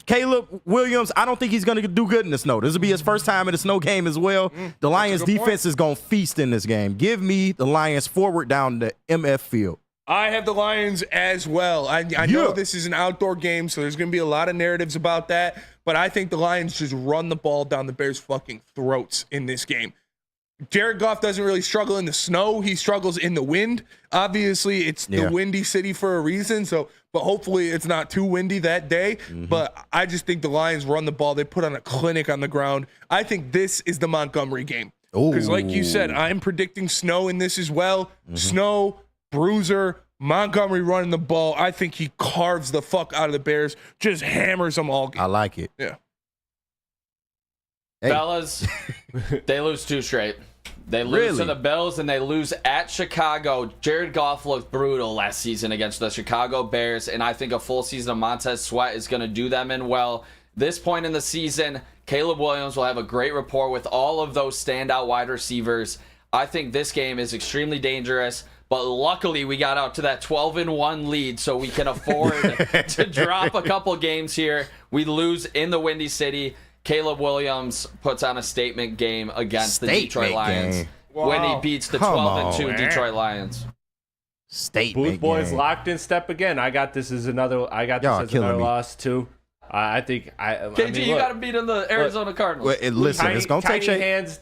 Caleb Williams, I don't think he's going to do good in the snow. This will be his first time in a snow game as well. The Lions defense is going to feast in this game. Give me the Lions forward down the MF field. I have the Lions as well. I know this is an outdoor game, so there's going to be a lot of narratives about that, but I think the Lions just run the ball down the Bears' fucking throats in this game. Jared Goff doesn't really struggle in the snow. He struggles in the wind. Obviously, it's the Windy City for a reason, but hopefully it's not too windy that day. But I just think the Lions run the ball. They put on a clinic on the ground. I think this is the Montgomery game. Because like you said, I'm predicting snow in this as well. Snow, Bruiser, Montgomery running the ball. I think he carves the fuck out of the Bears, just hammers them all game. I like it. Yeah. Hey. Fellas, they lose 2 straight. They lose to the Bills, and they lose at Chicago. Jared Goff looked brutal last season against the Chicago Bears, and I think a full season of Montez Sweat is going to do them in well. This point in the season, Caleb Williams will have a great rapport with all of those standout wide receivers. I think this game is extremely dangerous, but luckily we got out to that 12-1 lead, so we can afford to drop a couple games here. We lose in the Windy City. Caleb Williams puts on a statement game against the Detroit Lions when he beats the 12-2 Detroit Lions. Statement Booth boys game. locked in step again. I got this as another loss too. I think KG, you got to beat in the Arizona Cardinals. Listen, it's gonna take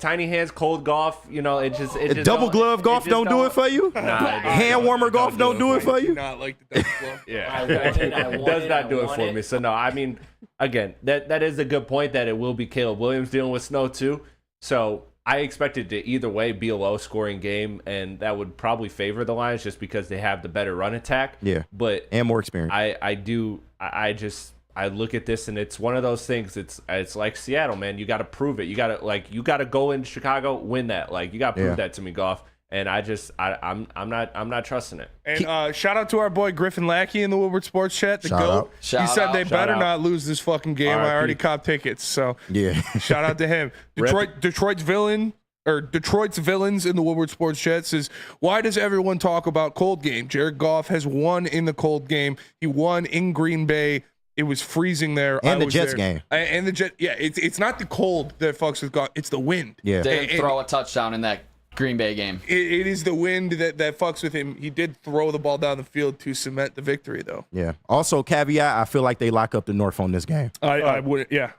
tiny hands, cold golf. You know, it just double glove golf don't do it for you. Hand warmer golf don't do it for you. Not like the double glove. Yeah, it does not do it for me. So no, I mean, again, that is a good point that it will be Caleb Williams dealing with snow too. So I expect it to either way be a low scoring game, and that would probably favor the Lions just because they have the better run attack. Yeah, and more experience. I look at this and it's one of those things. It's like Seattle, man. You got to prove it. You got to go in Chicago, win that. Like you got to prove that to me, Goff. And I'm not trusting it. And shout out to our boy Griffin Lackey in the Woodward Sports Chat. The GOAT. He said they better not lose this fucking game. I already copped tickets. So shout out to him. Detroit's villains in the Woodward Sports Chat says, why does everyone talk about cold game? Jared Goff has won in the cold game. He won in Green Bay. It was freezing there. And the Jets game. And the Jets. Yeah, it's not the cold that fucks with Goff. It's the wind. Yeah. They didn't throw a touchdown in that Green Bay game. It is the wind that fucks with him. He did throw the ball down the field to cement the victory, though. Yeah. Also, caveat, I feel like they lock up the North on this game. I would. Yeah.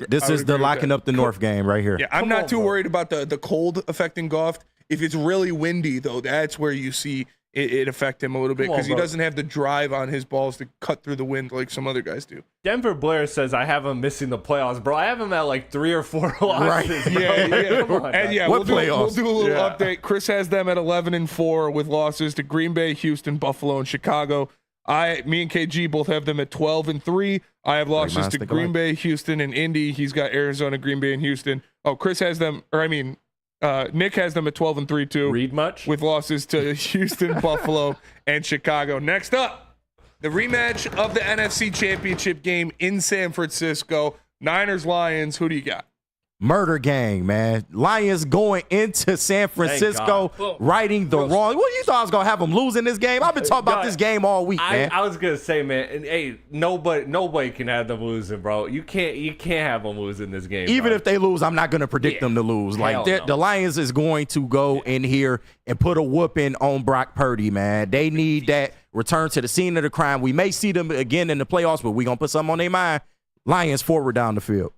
This is the locking up the North game right here. Yeah. I'm not too worried about the cold affecting Goff. If it's really windy, though, that's where you see it affect him a little bit because he doesn't have the drive on his balls to cut through the wind like some other guys do. Denver Blair says I have him missing the playoffs, bro. I have him at like 3 or 4 losses. Right. Yeah. Come on, and we'll do a little update. Chris has them at 11-4 with losses to Green Bay, Houston, Buffalo, and Chicago. Me and KG both have them at 12-3. I have losses to Green Bay, Houston, and Indy. He's got Arizona, Green Bay, and Houston. Oh, Chris has them, Nick has them at 12-3 too. Read much? With losses to Houston, Buffalo, and Chicago. Next up, the rematch of the NFC Championship game in San Francisco. Niners-Lions. Who do you got? Murder gang, man. Lions going into San Francisco, righting the wrong. What, you thought I was going to have them losing this game? I've been talking about this game all week, man. I was going to say, man, and, hey, nobody can have them losing, bro. You can't have them losing this game. Even if they lose, I'm not going to predict them to lose. Like the Lions is going to go in here and put a whooping on Brock Purdy, man. They need that return to the scene of the crime. We may see them again in the playoffs, but we're going to put something on their mind. Lions forward down the field.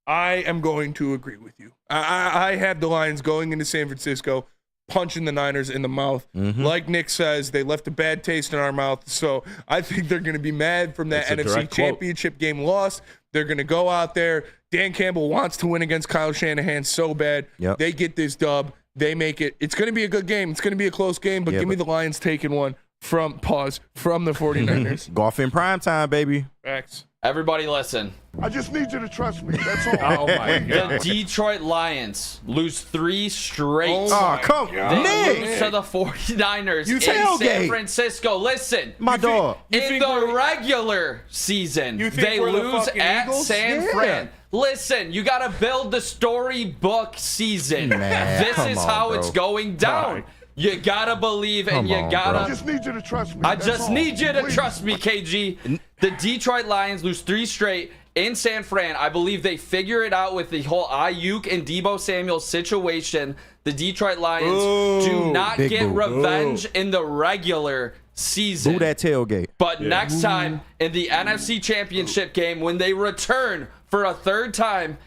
I am going to agree with you. I have the Lions going into San Francisco, punching the Niners in the mouth. Like Nick says, they left a bad taste in our mouth. So I think they're going to be mad from that NFC Championship game loss. They're going to go out there. Dan Campbell wants to win against Kyle Shanahan so bad. Yep. They get this dub. They make it. It's going to be a good game. It's going to be a close game, but give me the Lions taking one from the 49ers. Golf in prime time, baby. Facts. Everybody listen. I just need you to trust me. That's all. Oh, my God. The Detroit Lions lose 3 straight. Oh, come on. They lose to the 49ers in San Francisco. Listen. My dog. In the regular season, they lose at San Fran. Listen, you got to build the storybook season. This is how it's going down. You got to believe and you got to. I just need you to trust me. I just need you to trust me, KG. The Detroit Lions lose 3 straight in San Fran. I believe they figure it out with the whole Ayuk and Deebo Samuel situation. The Detroit Lions do not get revenge in the regular season. Boo that tailgate. But next time in the NFC Championship game, when they return for a 3rd time,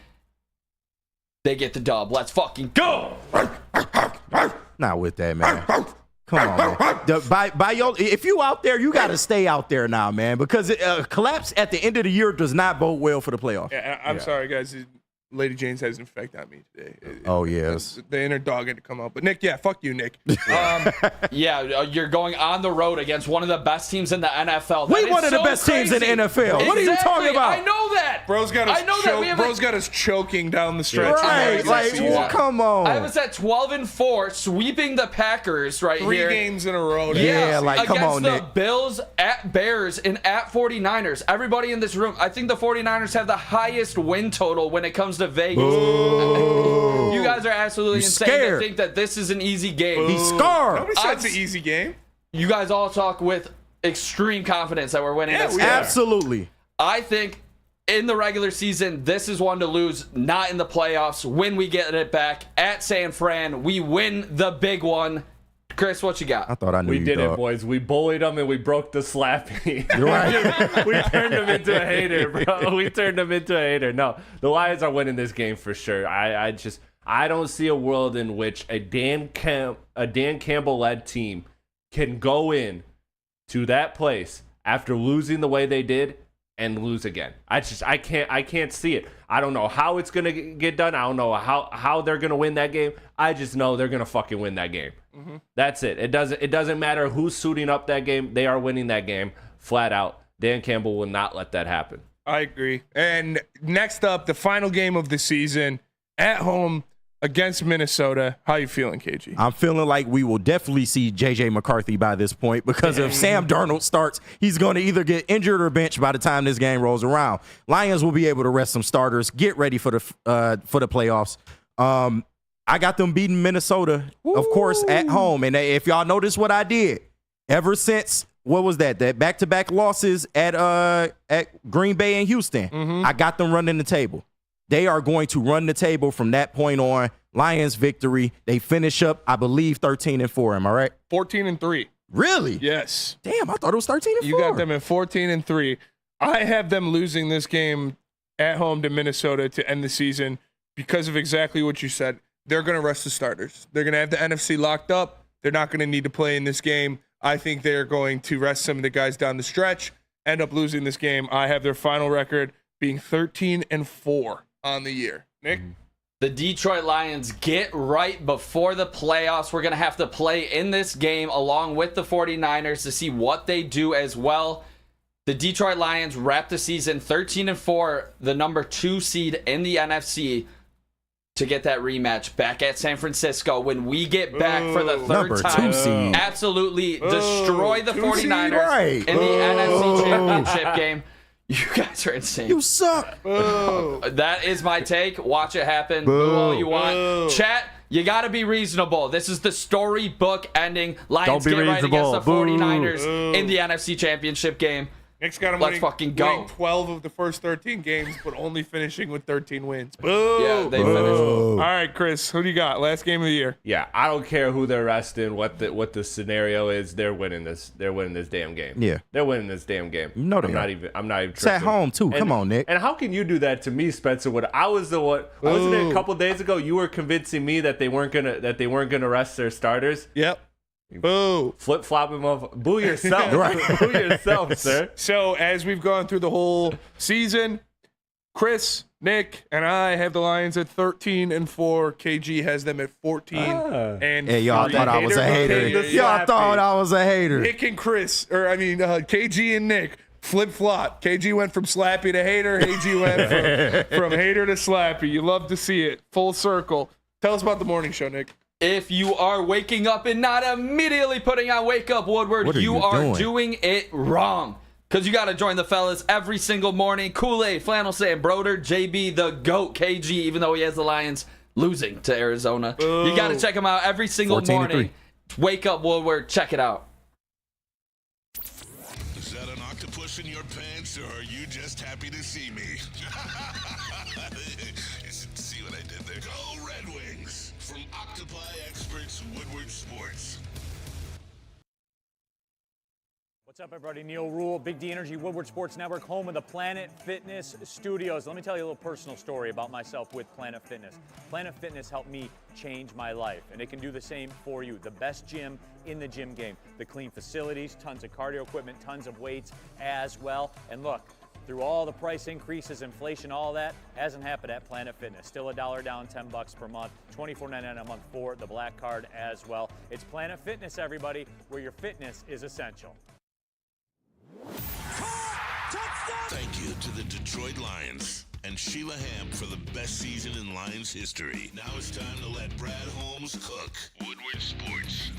they get the dub. Let's fucking go. Not with that, man. Come on, man. If you out there, you got to stay out there now, man, because collapse at the end of the year does not bode well for the playoffs. Yeah, I'm sorry, guys. Lady Jane's has an effect on me today. Yes. The inner dog had to come out. But Nick, fuck you, Nick. You're going on the road against one of the best teams in the NFL. We one of the best teams in the NFL. What are you talking about? I know that. Bro's got us choking down the stretch. Right. Come on. I was at 12-4, sweeping the Packers right 3 here. 3 games in a row. Yeah, come on, against the Nick. Bills, at Bears, and at 49ers. Everybody in this room, I think the 49ers have the highest win total when it comes to Vegas. Ooh. You guys are absolutely insane to think that this is an easy game. He's scarred. Nobody said it's an easy game. You guys all talk with extreme confidence that we're winning this game. Absolutely. I think in the regular season, this is one to lose, not in the playoffs. When we get it back at San Fran, we win the big one. Chris, what you got? I thought I knew we you, did dog. it, boys. We bullied them and we broke the slappy. You're right. We turned him into a hater, bro. We turned him into a hater. No, the Lions are winning this game for sure. I don't see a world in which a Dan Campbell-led team can go in to that place after losing the way they did and lose again. I can't see it. I don't know how it's gonna get done. I don't know how they're gonna win that game. I just know they're gonna fucking win that game. Mm-hmm. That's it. It doesn't matter who's suiting up that game. They are winning that game flat out. Dan Campbell will not let that happen. I agree. And next up, the final game of the season at home against Minnesota. How you feeling, KG? I'm feeling like we will definitely see J.J. McCarthy by this point because if Sam Darnold starts, he's going to either get injured or benched by the time this game rolls around. Lions will be able to rest some starters, get ready for the playoffs. I got them beating Minnesota, of course, at home. And if y'all notice what I did, ever since, what was that back-to-back losses at Green Bay and Houston, I got them running the table. They are going to run the table from that point on. Lions victory. They finish up, I believe, 13-4. Am I right? 14-3. Really? Yes. Damn, I thought it was 13-4. You got them at 14-3. I have them losing this game at home to Minnesota to end the season because of exactly what you said. They're going to rest the starters. They're going to have the NFC locked up. They're not going to need to play in this game. I think they're going to rest some of the guys down the stretch, end up losing this game. I have their final record being 13-4 on the year. Nick? The Detroit Lions get right before the playoffs. We're going to have to play in this game along with the 49ers to see what they do as well. The Detroit Lions wrap the season 13-4, the number 2 seed in the NFC, to get that rematch back at San Francisco when we get back for the third time. Absolutely destroy the 49ers in the NFC Championship game. You guys are insane. You suck. That is my take. Watch it happen. Boo all you want. Chat, you got to be reasonable. This is the storybook ending. Lions get right against the 49ers in the NFC Championship game. Nick's got him Let's fucking go. winning 12 of the first 13 games, but only finishing with 13 wins. Boo! Yeah, they finished. All right, Chris, who do you got? Last game of the year. Yeah, I don't care who they're resting, what the scenario is. They're winning this. They're winning this damn game. Yeah, they're winning this damn game. You know I'm not even. It's at home too. Come on, Nick. And how can you do that to me, Spencer? When I was the one, wasn't it a couple days ago? You were convincing me that they weren't gonna rest their starters. Yep. Boo. Flip-flopping motherfucker. Boo yourself. Boo yourself, sir. So as we've gone through the whole season, Chris, Nick and I have the Lions at 13-4. KG has them at 14 and Hey, y'all thought I was a hater. Y'all thought I was a hater. Nick and Chris, KG and Nick flip-flop. KG went from slappy to hater. KG went from hater to slappy. You love to see it. Full circle. Tell us about the morning show, Nick. If you are waking up and not immediately putting on Wake Up Woodward, you are doing it wrong. Because you got to join the fellas every single morning. Kool-Aid, Flannel Sam, Broder, JB, the GOAT, KG, even though he has the Lions losing to Arizona. You got to check him out every single morning. Wake Up Woodward. Check it out. Is that an octopus in your pants, or are you just happy to see me? See what I did there? Go Red Wings! From Octopi Experts, Woodward Sports. What's up, everybody? Neil Rule, Big D Energy, Woodward Sports Network, home of the Planet Fitness Studios. Let me tell you a little personal story about myself with Planet Fitness. Planet Fitness helped me change my life, and it can do the same for you. The best gym in the gym game. The clean facilities, tons of cardio equipment, tons of weights as well. And look, through all the price increases, inflation, all that hasn't happened at Planet Fitness. Still $1 down, $10 per month, $24.99 a month for the Black Card as well. It's Planet Fitness, everybody, where your fitness is essential. Thank you to the Detroit Lions and Sheila Ham for the best season in Lions history. Now it's time to let Brad Holmes cook. Woodward Sports.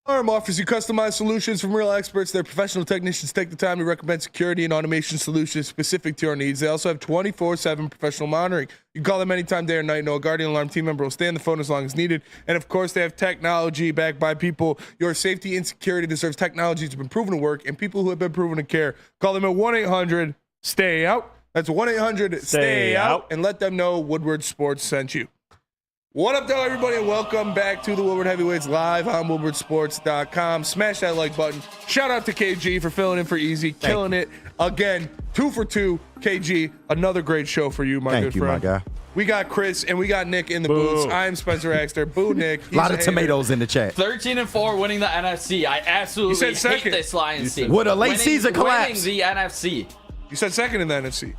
Arm offers you customized solutions from real experts. Their professional technicians take the time to recommend security and automation solutions specific to your needs. They also have 24/7 professional monitoring. You can call them anytime, day or night. No Guardian Alarm team member will stay on the phone as long as needed. And, of course, they have technology backed by people. Your safety and security deserves technology that's been proven to work and people who have been proven to care. Call them at 1-800-STAY-OUT. That's 1-800-STAY-OUT. And let them know Woodward Sports sent you. What up, though, everybody, and welcome back to the Woodward Heavyweights live on woodwardsports.com. Smash that like button. Shout out to KG for filling in for Eazy, killing it again. 2 for 2, KG. Another great show for you, my good friend. Thank you, my guy. We got Chris and we got Nick in the booths. I'm Spencer Raxter. Boo, Nick. A lot of tomatoes in the chat. 13-4, winning the NFC. I absolutely hate this Lions team. Would a late season collapse? Winning the NFC. You said second in the NFC.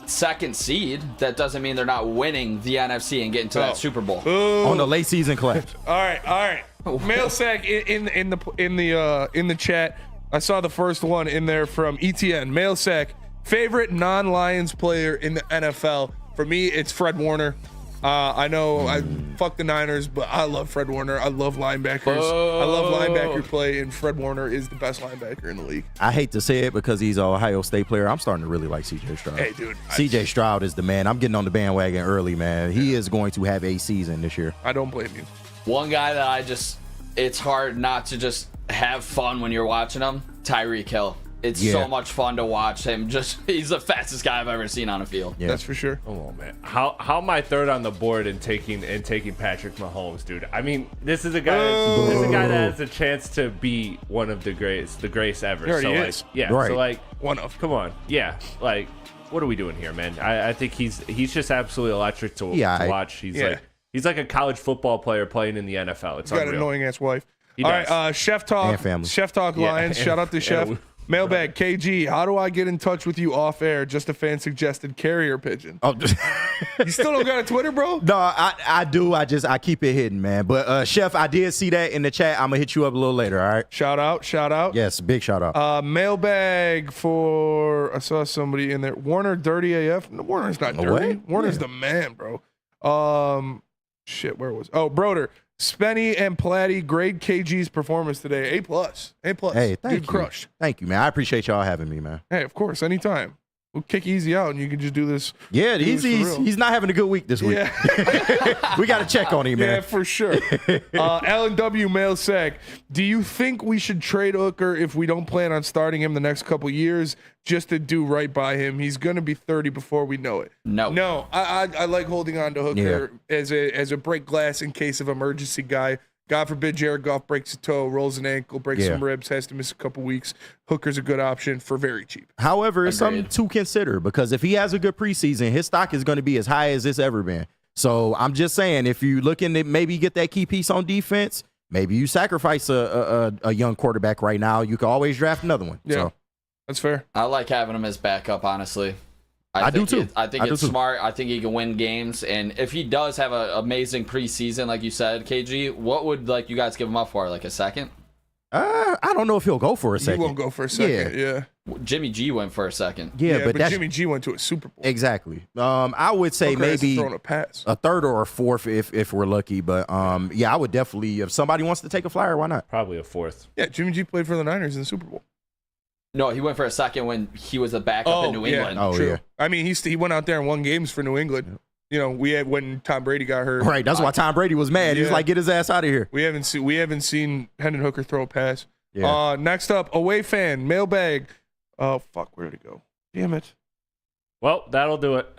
Second seed. That doesn't mean they're not winning the NFC and getting to that Super Bowl. On the late season collapse. All right. Mail sack in the chat. I saw the first one in there from ETN. Mail sack. Favorite non-Lions player in the NFL. For me, it's Fred Warner. I know I fuck the Niners, but I love Fred Warner. I love linebackers. I love linebacker play, and Fred Warner is the best linebacker in the league. I hate to say it because he's an Ohio State player. I'm starting to really like C.J. Stroud. Hey, dude. C.J. Stroud is the man. I'm getting on the bandwagon early, man. He is going to have a season this year. I don't blame you. One guy that it's hard not to just have fun when you're watching him, Tyreek Hill. It's so much fun to watch him. He's the fastest guy I've ever seen on a field. Yeah. That's for sure. Oh man, how am I third on the board in taking Patrick Mahomes, dude? I mean, this is a guy. This is a guy that has a chance to be one of the greatest ever. He already is. Yeah. Right. So like, one of. Come on. Yeah. Like, what are we doing here, man? I think he's just absolutely electric to watch. He's like a college football player playing in the NFL. It's He's got unreal. an annoying ass wife. He All does. right, Chef Talk. And family. Chef Talk Lions. Shout out to Chef. Mailbag, KG, how do I get in touch with you off air? Just a fan suggested carrier pigeon. Oh, you still don't got a Twitter, bro? No, I do. I keep it hidden, man. But Chef, I did see that in the chat. I'm gonna hit you up a little later. All right. Shout out. Yes, big shout out. Mailbag for I saw somebody in there. Warner Dirty AF. No, Warner's not dirty. Warner's the man, bro. Broder. Spenny and Platty, grade KG's performance today. A+. Hey, thank you. Crushed. Thank you, man. I appreciate y'all having me, man. Hey, of course, anytime. We'll kick Eazy out and you can just do this. Yeah, he's not having a good week this week. Yeah. We got to check on him, man. Yeah, for sure. L&W Mail Sack. Do you think we should trade Hooker if we don't plan on starting him the next couple years just to do right by him? He's going to be 30 before we know it. No, I like holding on to Hooker as a break glass in case of emergency guy. God forbid Jared Goff breaks a toe, rolls an ankle, breaks some ribs, has to miss a couple weeks. Hooker's a good option for very cheap. However, it's something to consider because if he has a good preseason, his stock is going to be as high as it's ever been. So I'm just saying, if you're looking to maybe get that key piece on defense, maybe you sacrifice a young quarterback right now. You can always draft another one. Yeah. So. That's fair. I like having him as backup, honestly. I do too. I think it's smart. I think he can win games. And if he does have an amazing preseason, like you said, KG, what would you guys give him up for? Like a second? I don't know if he'll go for a second. He won't go for a second. Yeah. Jimmy G went for a second. Yeah, but Jimmy G went to a Super Bowl. Exactly. I would say maybe a third or a fourth if we're lucky. But I would definitely, if somebody wants to take a flyer, why not? Probably a fourth. Yeah, Jimmy G played for the Niners in the Super Bowl. No, he went for a second when he was a backup in New England. Oh, true. yeah. I mean, he went out there and won games for New England. You know, we had when Tom Brady got hurt. Right. That's why Tom Brady was mad. He was like, "Get his ass out of here." We haven't seen Hendon Hooker throw a pass. Yeah. Next up, away fan mailbag. Oh fuck, where did it go? Damn it. Well, that'll do it.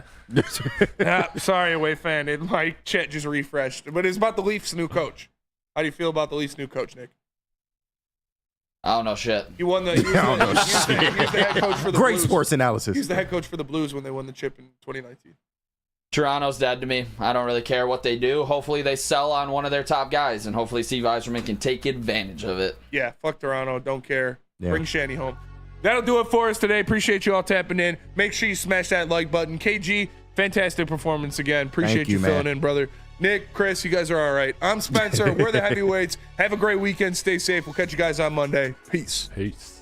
Sorry, away fan. My chat just refreshed, but it's about the Leafs' new coach. How do you feel about the Leafs' new coach, Nick? I don't know shit. He won the. He was the head coach for the Great Blues. sports analysis. He's the head coach for the Blues when they won the chip in 2019. Toronto's dead to me. I don't really care what they do. Hopefully they sell on one of their top guys, and hopefully Steve Yzerman can take advantage of it. Yeah, fuck Toronto. Don't care. Yeah. Bring Shanny home. That'll do it for us today. Appreciate you all tapping in. Make sure you smash that like button. KG, fantastic performance again. Appreciate you filling in, brother. Nick, Chris, you guys are all right. I'm Spencer. We're the Heavyweights. Have a great weekend. Stay safe. We'll catch you guys on Monday. Peace. Peace.